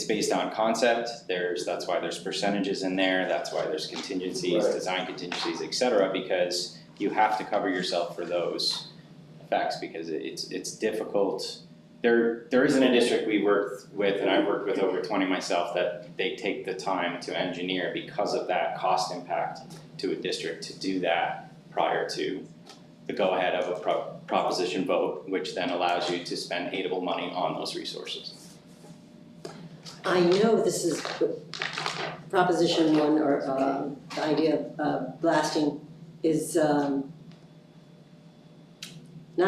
based on concept, that's why there's percentages in there, that's why there's contingencies,
Right.
design contingencies, et cetera, because you have to cover yourself for those effects, because it's difficult. There isn't a district we work with, and I've worked with over 20 myself, that they take the time to engineer because of that cost impact to a district to do that prior to the go-ahead of a proposition vote, which then allows you to spend aidable money on those resources.
I know this is Proposition 1, or the idea of blasting is not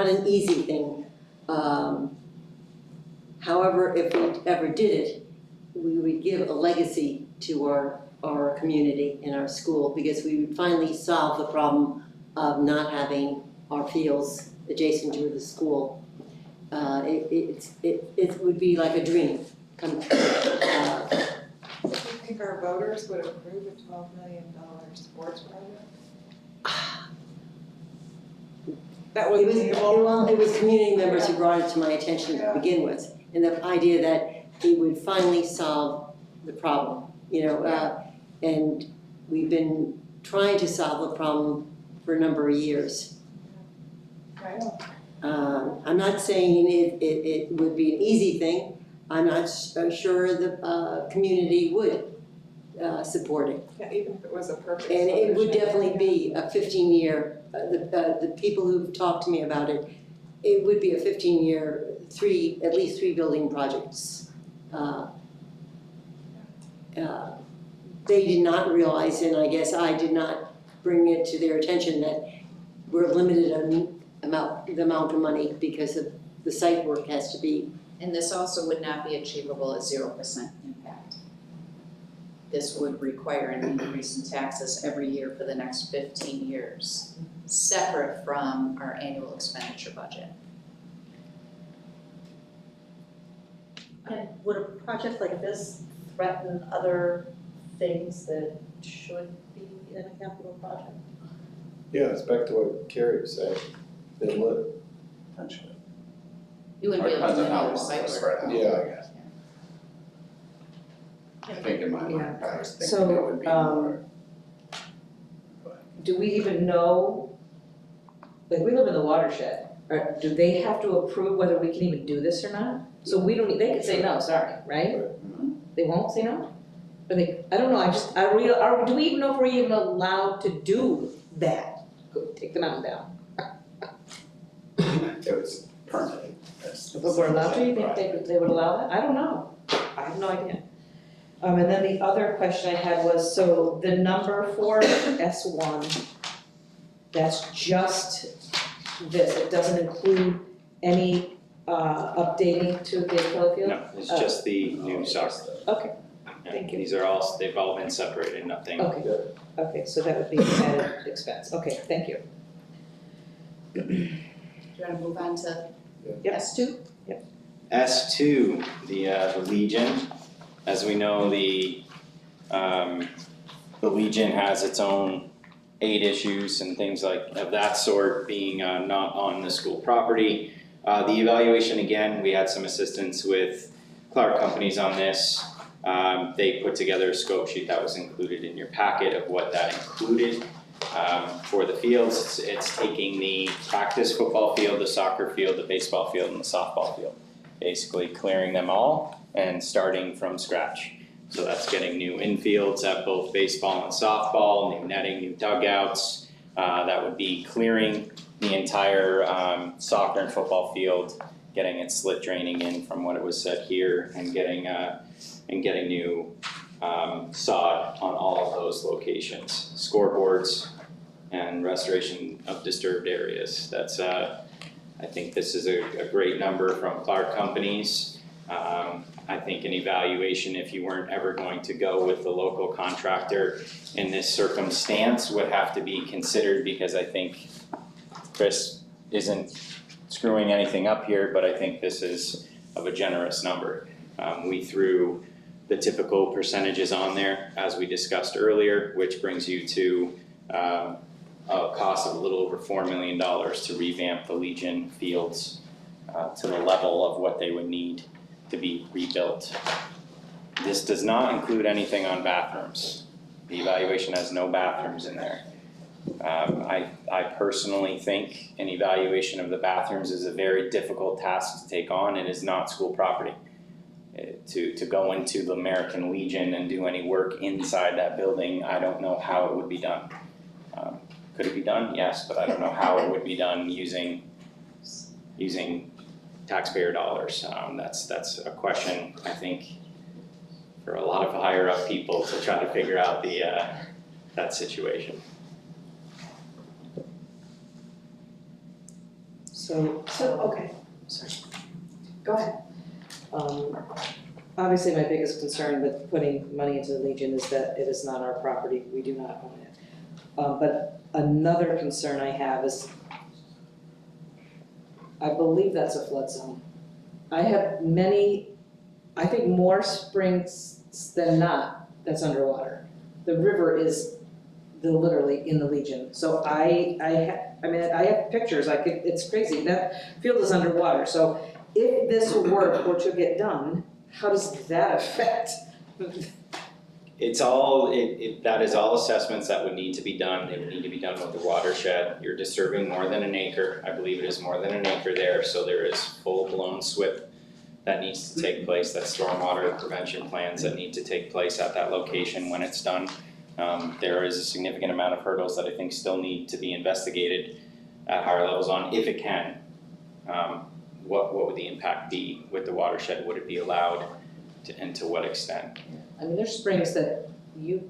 an easy thing. However, if we ever did it, we would give a legacy to our community and our school, because we would finally solve the problem of not having our fields adjacent to the school. It would be like a dream come true.
Do you think our voters would approve a $12 million sports project? That would be
It was community members who brought it to my attention to begin with, and the idea that it would finally solve the problem, you know, and we've been trying to solve the problem for a number of years. I'm not saying it would be an easy thing. I'm not sure the community would support it.
Yeah, even if it was a perfect
And it would
solution.
definitely be a 15-year, the people who've talked to me about it, it would be a 15-year, at least three building projects. They did not realize, and I guess I did not bring it to their attention, that we're limited on the amount of money because of the site work has to be.
And this also would not be achievable at 0% impact. this would require an increase in taxes every year for the next 15 years, separate from our annual expenditure budget.
And would a project like this threaten other things that should be in a capital project?
Yeah, it's back to what Carrie was saying, then what,
Potentially.
You wouldn't be able to
Depends on how
do
long
site
it's
work.
spread out, I guess. I think in my mind, I was thinking
So,
it would be more.
Do we even know, like, we live in the watershed, or do they have to approve whether we can even do this or not? So we don't, they could say no, sorry, right? They won't say no? Or they, I don't know, do we even know if we're even allowed to do that? Go take the mountain down.
It was permitted.
But we're allowed to, you think they would allow that? I don't know, I have no idea. And then the other question I had was, so the number for S1, that's just this, it doesn't include any updating to the Kelly Field?
No, it's just the new soccer.
Okay,
Yeah,
thank you.
These are all, they've all been separated, nothing.
Okay, so that would be added expense, okay, thank you.
Do you wanna move on to
Yep.
S2?
S2, the Legion, as we know, the Legion has its own aid issues and things like of that sort, being not on the school property. The evaluation, again, we had some assistance with Clark Companies on this. They put together a scope sheet that was included in your packet of what that included. For the fields, it's taking the practice football field, the soccer field, the baseball field, and the softball field. Basically clearing them all and starting from scratch. So that's getting new infields at both baseball and softball, new netting, new dugouts. That would be clearing the entire soccer and football field, getting it slit draining in from what it was said here, and getting new sod on all of those locations. Scoreboards and restoration of disturbed areas. That's I think this is a great number from Clark Companies. I think an evaluation, if you weren't ever going to go with the local contractor in this circumstance, would have to be considered, because I think Chris isn't screwing anything up here, but I think this is of a generous number. We threw the typical percentages on there, as we discussed earlier, which brings you to a cost of a little over $4 million to revamp the Legion fields to the level of what they would need to be rebuilt. This does not include anything on bathrooms. The evaluation has no bathrooms in there. I personally think an evaluation of the bathrooms is a very difficult task to take on. It is not school property. To go into the American Legion and do any work inside that building, I don't know how it would be done. Could it be done? Yes, but I don't know how it would be done using taxpayer dollars. That's a question, I think, for a lot of higher up people to try to figure out that situation.
So,
Okay, sorry. Go ahead.
Obviously, my biggest concern with putting money into the Legion is that it is not our property, we do not own it. But another concern I have is, I believe that's a flood zone. I have I think more springs than not that's underwater. The river is literally in the Legion. So I have pictures, it's crazy, that field is underwater. So if this work were to get done, how does that affect?
It's all, that is all assessments that would need to be done. They would need to be done with the watershed. You're disturbing more than an acre. I believe it is more than an acre there, so there is full-blown SWIP that needs to take place. That's stormwater prevention plans that need to take place at that location when it's done. There is a significant amount of hurdles that I think still need to be investigated at higher levels on, if it can. What would the impact be with the watershed? Would it be allowed and to what extent?
I mean, there's springs that you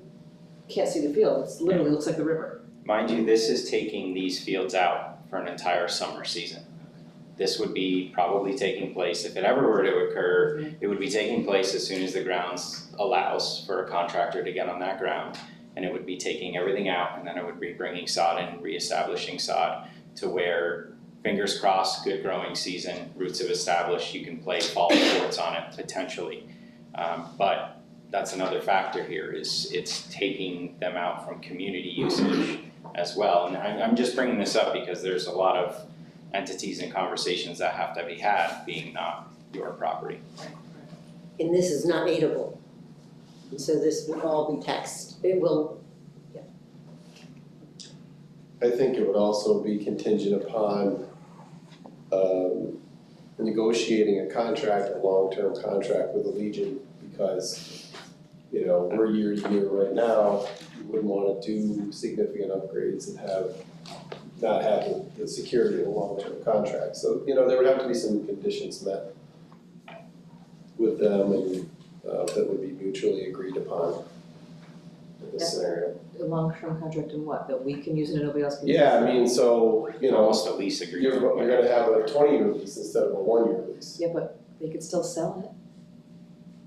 can't see the field, it literally looks like the river.
Mind you, this is taking these fields out for an entire summer season. this would be probably taking place, if it ever were to occur, it would be taking place as soon as the grounds allows for a contractor to get on that ground. And it would be taking everything out, and then it would be bringing sod in, reestablishing sod to where, fingers crossed, good growing season, roots have established, you can play fall sports on it potentially. But that's another factor here, is it's taking them out from community usage as well. And I'm just bringing this up because there's a lot of entities and conversations that have to be had, being not your property.
And this is not aidable. And so this will all be taxed. It will,
I think it would also be contingent upon negotiating a contract, a long-term contract with the Legion, because, you know, we're year to year right now, you wouldn't wanna do significant upgrades and not have the security of a long-term contract. So, you know, there would have to be some conditions met with them and that would be mutually agreed upon in this scenario.
A long-term contract in what, that we can use it and nobody else can use it?
Yeah, I mean, so, you know,
Almost a lease agreement.
you're gonna have a 20-year lease instead of a 1-year lease.
Yeah, but they could still sell it.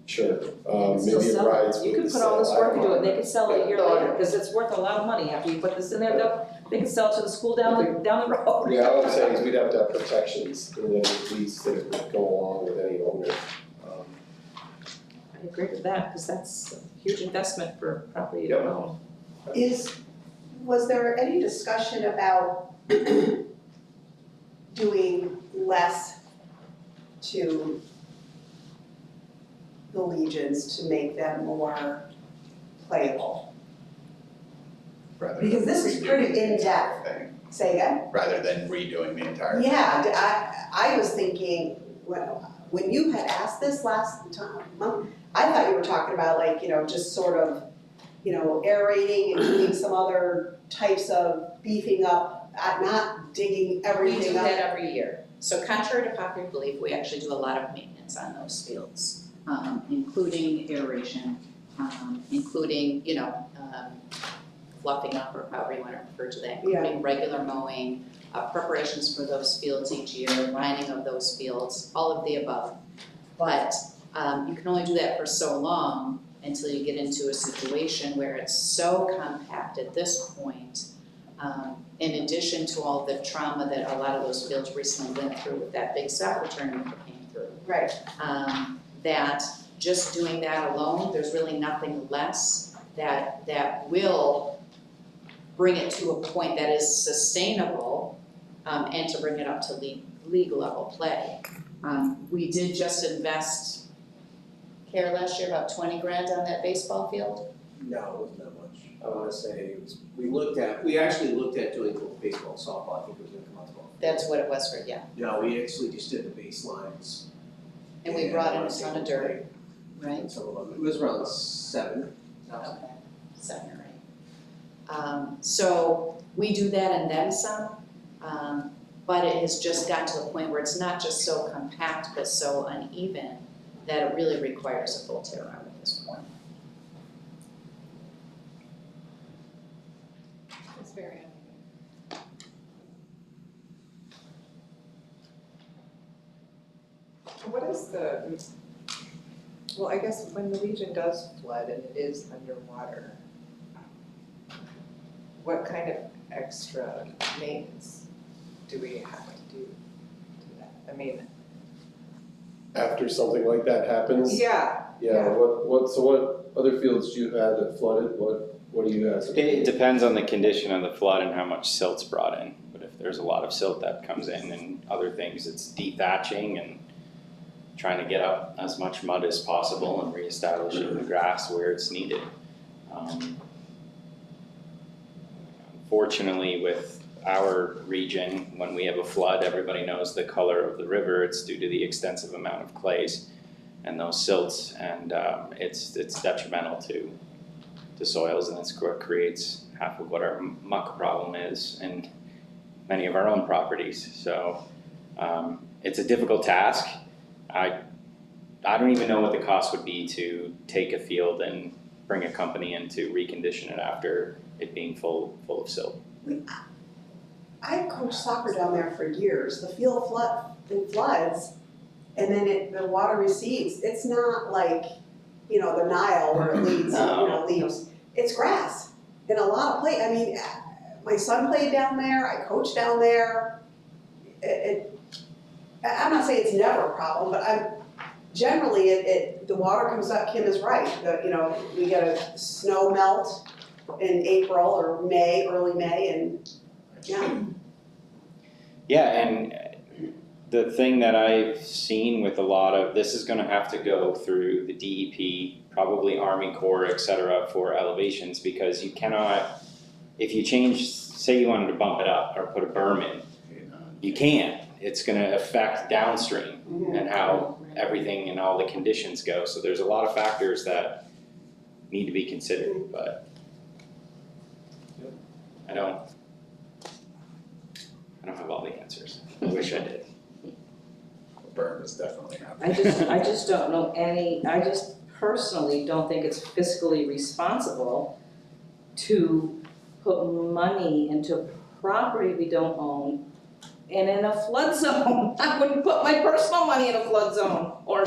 Sure,
Still
maybe it
sell it.
rides with
You could
the
put all this
sale. I
work
don't
into it,
know.
they could sell it a year later, because it's worth a lot of money after you put this in there, they could sell it to the school down the road.
Yeah, what I'm saying is we'd have to have protections in any lease that would go along with any owner.
I agree with that, because that's a huge investment for property you don't own.
Was there any discussion about doing less to the Legions to make them more playable?
Rather
Because
than
this is
redoing
pretty
the entire
in-depth.
thing,
Say again?
rather than redoing the entire thing.
Yeah, I was thinking, when you had asked this last time, I thought you were talking about like, you know, just sort of, you know, aerating and doing some other types of beefing up, not digging
We
everything
do
up.
that every year. So contrary to popular belief, we actually do a lot of maintenance on those fields, including aeration, including, fluffing up, or however you want to refer to that, including regular mowing, preparations for those fields each year, lining of those fields, all of the above. But you can only do that for so long until you get into a situation where it's so compact at this point, in addition to all the trauma that a lot of those fields recently went through with that big soccer tournament that came through.
Right.
That just doing that alone, there's really nothing less that will bring it to a point that is sustainable, and to bring it up to league level play. We did just invest, last year, about 20 grand on that baseball field.
No, it wasn't that much. I wanna say it was, we actually looked at doing baseball, softball, I think it was gonna come out to about.
That's what it was for, yeah.
No, we actually just did the baselines.
And we brought in a ton of dirt, right?
And some of them, it was around 7.
Okay, 7 or 8. So we do that and then some, but it has just gotten to the point where it's not just so compact but so uneven that it really requires a full tear out at this point.
It's very uneven. What is well, I guess when the Legion does flood and it is underwater, what kind of extra maintenance do we have to do to that? I mean,
After something like that happens?
yeah,
Yeah, what other fields do you have that flooded, what do you have?
It depends on the condition of the flood and how much silt's brought in, but if there's a lot of silt that comes in and other things, it's de-thatching and trying to get up as much mud as possible and reestablishing the grass where it's needed. Unfortunately, with our region, when we have a flood, everybody knows the color of the river. It's due to the extensive amount of clays and those silts, and it's detrimental to soils, and it's what creates half of what our muck problem is in many of our own properties. So it's a difficult task. I don't even know what the cost would be to take a field and bring a company in to recondition it after it being full of silt.
I coached soccer down there for years. The field floods and then the water recedes. It's not like, the Nile where it leads, leaves. It's grass. And a lot of my son played down there, I coached down there. I'm not saying it's never a problem, but generally the water comes up, Kim is right. We get a snow melt in April or May, early May, and
Yeah, and the thing that I've seen with a lot of, this is gonna have to go through the DEP, probably Army Corps, et cetera, for elevations, because you cannot, if you change, say you wanted to bump it up or put a berm in, you can't. It's gonna affect downstream and how everything and all the conditions go. So there's a lot of factors that need to be considered, but I don't have all the answers. I wish I did.
Burn is definitely happening.
I just don't know I just personally don't think it's fiscally responsible to put money into property we don't own and in a flood zone. I wouldn't put my personal money in a flood zone or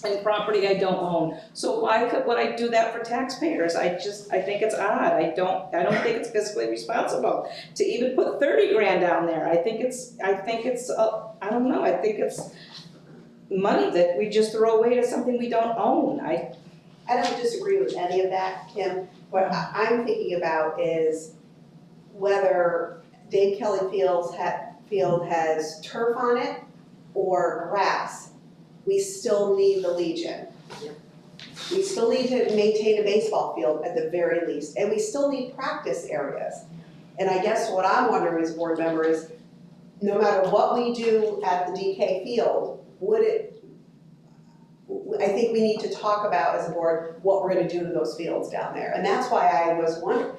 in property I don't own. So why would I do that for taxpayers? I think it's odd. I don't think it's fiscally responsible to even put 30 grand down there. I think it's I don't know, I think it's money that we just throw away to something we don't own. I
don't disagree with any of that, Kim. What I'm thinking about is whether Dave Kelly Field has turf on it or grass. We still need the Legion. We still need to maintain a baseball field at the very least, and we still need practice areas. And I guess what I'm wondering as a board member is, no matter what we do at the DK field, I think we need to talk about as a board what we're gonna do to those fields down there. And that's why I was wondering,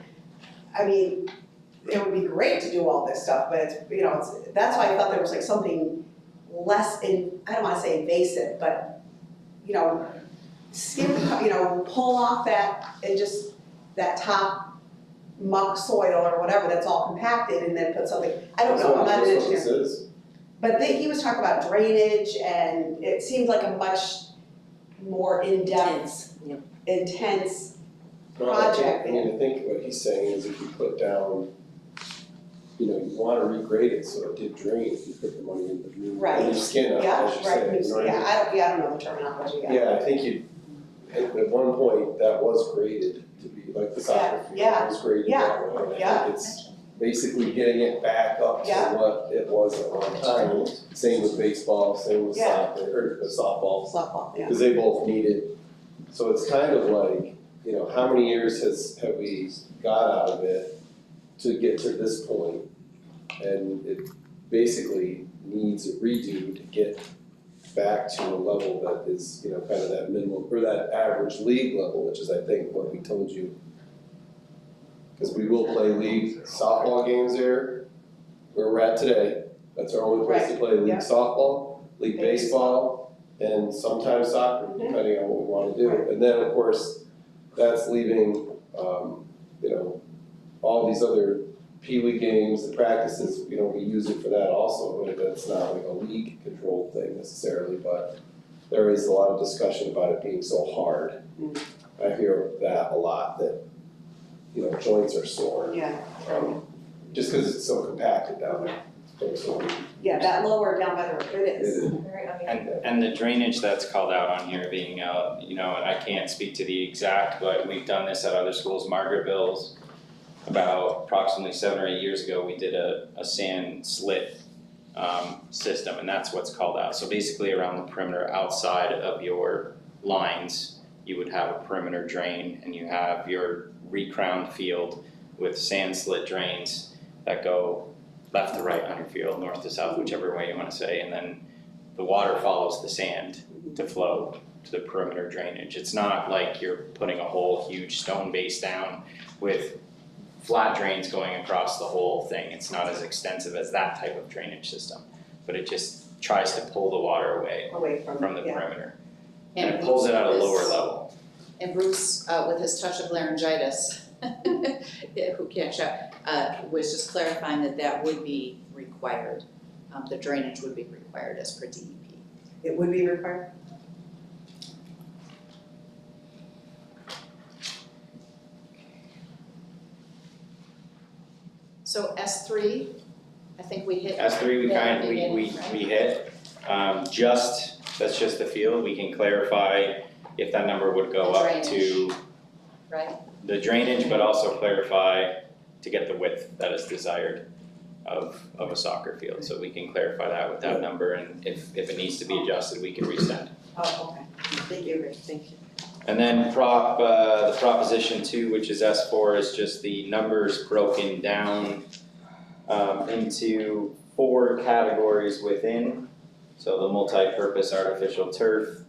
it would be great to do all this stuff, but that's why I thought there was like something less I don't wanna say invasive, but, pull off that, and just that top muck soil or whatever that's all compacted and then put something, I don't know, I'm not an engineer.
That's what this is.
But he was talking about drainage, and it seemed like a much more in-depth, intense project.
I think what he's saying is if you put down, you wanna regrade it so it did drain if you put the money in the new skin on it, as you say.
I don't know the terminology yet.
Yeah, I think at one point that was graded to be like the soccer field, it was graded that way. I think it's basically getting it back up to what it was at one time. Same with baseball, same with soccer, or softball.
Softball, yeah.
Because they both need it. So it's kind of like, how many years have we got out of it to get to this point? And it basically needs a redo to get back to a level that is, kind of that minimum, or that average league level, which is, I think, what we told you. Because we will play league softball games there, where we're at today. That's our only place to play league softball, league baseball, and sometimes soccer, depending on what we want to do. And then, of course, that's leaving, all these other Pee-wee games and practices, we use it for that also, but that's not like a league controlled thing necessarily, but there is a lot of discussion about it being so hard. I hear that a lot, that, joints are sore.
Yeah.
Just because it's so compacted down there.
Yeah, that lower down by the river, it is.
And the drainage that's called out on here being out, and I can't speak to the exact, but we've done this at other schools. Margaretville's, about approximately 7 or 8 years ago, we did a sand slit system, and that's what's called out. So basically around the perimeter outside of your lines, you would have a perimeter drain, and you have your recrowned field with sand slit drains that go left to right on your field, north to south, whichever way you want to say, and then the water follows the sand to flow to the perimeter drainage. It's not like you're putting a whole huge stone base down with flat drains going across the whole thing. It's not as extensive as that type of drainage system, but it just tries to pull the water away from the perimeter. And it pulls it at a lower level.
And Bruce, with his touch of laryngitis, who can't shout, was just clarifying that would be required. The drainage would be required as per DEP.
It would be required?
So S3, I think we hit.
S3, we
that
we
beginning,
hit, that's just the field, we can clarify if that number would go
The
up to
right?
the drainage, but also clarify to get the width that is desired of a soccer field, so we can clarify that with that number, and if it needs to be adjusted, we can resend.
Oh, okay. Thank you.
Thank you.
And then the proposition 2, which is S4, is just the numbers broken down into 4 categories within. So the multi-purpose artificial turf,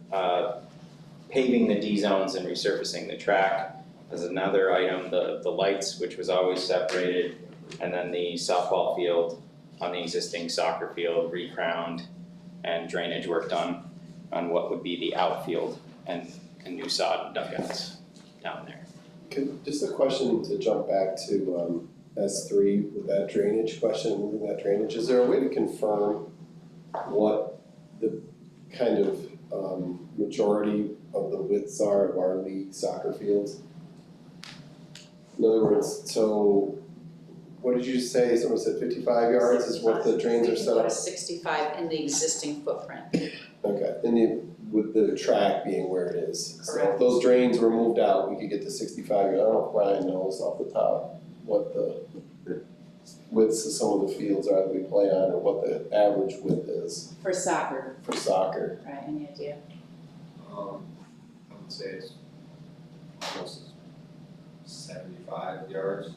paving the D zones and resurfacing the track. As another item, the lights, which was always separated, and then the softball field on the existing soccer field, recrowned, and drainage work done on what would be the outfield and new sod dugouts down there.
Just a question to jump back to S3 with that drainage question, moving that drainage. Is there a way to confirm what the kind of majority of the widths are of our league soccer fields? In other words, so what did you say? Someone said 55 yards is what the drains are set
We can go to
up?
65 in the existing footprint.
Okay, with the track being where it is. So
Correct.
if those drains were moved out, we could get to 65 yards. I don't know if Brian knows off the top what the widths of some of the fields are that we play on, or what the average width is
For soccer,
for soccer.
right, any idea?
I would say it's almost 75 yards,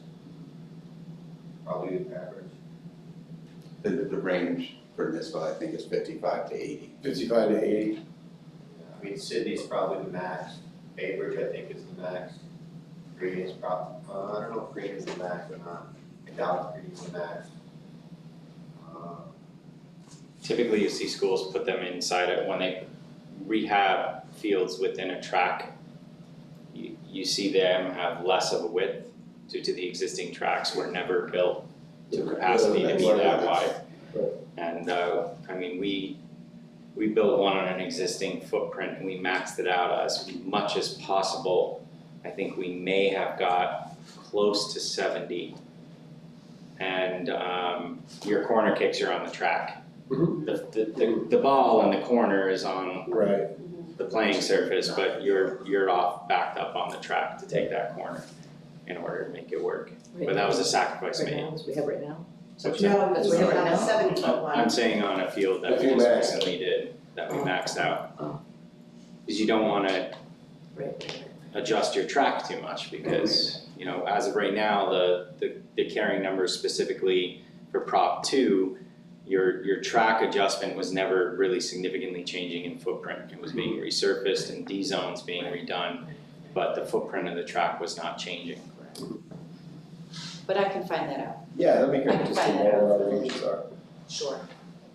probably the average.
The range for this one, I think, is 55 to 80.
55 to 80.
I mean, Sydney's probably the max, Baybridge I think is the max, Green is probably, I don't know if Green is the max or not, I doubt Green is the max.
Typically, you see schools put them inside it when they rehab fields within a track. You see them have less of a width due to the existing tracks were never built to capacity to be that wide. And I mean, we built one on an existing footprint and we maxed it out as much as possible. I think we may have got close to 70. And your corner kicks are on the track. The ball in the corner is on the playing surface, but you're off, backed up on the track to take that corner in order to make it work. But that was a sacrifice made.
As we have right now?
What's
No,
that?
because we have it on a 70-foot line.
I'm saying on a field that we just recently did, that we maxed out. Because you don't wanna adjust your track too much, because, you know, as of right now, the carrying numbers specifically for Prop 2, your track adjustment was never really significantly changing in footprint. It was being resurfaced and D zones being redone, but the footprint of the track was not changing.
But I can find that out.
Yeah, that'd be
I
great,
can
just to
find
know
that out.
where our ranges are.
Sure.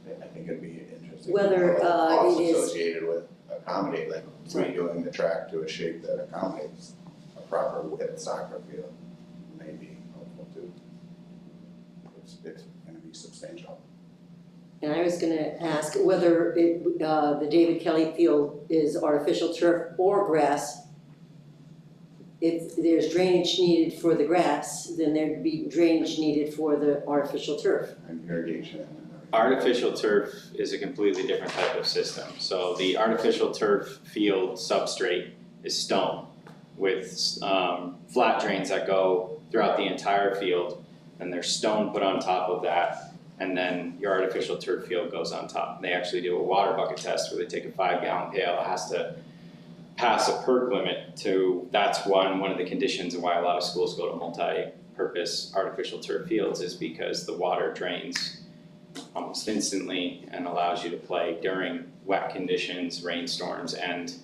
I think it'd be interesting.
Whether,
to know the costs
it is-
associated with accommodate, like redoing the track to a shape that accommodates a proper width soccer field may be helpful too. It's gonna be substantial.
And I was gonna ask whether the David Kelly Field is artificial turf or grass. If there's drainage needed for the grass, then there'd be drainage needed for the artificial turf.
And irrigation and everything.
Artificial turf is a completely different type of system. So the artificial turf field substrate is stone with flat drains that go throughout the entire field. And there's stone put on top of that, and then your artificial turf field goes on top. They actually do a water bucket test where they take a 5-gallon pail, it has to pass a perk limit to, that's one of the conditions of why a lot of schools go to multi-purpose artificial turf fields, is because the water drains almost instantly and allows you to play during wet conditions, rainstorms, and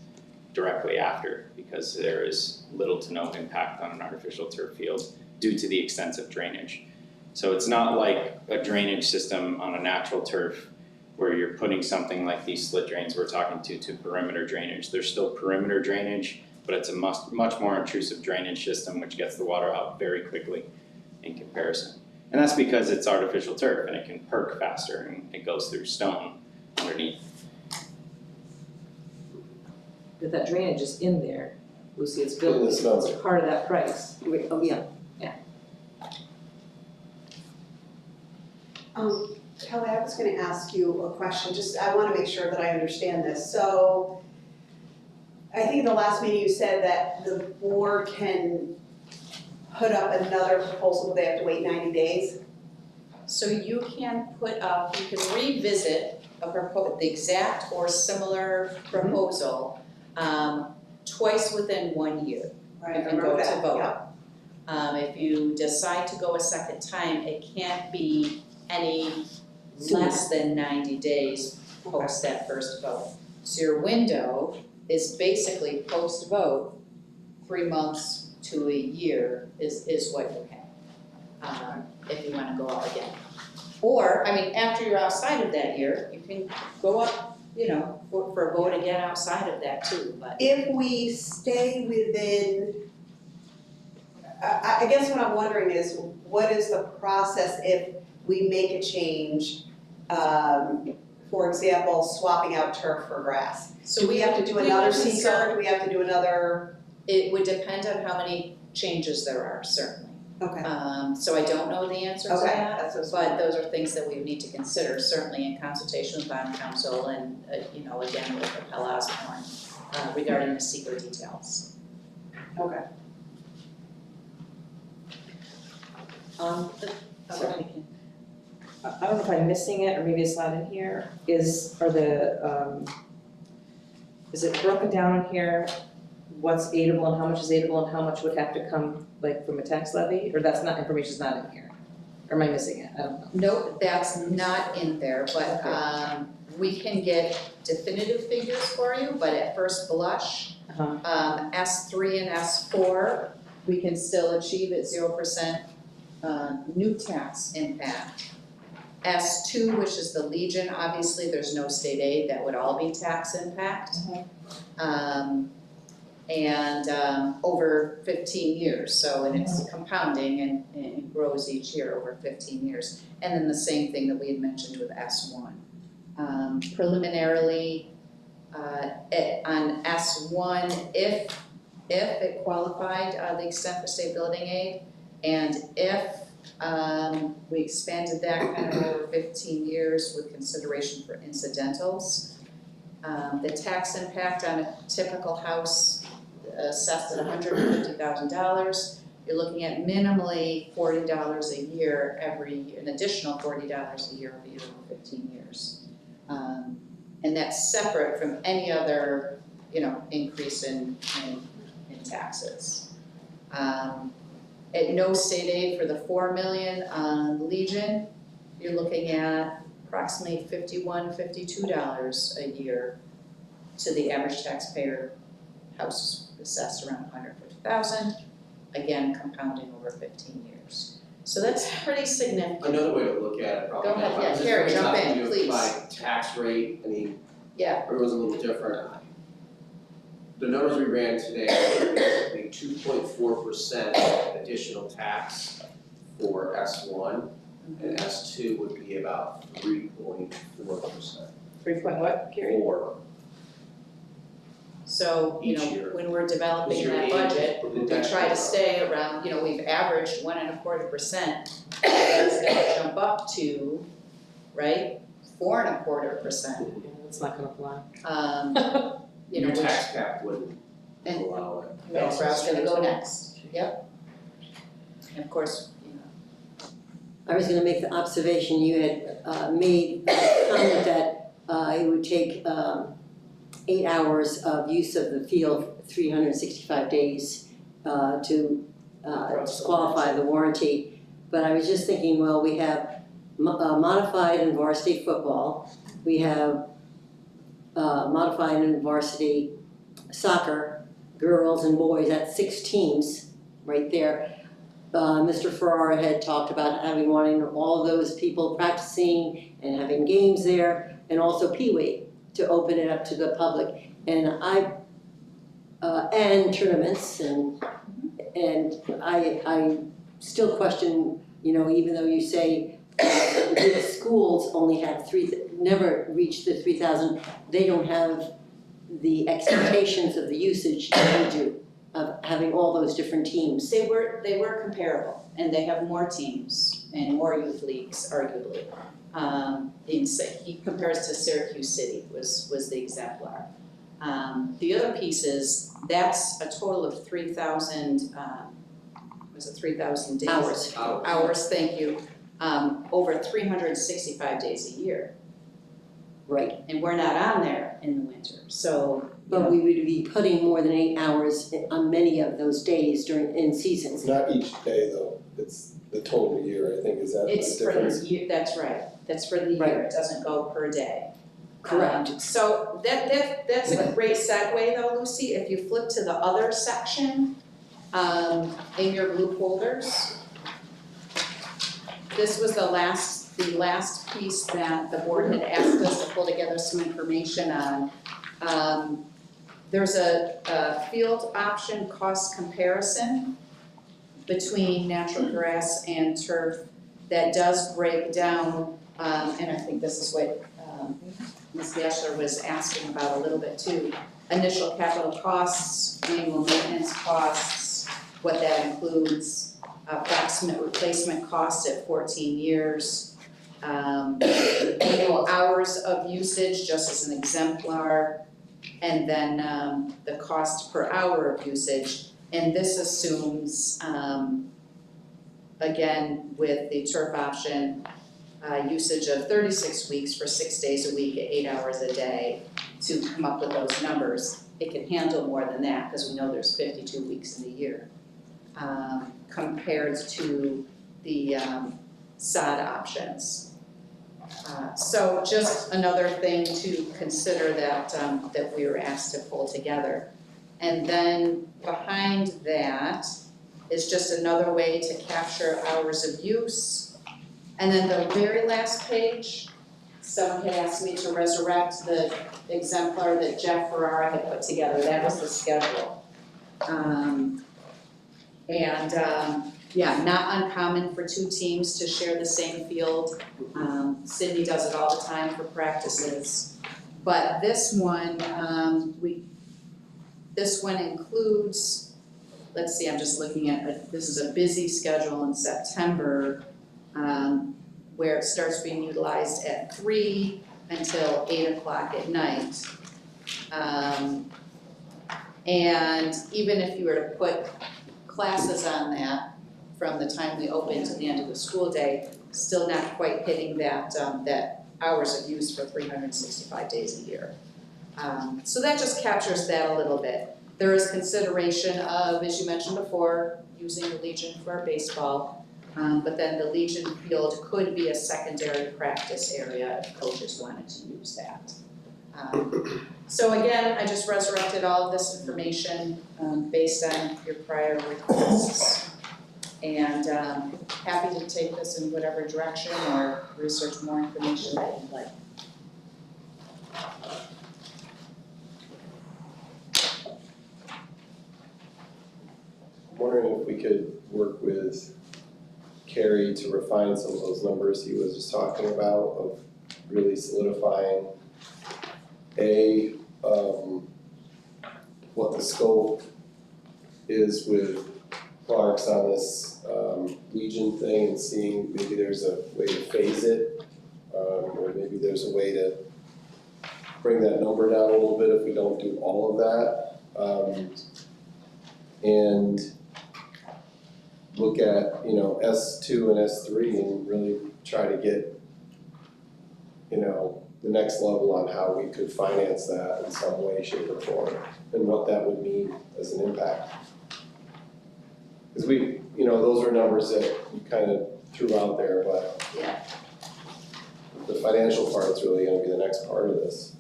directly after, because there is little to no impact on an artificial turf field due to the extensive drainage. So it's not like a drainage system on a natural turf where you're putting something like these slit drains we're talking to perimeter drainage. There's still perimeter drainage, but it's a much more intrusive drainage system which gets the water out very quickly in comparison. And that's because it's artificial turf and it can perk faster and it goes through stone underneath.
But that drainage is in there, Lucy, it's built,
In this number.
it's part of that price.
Oh, yeah.
Kelly, I was gonna ask you a question, just, I wanna make sure that I understand this. So, I think in the last meeting you said that the board can put up another proposal, but they have to wait 90 days?
So you can put up, you can revisit the exact or similar proposal, twice within 1 year.
Right,
You
I
can go
remember
to
that,
vote.
yeah.
If you decide to go a second time, it can't be any less than 90 days post that first vote. So your window is basically post-vote, 3 months to a year is what you have, if you wanna go up again. Or, I mean, after you're outside of that year, you can go up, you know, for a vote again outside of that too, but.
If we stay within, I guess what I'm wondering is, what is the process if we make a change? For example, swapping out turf for grass. Do we have to do another seeker? Do we have to do another?
It would depend on how many changes there are, certainly.
Okay.
So I don't know the answer to
Okay,
that,
that's what's.
but those are things that we would need to consider, certainly in consultation with bond counsel and, you know, again, with Pell Osborne, regarding the secret details.
Okay.
Sorry. I don't know if I'm missing it, or maybe it's not in here, is it broken down in here, what's aidable and how much is aidable and how much would have to come, like, from a tax levy, or that's not, information's not in here? Or am I missing it? I don't know.
Nope, that's not in there, but, we can get definitive figures for you, but at first blush, S3 and S4, we can still achieve at 0%, new tax impact. S2, which is the Legion, obviously there's no state aid, that would all be tax impact. Over 15 years, so, and it's compounding and it grows each year over 15 years. And then the same thing that we had mentioned with S1. Preliminarily, on S1, if it qualified, the extent for state building aid, and if we expanded that kind of over 15 years with consideration for incidentals. The tax impact on a typical house assessed at $150,000, you're looking at minimally $40 a year every year, an additional $40 a year over 15 years. And that's separate from any other, you know, increase in taxes. At no state aid for the 4 million on Legion, you're looking at approximately $51, $52 a year to the average taxpayer. House assessed around $150,000, again compounding over 15 years. So that's pretty significant.
Another way to look at it probably.
Go ahead, yeah, Carrie, jump in, please.
By tax rate, I mean,
Yeah.
everyone's a little different. The numbers we ran today are basically 2.4% additional tax for S1, and S2 would be about 3.4%.
3 point what, Carrie?
4.
So, you know,
Each year.
when we're developing
Is your
that
aid
budget,
for the
we
tax
try to
rate?
stay around, you know, we've averaged 1.25%. That's gonna jump up to, right, 4.25%.
It's not gonna fly.
You know,
Your
which,
tax cap wouldn't
and
allow it.
that's where I was gonna go next, yep. And of course, you know,
I was gonna make the observation you had made, a comment that it would take 8 hours of use of the field, 365 days to disqualify the warranty. But I was just thinking, well, we have modified and varsity football, we have modified and varsity soccer, girls and boys, that's 6 teams right there. Mr. Farrar had talked about wanting all those people practicing and having games there, and also Pee Wee to open it up to the public. And and tournaments, and I still question even though you say the schools only have never reach the 3,000, they don't have the expectations of the usage that we do, of having all those different teams.
They were comparable, and they have more teams and more youth leagues, arguably. He compares to Syracuse City was the exemplar. The other piece is, that's a total of 3,000, was it 3,000 days? Hours, thank you, over 365 days a year.
Right.
And we're not on there in the winter, so.
But we would be putting more than 8 hours on many of those days in seasons.
It's not each day though, it's the total year, I think, is that the difference?
It's for the year, that's right, that's for the year, it doesn't go per day.
Correct.
So that's a great segue though, Lucy, if you flip to the other section, in your blue folders. This was the last piece that the board had asked us to pull together some information on. There's a field option cost comparison between natural grass and turf that does break down, and I think this is what Ms. Gashler was asking about a little bit too. Initial capital costs, annual maintenance costs, what that includes, approximate replacement cost at 14 years, annual hours of usage just as an exemplar, and then the cost per hour of usage. And this assumes, again, with the turf option, usage of 36 weeks for 6 days a week at 8 hours a day to come up with those numbers. It can handle more than that because we know there's 52 weeks in the year, compared to the sod options. So just another thing to consider that we were asked to pull together. And then behind that is just another way to capture hours of use. And then the very last page, someone had asked me to resurrect the exemplar that Jeff Ferrara had put together. That was the schedule. Yeah, not uncommon for 2 teams to share the same field. Sydney does it all the time for practices. But this one, this one includes, let's see, I'm just looking at, this is a busy schedule in September, where it starts being utilized at 3 until 8 o'clock at night. And even if you were to put classes on that, from the time we open to the end of the school day, still not quite hitting that, that hours of use for 365 days a year. So that just captures that a little bit. There is consideration of, as you mentioned before, using the Legion for baseball, but then the Legion field could be a secondary practice area if coaches wanted to use that. So again, I just resurrected all of this information based on your prior requests. And happy to take this in whatever direction or research more information that you'd like.
I'm wondering if we could work with Carrie to refine some of those numbers he was just talking about, of really solidifying what the scope is with Clark's on this Legion thing, and seeing maybe there's a way to phase it, or maybe there's a way to bring that number down a little bit if we don't do all of that. And look at, S2 and S3 and really try to get, the next level on how we could finance that in some way, shape, or form, and what that would mean as an impact. Because those are numbers that you kind of threw out there, but
yeah,
the financial part is really gonna be the next part of this.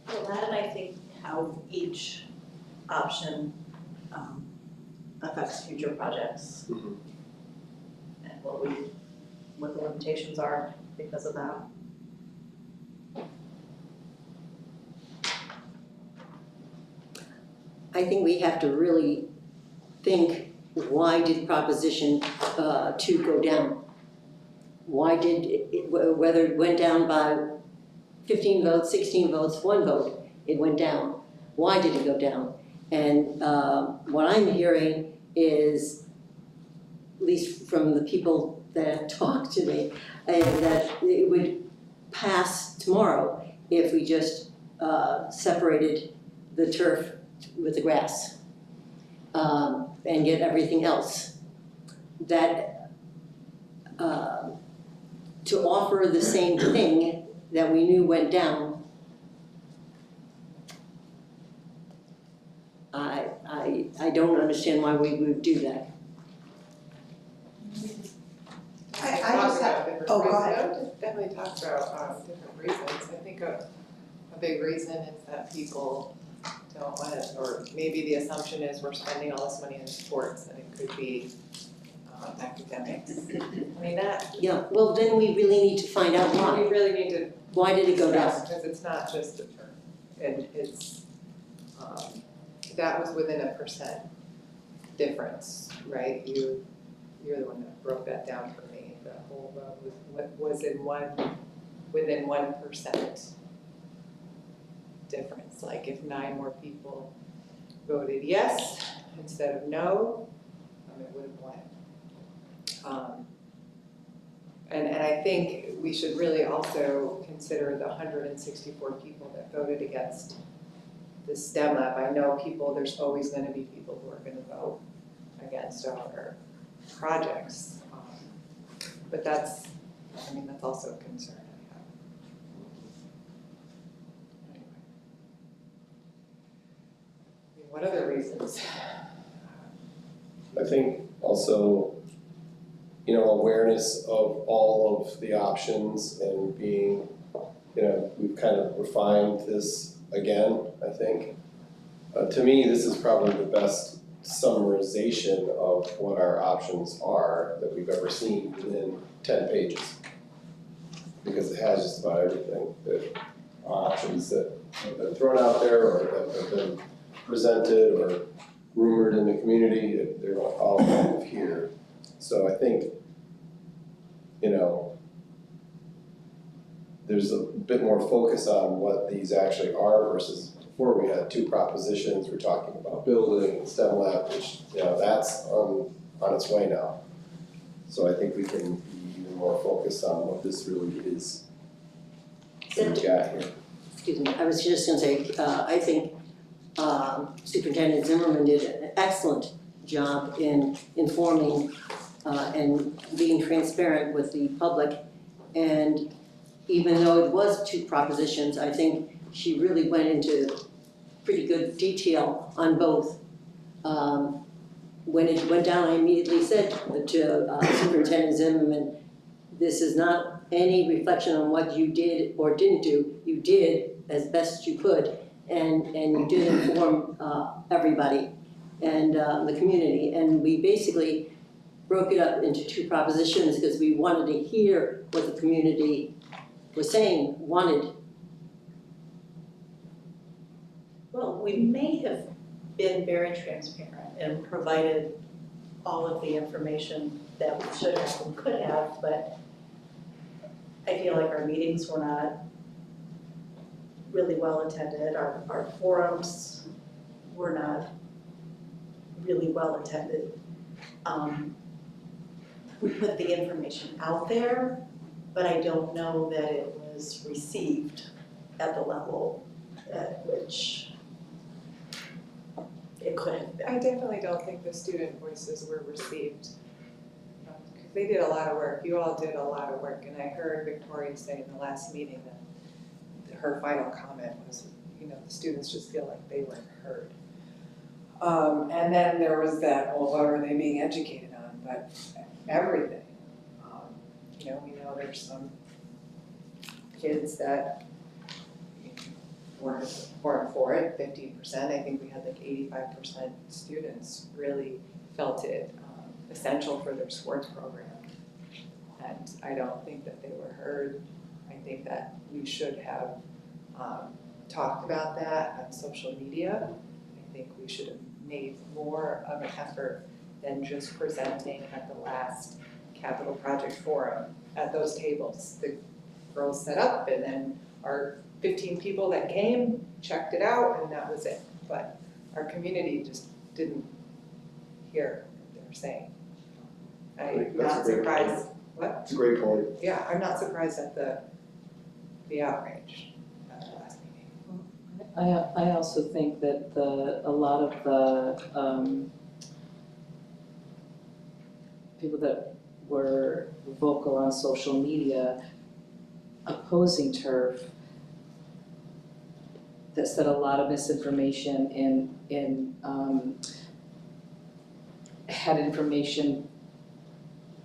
Well, that, and I think how each option affects future projects.
Mm-hmm.
And what the limitations are because of that.
I think we have to really think, why did Proposition 2 go down? Why did whether it went down by 15 votes, 16 votes, 1 vote, it went down. Why did it go down? And what I'm hearing is, at least from the people that talk to me, that it would pass tomorrow if we just separated the turf with the grass and get everything else. That to offer the same thing that we knew went down, I don't understand why we would do that.
I just have, oh, go ahead.
It definitely talks about different reasons. I think a big reason is that people don't want it, or maybe the assumption is we're spending all this money in sports and it could be academics. I mean, that.
Yeah, well, then we really need to find out why.
We really need to.
Why did it go down?
Because it's not just a term. And it's, that was within a % difference, right? You're the one that broke that down for me. The whole was within 1% difference. Like if 9 more people voted yes instead of no, it would have won. And I think we should really also consider the 164 people that voted against the STEM lab. I know there's always going to be people who are going to vote against our projects. But that's also a concern I have. Anyway. What other reasons?
I think also, awareness of all of the options and being, we've kind of refined this again, I think. To me, this is probably the best summarization of what our options are that we've ever seen within 10 pages. Because it has just about everything, the options that have been thrown out there or that have been presented or rumored in the community, they're all kind of here. So I think, there's a bit more focus on what these actually are versus before we had 2 propositions. We're talking about building and STEM lab, which, that's on its way now. So I think we can be even more focused on what this really is that we got here.
Excuse me, I was just gonna say, I think Superintendent Zimmerman did an excellent job in informing and being transparent with the public. And even though it was 2 propositions, I think she really went into pretty good detail on both. When it went down, I immediately said to Superintendent Zimmerman, this is not any reflection on what you did or didn't do. You did as best you could, and you did inform everybody and the community. And we basically broke it up into 2 propositions because we wanted to hear what the community was saying, wanted.
Well, we may have been very transparent and provided all of the information that we should have and could have, but I feel like our meetings were not really well attended. Our forums were not really well attended. We put the information out there, but I don't know that it was received at the level at which it could have been.
I definitely don't think the student voices were received. Because they did a lot of work. You all did a lot of work. And I heard Victoria say in the last meeting that her final comment was, the students just feel like they weren't heard. And then there was that, well, what are they being educated on? But everything. We know there's some kids that weren't for it, 15%. I think we had like 85% students really felt it essential for their sports program. And I don't think that they were heard. I think that we should have talked about that on social media. I think we should have made more of an effort than just presenting at the last capital project forum at those tables. The girls set up and then our 15 people that came checked it out and that was it. But our community just didn't hear what they were saying. I'm
That's
not
a great
surprised. What?
It's a great point.
Yeah, I'm not surprised at the outrage at the last meeting.
I also think that a lot of the people that were vocal on social media opposing turf, that said a lot of misinformation and had information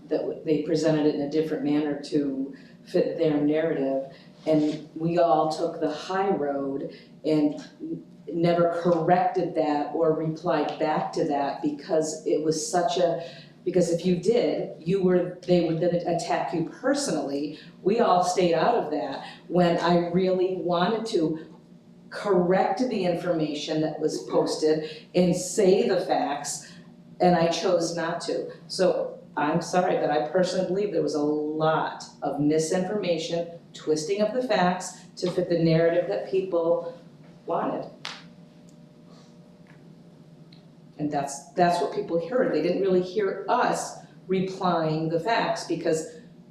that they presented it in a different manner to fit their narrative. And we all took the high road and never corrected that or replied back to that because it was because if you did, they would then attack you personally. We all stayed out of that when I really wanted to correct the information that was posted and say the facts, and I chose not to. So I'm sorry, but I personally believe there was a lot of misinformation, twisting of the facts to fit the narrative that people wanted. And that's what people heard. They didn't really hear us replying the facts because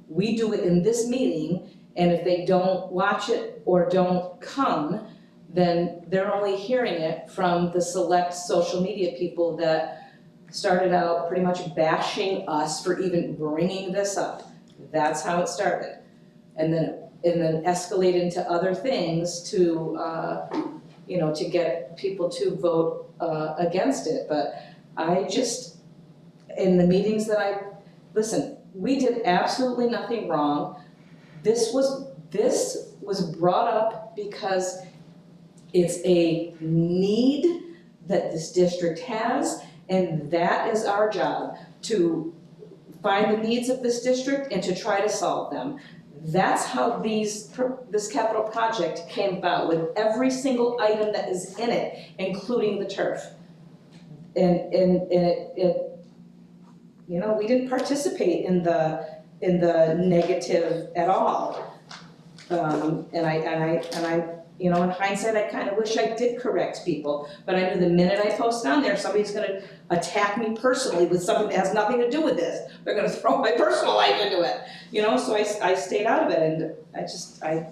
we do it in this meeting, and if they don't watch it or don't come, then they're only hearing it from the select social media people that started out pretty much bashing us for even bringing this up. That's how it started. And then escalated into other things to, to get people to vote against it. But in the meetings that listen, we did absolutely nothing wrong. This was brought up because it's a need that this district has, and that is our job, to find the needs of this district and to try to solve them. That's how this capital project came about, with every single item that is in it, including the turf. And we didn't participate in the negative at all. In hindsight, I kind of wish I did correct people, but I knew the minute I post on there, somebody's gonna attack me personally with something that has nothing to do with this. They're gonna throw my personal life into it, so I stayed out of it, and I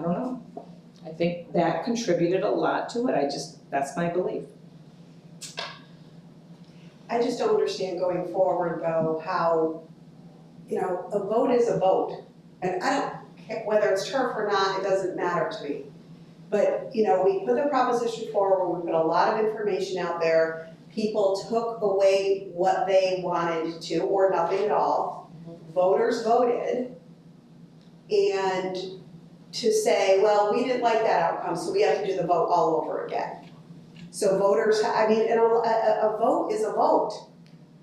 don't know. I think that contributed a lot to it, that's my belief.
I just don't understand going forward though, how, a vote is a vote. And I don't care whether it's turf or not, it doesn't matter to me. But, we put the proposition forward, we put a lot of information out there. People took away what they wanted to, or nothing at all. Voters voted. And to say, well, we didn't like that outcome, so we have to do the vote all over again. So voters, and a vote is a vote.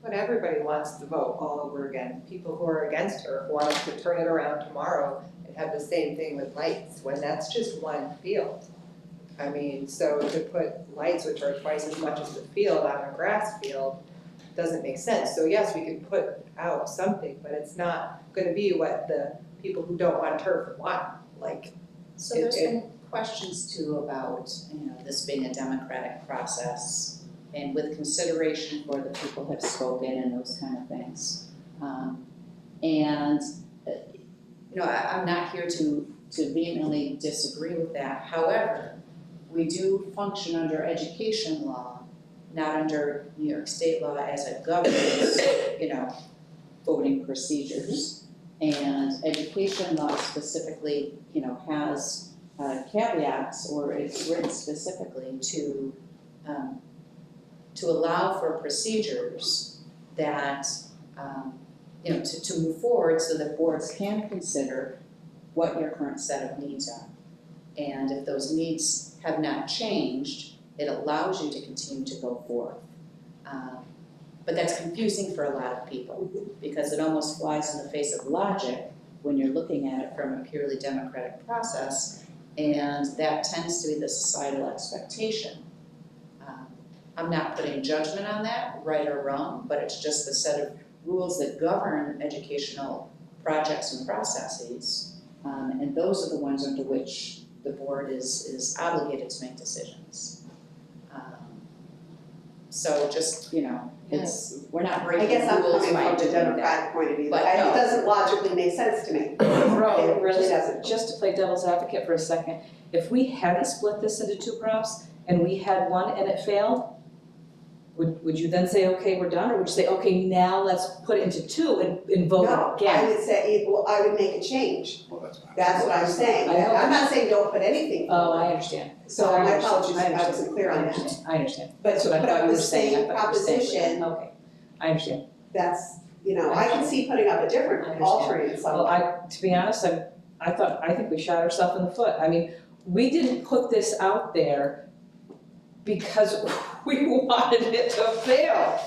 But everybody wants to vote all over again. People who are against her want us to turn it around tomorrow and have the same thing with lights, when that's just one field. So to put lights, which are twice as much as the field, on a grass field doesn't make sense. So yes, we can put out something, but it's not gonna be what the people who don't want turf want,
So there's been questions too about, this being a democratic process and with consideration for the people who have spoken and those kind of things. I'm not here to vehemently disagree with that. However, we do function under education law, not under New York state law as it governs, voting procedures. And education law specifically, has caveats, or it's written specifically to allow for procedures that, to move forward so that boards can consider what your current set of needs are. And if those needs have not changed, it allows you to continue to go forth. But that's confusing for a lot of people because it almost flies in the face of logic when you're looking at it from a purely democratic process, and that tends to be the societal expectation. I'm not putting judgment on that, right or wrong, but it's just the set of rules that govern educational projects and processes. And those are the ones under which the board is obligated to make decisions. So just, we're not
I
breaking
guess I'm
rules
coming
by
from the
doing that.
Democratic point of view,
But
it
no.
doesn't logically make sense to me.
Bro,
It really doesn't.
just to play devil's advocate for a second, if we hadn't split this into two props and we had one and it failed, would you then say, okay, we're done, or would you say, okay, now let's put it into two and vote
No,
again?
I would say, I would make a change.
Well, that's fine.
That's what I'm saying.
I know.
I'm not saying don't put anything
Oh,
forward.
I understand.
So
I
my
understand.
apologies
I
if I
understand.
wasn't clear on
I
that.
understand. I understand.
But
That's
to
what I
put
thought
up
you
the
were saying.
same
I thought you were saying.
proposition,
Okay, I understand.
that's, I can see putting up a
I
different
understand.
alternate somewhere.
Well, to be honest, I think we shot ourselves in the foot. I mean, we didn't put this out there because we wanted it to fail.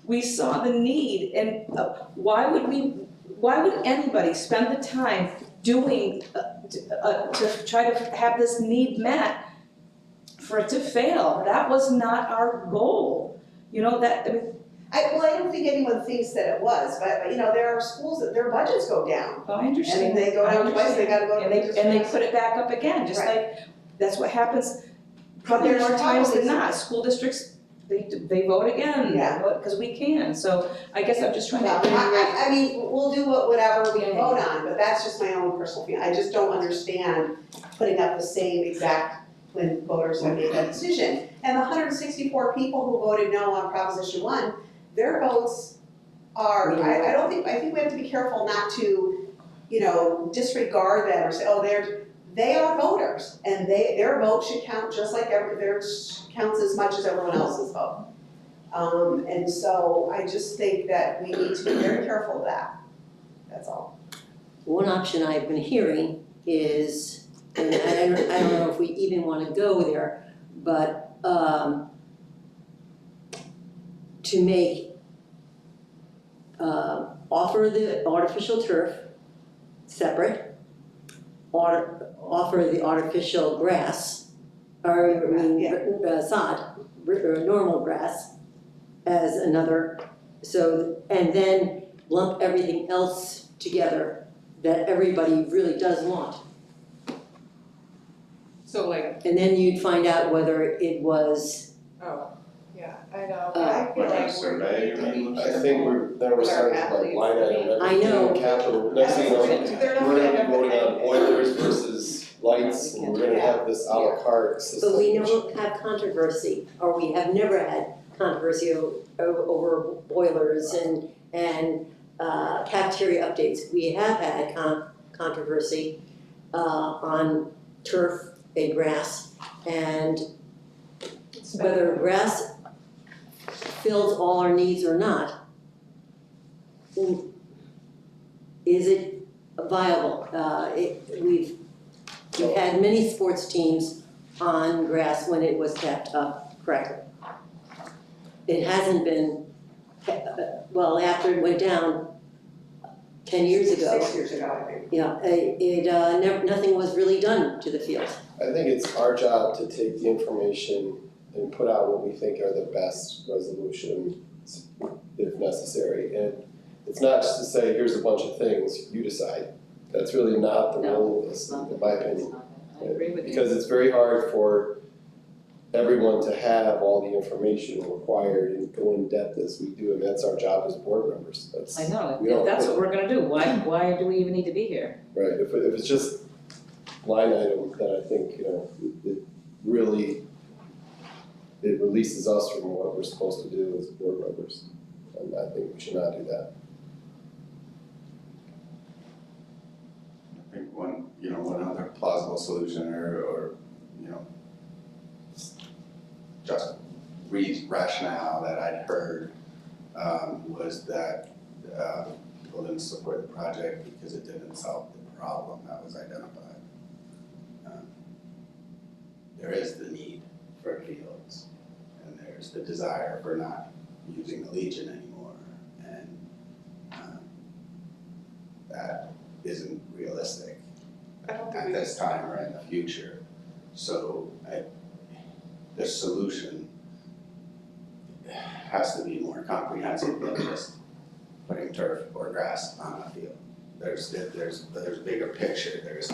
We saw the need, and why would anybody spend the time doing, to try to have this need met for it to fail? That was not our goal.
I don't think anyone thinks that it was, but there are schools that their budgets go down.
I understand.
And they go down twice, they gotta go to.
And they put it back up again, just
Right.
like, that's what happens probably
There's
more times than
probably
not. School districts, they vote again,
Yeah.
because we can. So I guess I'm just trying to.
Well, I mean, we'll do whatever we vote on, but that's just my own personal feeling. I just don't understand putting up the same exact when voters have made that decision. And the 164 people who voted no on Proposition 1, their votes are, I think we have to be careful not to, disregard them or say, oh, they are voters, and their vote should count just like theirs counts as much as everyone else's vote. And so I just think that we need to be very careful of that, that's all.
One option I've been hearing is, and I don't know if we even want to go there, but to make, offer the artificial turf separate, offer the artificial grass, sod, or normal grass as another, and then lump everything else together that everybody really does want.
So like,
And then you'd find out whether it was,
yeah, I know, but I feel
Like a
like
survey,
we need to be
I think we're starting to like line item
I know.
everything, capital, next thing you know,
They're not
we're
gonna
gonna be
have
voting
the-
on boilers versus lights, and we're gonna have this a la carte system.
but we never have controversy, or we have never had controversy over boilers and cafeteria updates. We have had controversy on turf and grass, and whether grass fills all our needs or not, is it viable? We've had many sports teams on grass when it was kept up correctly. It hasn't been, after it went down 10 years ago.
6 years ago, I think.
Yeah, nothing was really done to the field.
I think it's our job to take the information and put out what we think are the best resolutions if necessary. And it's not just to say, here's a bunch of things, you decide. That's really not the role of this, in my opinion.
I agree with you.
Because it's very hard for everyone to have all the information required and go in depth as we do, and that's our job as board members.
I know,
we don't
if that's
put-
what we're gonna do, why do we even need to be here?
Right, if it's just line item, then I think, it really, it releases us from what we're supposed to do as board members. And I think we should not do that.
I think one other plausible solution or just rationale that I'd heard was that people didn't support the project because it didn't solve the problem that was identified. There is the need for fields, and there's the desire for not using the Legion anymore, and that isn't realistic at this time or in the future. So the solution has to be more comprehensive than just putting turf or grass on a field. There's a bigger picture, there's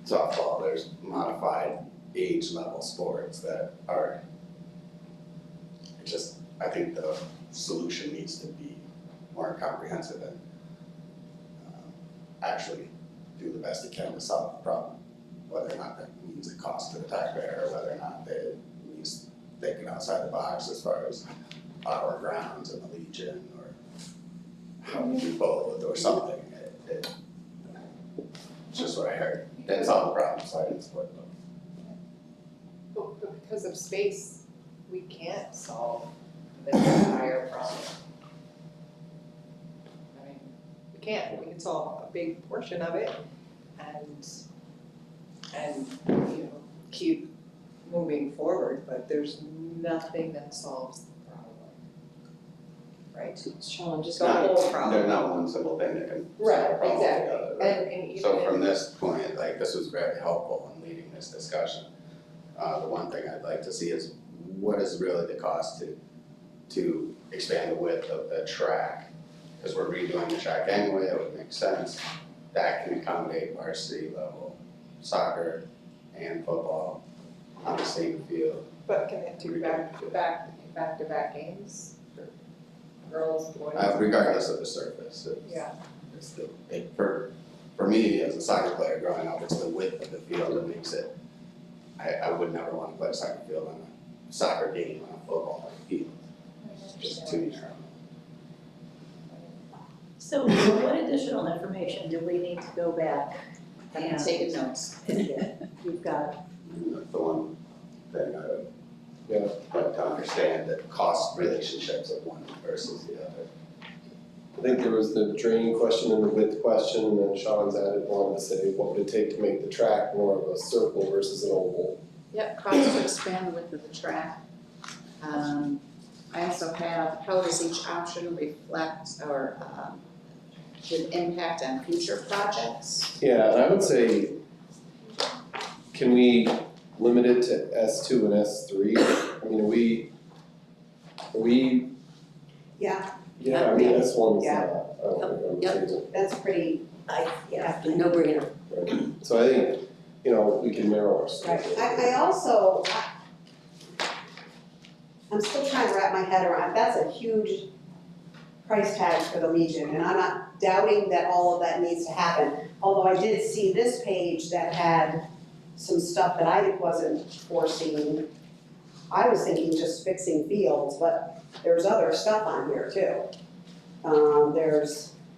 softball, there's modified age level sports that are, I think the solution needs to be more comprehensive and actually do the best it can to solve the problem. Whether or not that means a cost to the taxpayer, or whether or not it means thinking outside the box as far as our grounds and the Legion, or how we do both or something. It's just what I heard. Didn't solve the problem, so I didn't support them.
But because of space, we can't solve the entire problem. I mean, we can solve a big portion of it and you know, keep moving forward, but there's nothing that solves the problem. Right?
Sean, just
The whole problem.
There's not one simple thing that can
Right,
solve the problem
exactly.
together, right?
And even
So from this point, like, this was very helpful in leading this discussion. The one thing I'd like to see is what is really the cost to expand the width of the track? Because we're redoing the track anyway, it would make sense. That can accommodate varsity level soccer and football on the same field.
But can it do back-to-back games for girls, boys?
Regardless of the surface,
Yeah.
it's for me as a soccer player growing up, it's the width of the field that makes it. I would never want to play a soccer field on a soccer game on a football field. It's just too narrow.
So what additional information do we need to go back
And taking notes.
and get? You've got,
And the one thing I would, like to understand the cost relationships of one versus the other.
I think there was the drain question and the width question, and then Sean's added one to say, what would it take to make the track more of a circle versus an oval?
Yep, cost to expand the width of the track. I also have, how does each option reflect or with impact on future projects?
Yeah, and I would say, can we limit it to S2 and S3? I mean, are we,
Yeah,
yeah, I mean, S1's
Yeah.
not, I don't think I'm saying
that's pretty,
No brainer.
it. Right. So I think, we can narrow our scope.
right. I also, I'm still trying to wrap my head around, that's a huge price tag for the Legion, and I'm not doubting that all of that needs to happen. Although I did see this page that had some stuff that I wasn't foreseeing. I was thinking just fixing fields, but there's other stuff on here too.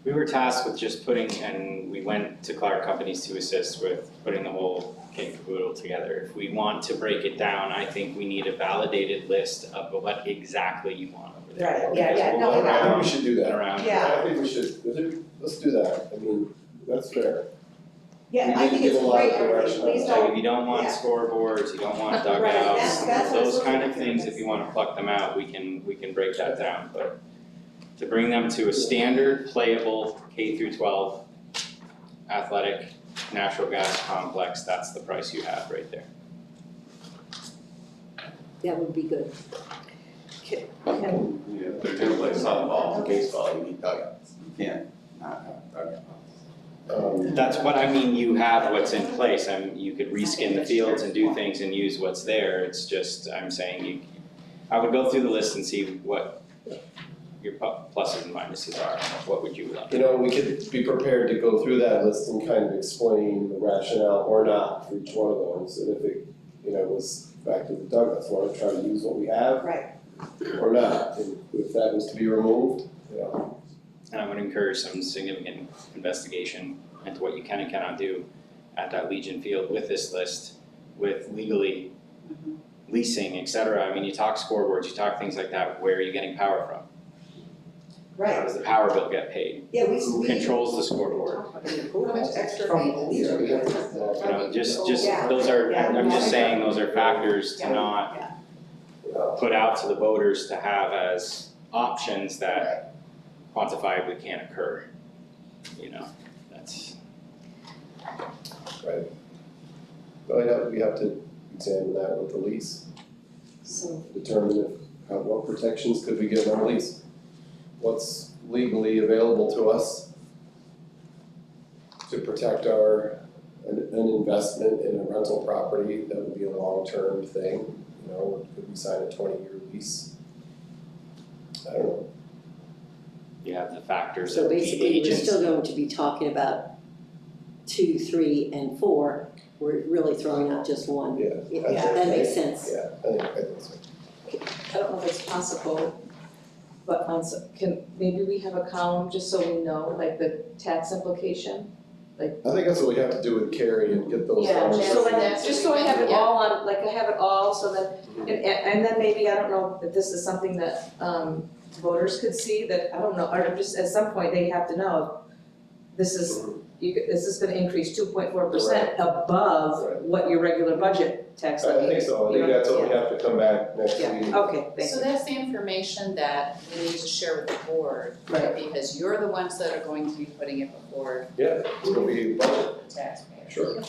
We were tasked with just putting, and we went to Clark Companies to assist with putting the whole kit and caboodle together. If we want to break it down, I think we need a validated list of what exactly you want over there.
Right, yeah, no,
We'll go
I think
around
we should do that.
and around.
Yeah.
I think we should, let's do that, I mean, that's fair.
Yeah,
We
I
need to
think
give
it's
a lot of
great, everything,
direction on
please
that.
Like
don't,
if you don't want
Yeah.
scoreboards, you don't want
Right,
dugouts,
that's what I was
those kind of
looking
things,
at.
if you wanna pluck them out, we can break that down, but to bring them to a standard playable K through 12 athletic natural gas complex, that's the price you have right there.
That would be good.
If they're gonna play softball and baseball, you need dugouts. You can't not have dugouts.
That's what I mean, you have what's in place, you could reskin the fields and do things and use what's there, it's just, I'm saying I would go through the list and see what your pluses and minuses are, what would you like?
We could be prepared to go through that list and kind of explain the rationale or not for each one of those, and if it, was back to the dugouts, want to try to use what we have
right,
or not, and if that was to be removed,
And I would encourage some significant investigation into what you can and cannot do at that Legion field with this list, with legally leasing, et cetera. I mean, you talk scoreboards, you talk things like that, where are you getting power from? How
right.
does the power bill get paid?
Yeah,
Who controls the scoreboard?
How much extra
Just,
Yeah.
those are, I'm just saying, those are factors to not put out to the voters to have as options that quantifiably can't occur. That's.
right. But we have to examine that with the lease,
So,
determine what protections could we give on lease? What's legally available to us to protect an investment in a rental property that would be a long-term thing? You know, could we sign a 20-year lease? I don't know.
You have the factors
So
of the
basically, we're
agents.
still going to be talking about 2, 3, and 4. We're really throwing out just one.
Yeah.
Yeah, that makes sense.
Yeah, I think so.
I don't know if it's possible, but maybe we have a column just so we know, like the tax implication?
I think that's what we have to do with Carrie and get those
Yeah,
numbers.
so just so I have it all on, like I have it all, so that, and then maybe, I don't know if this is something that voters could see, that, I don't know, or just at some point they have to know, this is gonna increase 2.4% above what your regular budget tax levy
I think
is.
so, I think that's what we have to come back next meeting.
Okay, thank
So
you.
that's the information that we need to share with the board, right? Because you're the ones that are going to be putting it before
Yeah, it's gonna be budget.
the taxpayers.
Sure.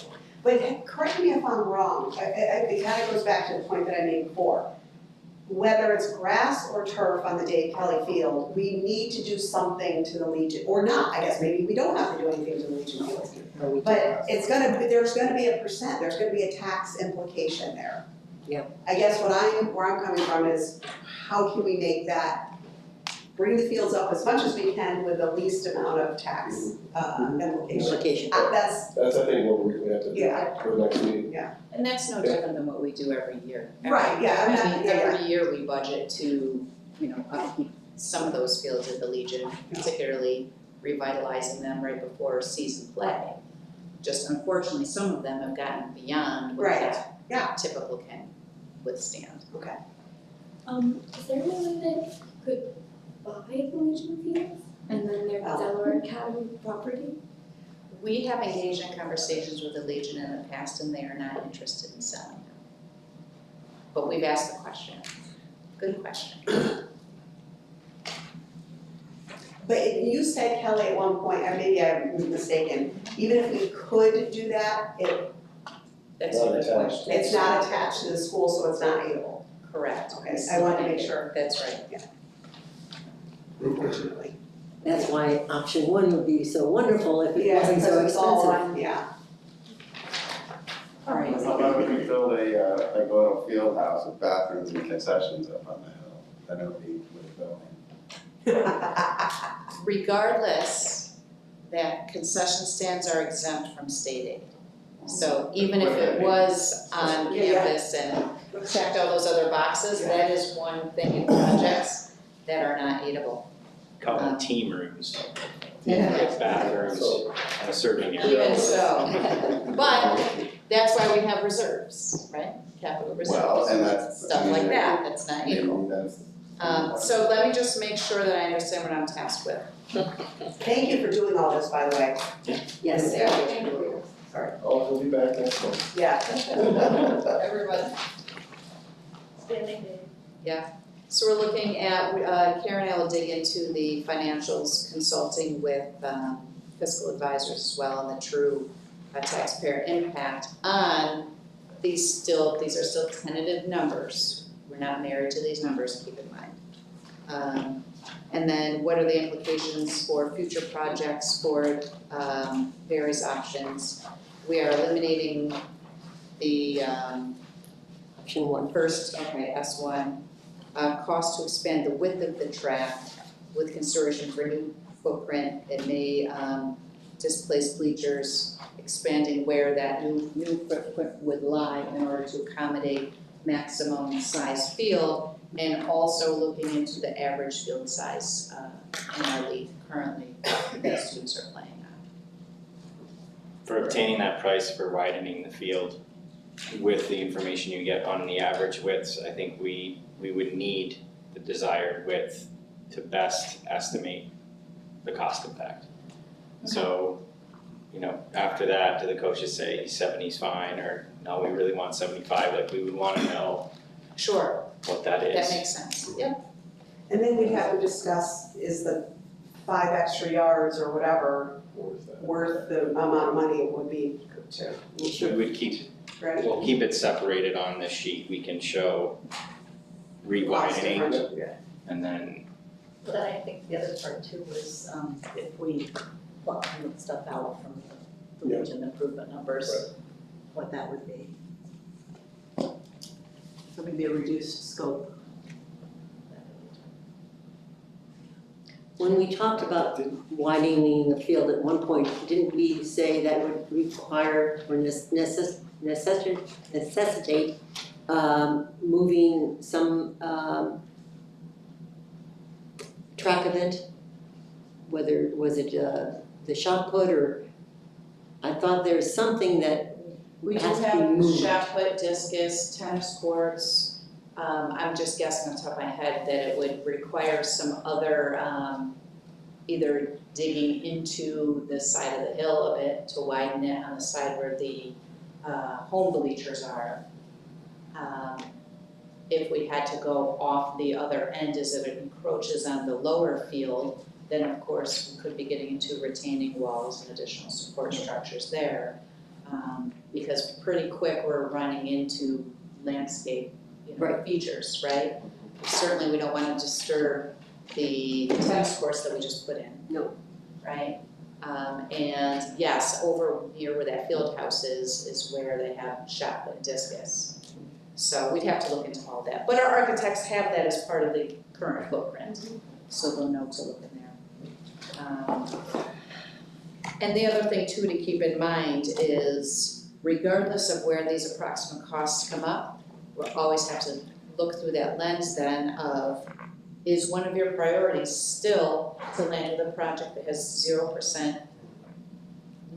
But correct me if I'm wrong, it kind of goes back to the point that I made before. Whether it's grass or turf on the Dave Kelly field, we need to do something to the Legion, or not, I guess, maybe we don't have to do anything to the Legion field. But there's gonna be a percent, there's gonna be a tax implication there.
Yeah.
I guess where I'm coming from is, how can we make that, bring the fields up as much as we can with the least amount of tax implication. That's,
I think, what we have to do
Yeah.
for the next meeting.
And that's no different than what we do every year.
Right, yeah, I'm not-
I mean,
yeah,
every year we budget to, upkeep some of those fields at the Legion, particularly revitalizing them right before season play. Just unfortunately, some of them have gotten beyond what
Right,
that
yeah.
typical can withstand.
Okay.
Is there any way that you could buy the Legion fields and then they're Delaware Academy property?
We have engaged in conversations with the Legion in the past and they are not interested in selling them. But we've asked the question. Good question.
But you said, Kelly, at one point, or maybe I'm mistaken, even if we could do that,
That's a good point.
it's not attached to the school, so it's not able.
Correct.
Okay, I wanted to make sure.
That's right.
Unfortunately.
That's why option 1 would be so wonderful if it
Yeah,
wasn't so
because it's all
expensive.
on, yeah.
All right.
How about if we build a little field house with bathrooms and concessions up on the hill, then it'll be with a building.
Regardless, that concession stands are exempt from state aid. So even if it was on campus and checked all those other boxes, that is one thing in projects that are not aidable.
Call them team rooms. With bathrooms and a serving area.
Even so, but that's why we have reserves, right? Capital
Well, and
reserves,
that's.
stuff like that, that's not aidable.
That's.
So let me just make sure that I understand what I'm tasked with.
Thank you for doing all this, by the way.
Yes.
Sorry.
Oh, we'll be back next month.
Yeah.
Everyone. Yeah, so we're looking at, Karen and I will dig into the financials, consulting with fiscal advisors as well, and the true taxpayer impact on these are still tentative numbers. We're not married to these numbers, keep in mind. And then what are the implications for future projects for various options? We are eliminating the
Option 1.
first, S1, cost to expand the width of the track with consideration for new footprint. It may displace bleachers, expanding where that new footprint would lie in order to accommodate maximum size field, and also looking into the average field size in our league currently that students are playing on.
For obtaining that price for widening the field with the information you get on the average widths, I think we would need the desired width to best estimate the cost impact. So, after that, do the coaches say 70's fine, or no, we really want 75, like we would wanna know
Sure,
what that is.
that makes sense, yep.
And then we'd have to discuss, is the 5 extra yards or whatever worth the amount of money it would be to,
We would keep,
right?
we'll keep it separated on this sheet. We can show re-widening,
Yeah.
and then,
But then I think the other part too was, if we pluck some of the stuff out from the
Yeah.
Legion improvement numbers, what that would be. So maybe a reduced scope.
When we talked about widening the field at one point, didn't we say that would require or necessitate moving some track event? Whether, was it the shot put or, I thought there's something that
We do
has to be
have
moved.
shot put, discus, tennis courts. I'm just guessing on top of my head that it would require some other, either digging into the side of the hill a bit to widen it on the side where the home bleachers are. If we had to go off the other end as it encroaches on the lower field, then of course we could be getting into retaining walls and additional support structures there. Because pretty quick we're running into landscape, features, right? Certainly we don't wanna disturb the tennis courts that we just put in.
No.
Right? And yes, over here where that field house is where they have shot put and discus. So we'd have to look into all that. But our architects have that as part of the current footprint, so they'll know to look in there. And the other thing too to keep in mind is regardless of where these approximate costs come up, we'll always have to look through that lens then of, is one of your priorities still to land with a project that has 0%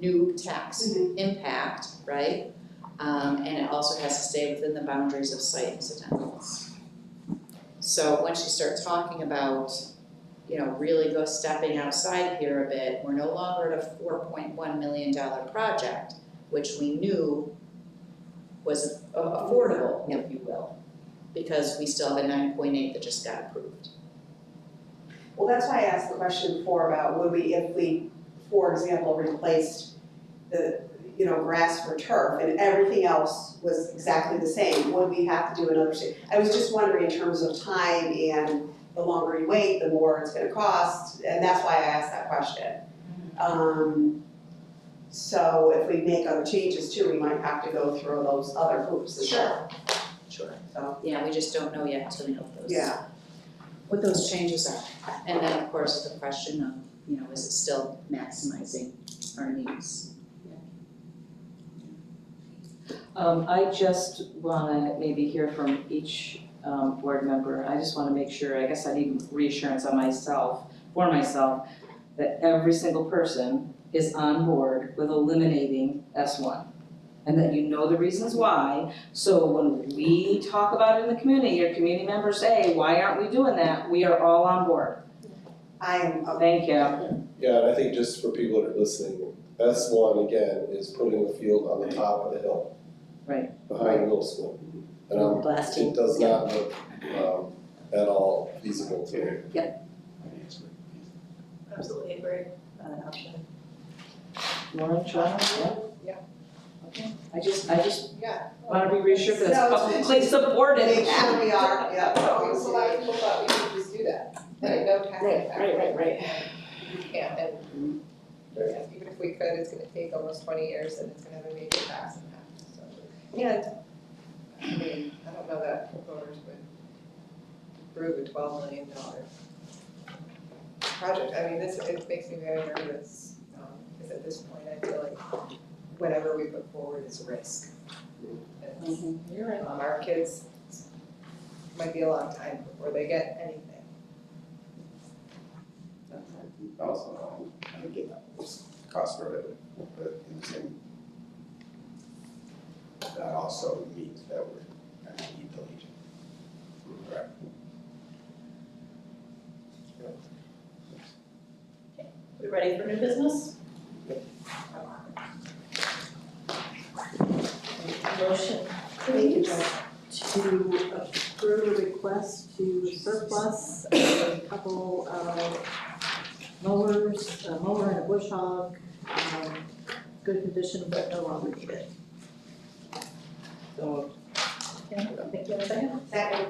new tax impact, right? And it also has to stay within the boundaries of site incidentals. So once you start talking about, really go stepping outside here a bit, we're no longer at a $4.1 million project, which we knew was affordable, if you will, because we still have a 9.8 that just got approved.
Well, that's why I asked the question before about if we, for example, replaced the, grass for turf and everything else was exactly the same, would we have to do another state? I was just wondering in terms of time and the longer you wait, the more it's gonna cost, and that's why I asked that question. So if we make other changes too, we might have to go through those other hoops as well.
Sure.
So,
Yeah, we just don't know yet until we know
yeah.
what those changes are. And then, of course, the question of, is it still maximizing our needs?
I just wanna maybe hear from each board member. I just wanna make sure, I guess I need reassurance on for myself, that every single person is on board with eliminating S1. And that you know the reasons why, so when we talk about it in the community, your community members say, why aren't we doing that? We are all on board. Thank you.
Yeah, and I think just for people that are listening, S1 again is putting the field on the top of the hill.
Right.
Behind the middle school. And it does not look at all feasible to me.
Absolutely agree on that option.
Lauren, John,
Yeah.
Okay. I just
Yeah.
wanna be reassured that
No,
it's publicly supported.
Make sure we are, yeah.
A lot of people thought we could just do that, and no tax impact.
Right.
You can't, and even if we could, it's gonna take almost 20 years and it's gonna have a major tax impact, so. And, I don't know that voters would approve a $12 million project. It makes me very nervous, because at this point, I feel like whatever we put forward is a risk.
You're right.
Our kids might be a long time before they get anything.
Also, I get this cost prohibitive, but in the same, that also means that we're gonna need the Legion. Correct.
We ready for new business? Motion, please, to approve a request to surplus a couple of mowers, a mower and a bush hog, good condition but no longer needed. So, yeah, I think you have a second?
Second.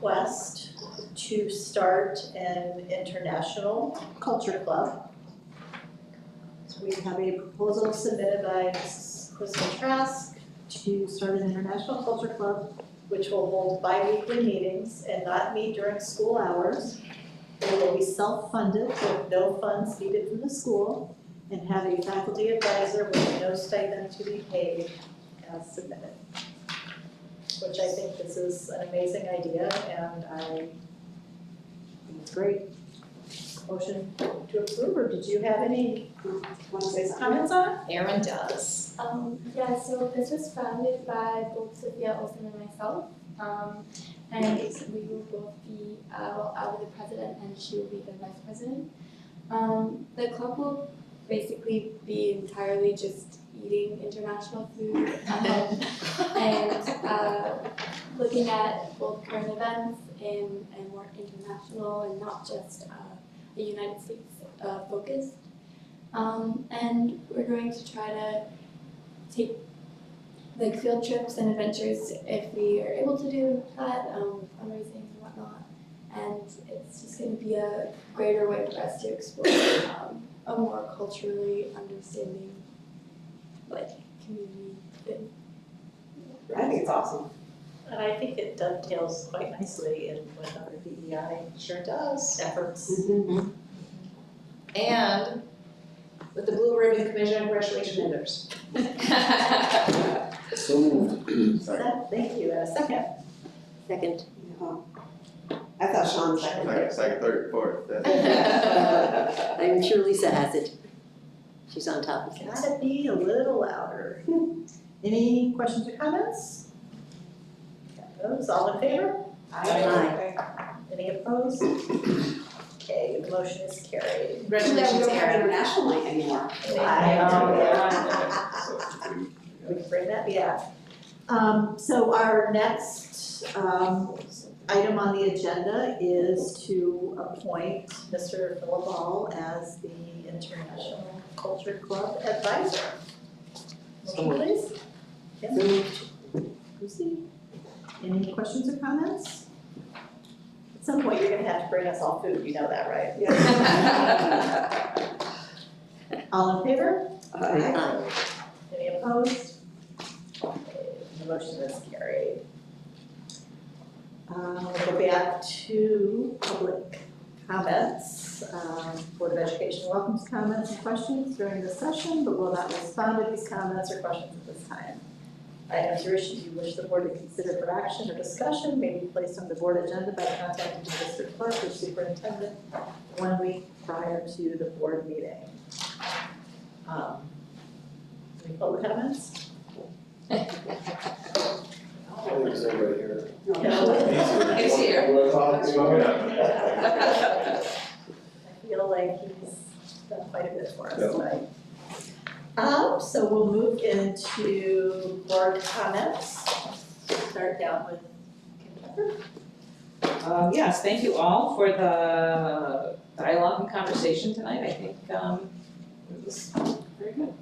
request to start an international culture club. So we have a proposal submitted by Mrs. Kristen Trask to start an international culture club, which will hold bi-weekly meetings and not meet during school hours. It will be self-funded with no funds needed from the school and have a faculty advisor with no stipend to be paid as submitted. Which I think this is an amazing idea and I think it's great. Motion to approve, or did you have any comments on it?
Erin does.
Yeah, so this was founded by both Sophia Olsen and myself. And we will both be, well, I'll be the president and she will be the vice president. The club will basically be entirely just eating international food and looking at both current events and more international and not just the United States focused. And we're going to try to take like field trips and adventures if we are able to do that, fundraising and whatnot. And it's just going to be a greater way for us to explore a more culturally understanding like community thing.
I think it's awesome.
And I think it dovetails quite nicely in with our DEI
Sure does.
efforts.
And with the Blue Ribbon Commission graduation vendors.
So moved.
Thank you, and a second.
Second.
I thought Sean seconded.
Second, third, fourth, fifth.
I'm sure Lisa has it. She's on top of things.
Gotta be a little louder. Any questions or comments? Those, all in favor?
Aye.
Any opposed? Okay, the motion is carried.
Congratulations,
We don't have
Erin.
international night anymore.
We can bring that back. So our next item on the agenda is to appoint Mr. Philip Ball as the International Culture Club Advisor. Motion please. Yes. Lucy, any questions or comments? At some point, you're gonna have to bring us all food, you know that, right? All in favor?
Aye.
Any opposed? Okay, the motion is carried. We'll go back to public comments. Board of Education welcomes comments and questions during this session, but will not respond to these comments or questions at this time. Items or issues you wish the board to consider for action or discussion may be placed on the board agenda by contacting the district clerk or superintendent 1 week prior to the board meeting. Any public comments?
I think there's everybody here.
He's here.
You wanna talk? You want me
I feel like he's done quite a bit for us
Yeah.
tonight. So we'll move into board comments. Start down with Kim Tucker.
Yes, thank you all for the dialogue and conversation tonight. I think it was very good.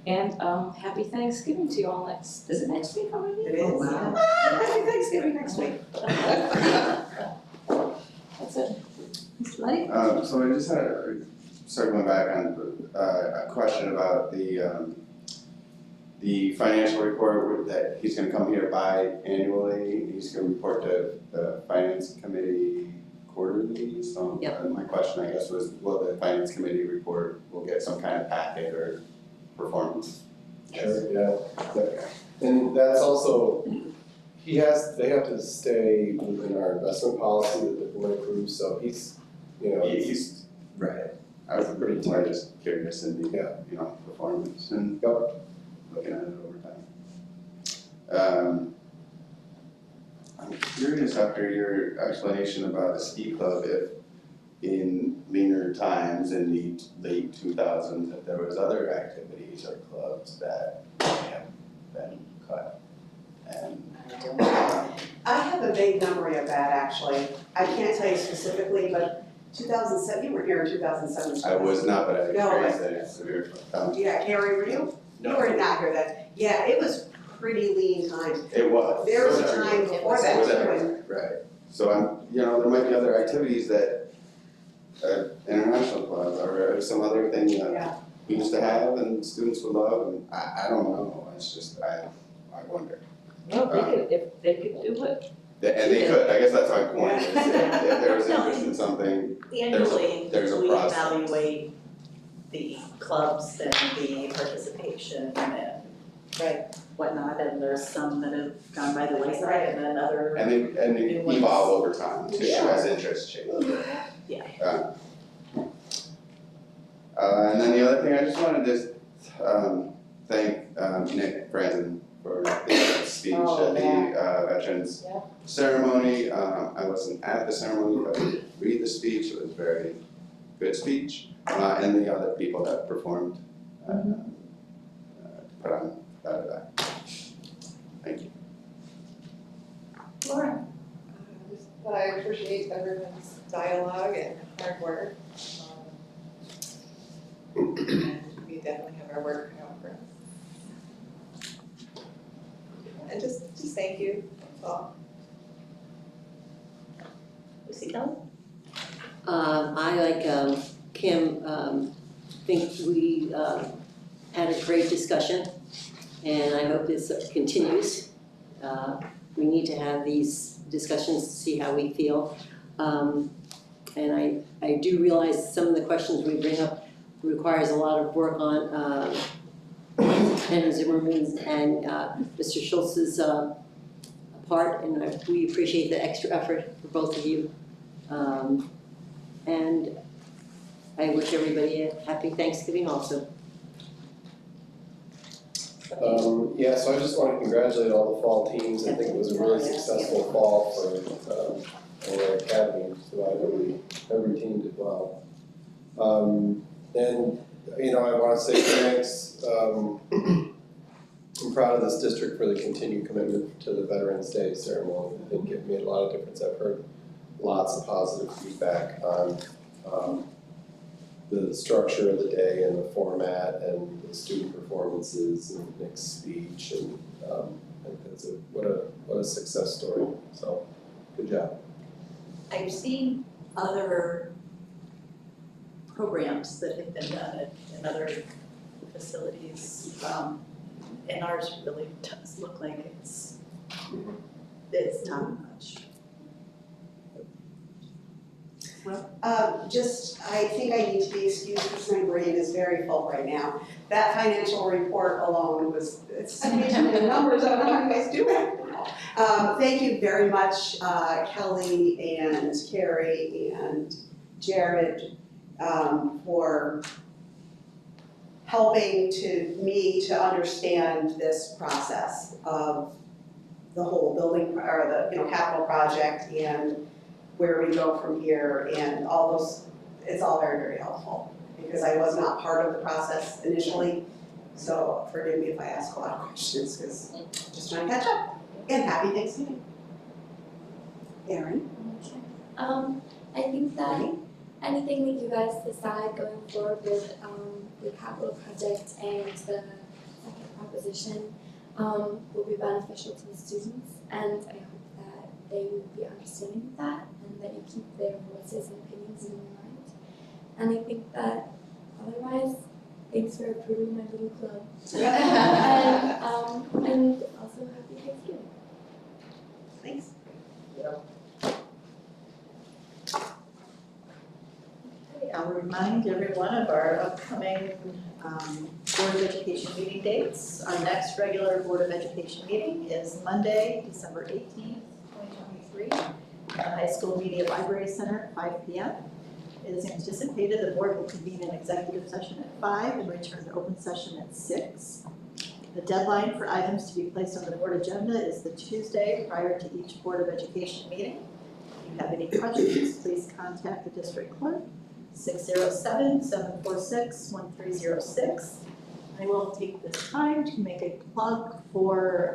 And happy Thanksgiving to you all next, is it next week already?
It is.
Oh, wow. Happy Thanksgiving next week. That's it.
Mr. Luddy?
So I just had, circling back on a question about the financial report that he's gonna come here biannually. He's gonna report to the finance committee quarterly, so my question, I guess, was will the finance committee report, will get some kind of packet or performance?
Sure, yeah. And that's also, they have to stay within our investment policy that the board approves, so he's, you know.
He's, right, I was pretty more just curious in the, you know, performance and looking at it over time. I'm curious after your explanation about the ski club, if in leaner times in the late 2000s, if there was other activities or clubs that may have been cut. And
I have a vague memory of that, actually. I can't tell you specifically, but 2007, you were here in 2007.
I was not, but I
No,
experienced that it's severe.
Yeah, Carrie, were you?
No.
You were not here then. Yeah, it was pretty lean times.
It was.
There was a time before that too, when
Right. So there might be other activities that international club or some other thing that we used to have and students would love, and I don't know, it's just, I wonder.
Well, if they could do it.
And they could, I guess that's my point, is if there was interest in something,
Annually,
there's a
we
process.
evaluate the clubs and the participation and whatnot, and there's some that have gone by the wayside and then other.
And they
new ones.
evolve over time too,
Yeah.
as interest changes.
Yeah.
And then the other thing, I just wanted to thank Nick Franzen for the speech at the Veterans ceremony. I wasn't at the ceremony, but I did read the speech. It was a very good speech. And the other people that performed put on that event. Thank you.
Laura?
I appreciate everyone's dialogue and hard work. And we definitely have our work cut out for us. And just thank you, that's all.
Lucy Kelly?
I, like Kim, think we had a great discussion, and I hope this continues. We need to have these discussions to see how we feel. And I do realize some of the questions we bring up requires a lot of work on Henry Zimmerman's and Mr. Schultz's part, and we appreciate the extra effort for both of you. And I wish everybody a happy Thanksgiving also.
So I just want to congratulate all the fall teams. I think it was a really successful fall for our academy, so every team did well. And I want to say thanks. I'm proud of this district for the continued commitment to the Veterans Day ceremony. I think it made a lot of difference. I've heard lots of positive feedback on the structure of the day and the format and the student performances and Nick's speech, and I think that's what a success story. So good job.
I've seen other programs that have been done in other facilities, and ours really does look like it's top notch.
I think I need to be excused because my brain is very full right now. That financial report alone it's so many numbers, I don't know how you guys do it. Thank you very much, Kelly and Carrie and Jared, for helping me to understand this process of the whole building or the capital project and where we go from here and all those. It's all very, very helpful because I was not part of the process initially. So forgive me if I ask a lot of questions because I'm just trying to catch up. And happy Thanksgiving. Erin?
I think that anything that you guys decide going forward with the capital project and the second proposition will be beneficial to the students, and I hope that they will be understanding of that and that you keep their voices and opinions in your mind. And I think that otherwise, thanks for approving my little club. And also happy Thanksgiving.
Thanks.
I'll remind everyone of our upcoming Board of Education meeting dates. Our next regular Board of Education meeting is Monday, December 18th, 2023, at the High School Media Library Center at 5 p.m. It is anticipated the board will convene an executive session at 5 and return to open session at 6. The deadline for items to be placed on the board agenda is the Tuesday prior to each Board of Education meeting. If you have any questions, please contact the district clerk, 607-746-1306. I will take this time to make a plug for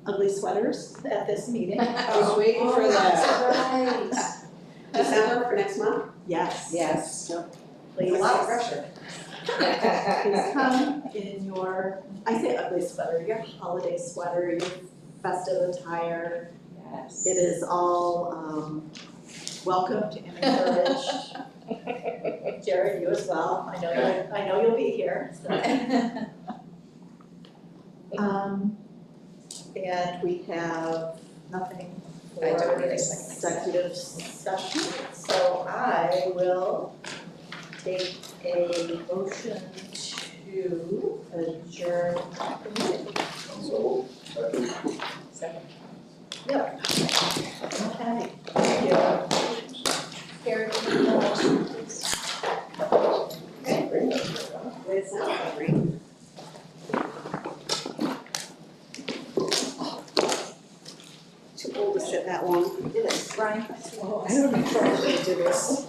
ugly sweaters at this meeting.
I was waiting for that.
Right. December for next month?
Yes.
Yes.
Please.
A lot of pressure.
Please come in your, I say ugly sweater, your holiday sweater, your festive attire. It is all welcomed and encouraged. Jared, you as well. I know you'll be here, so. And we have nothing for
I don't need a second.
executive session, so I will take a motion to adjourn the meeting.
So,
Second. Yep. Okay, thank you. Carrie, can you go on, please? Okay. Where's that?
Too old to sit that long.
It is, Brian.
I don't know if I should do this.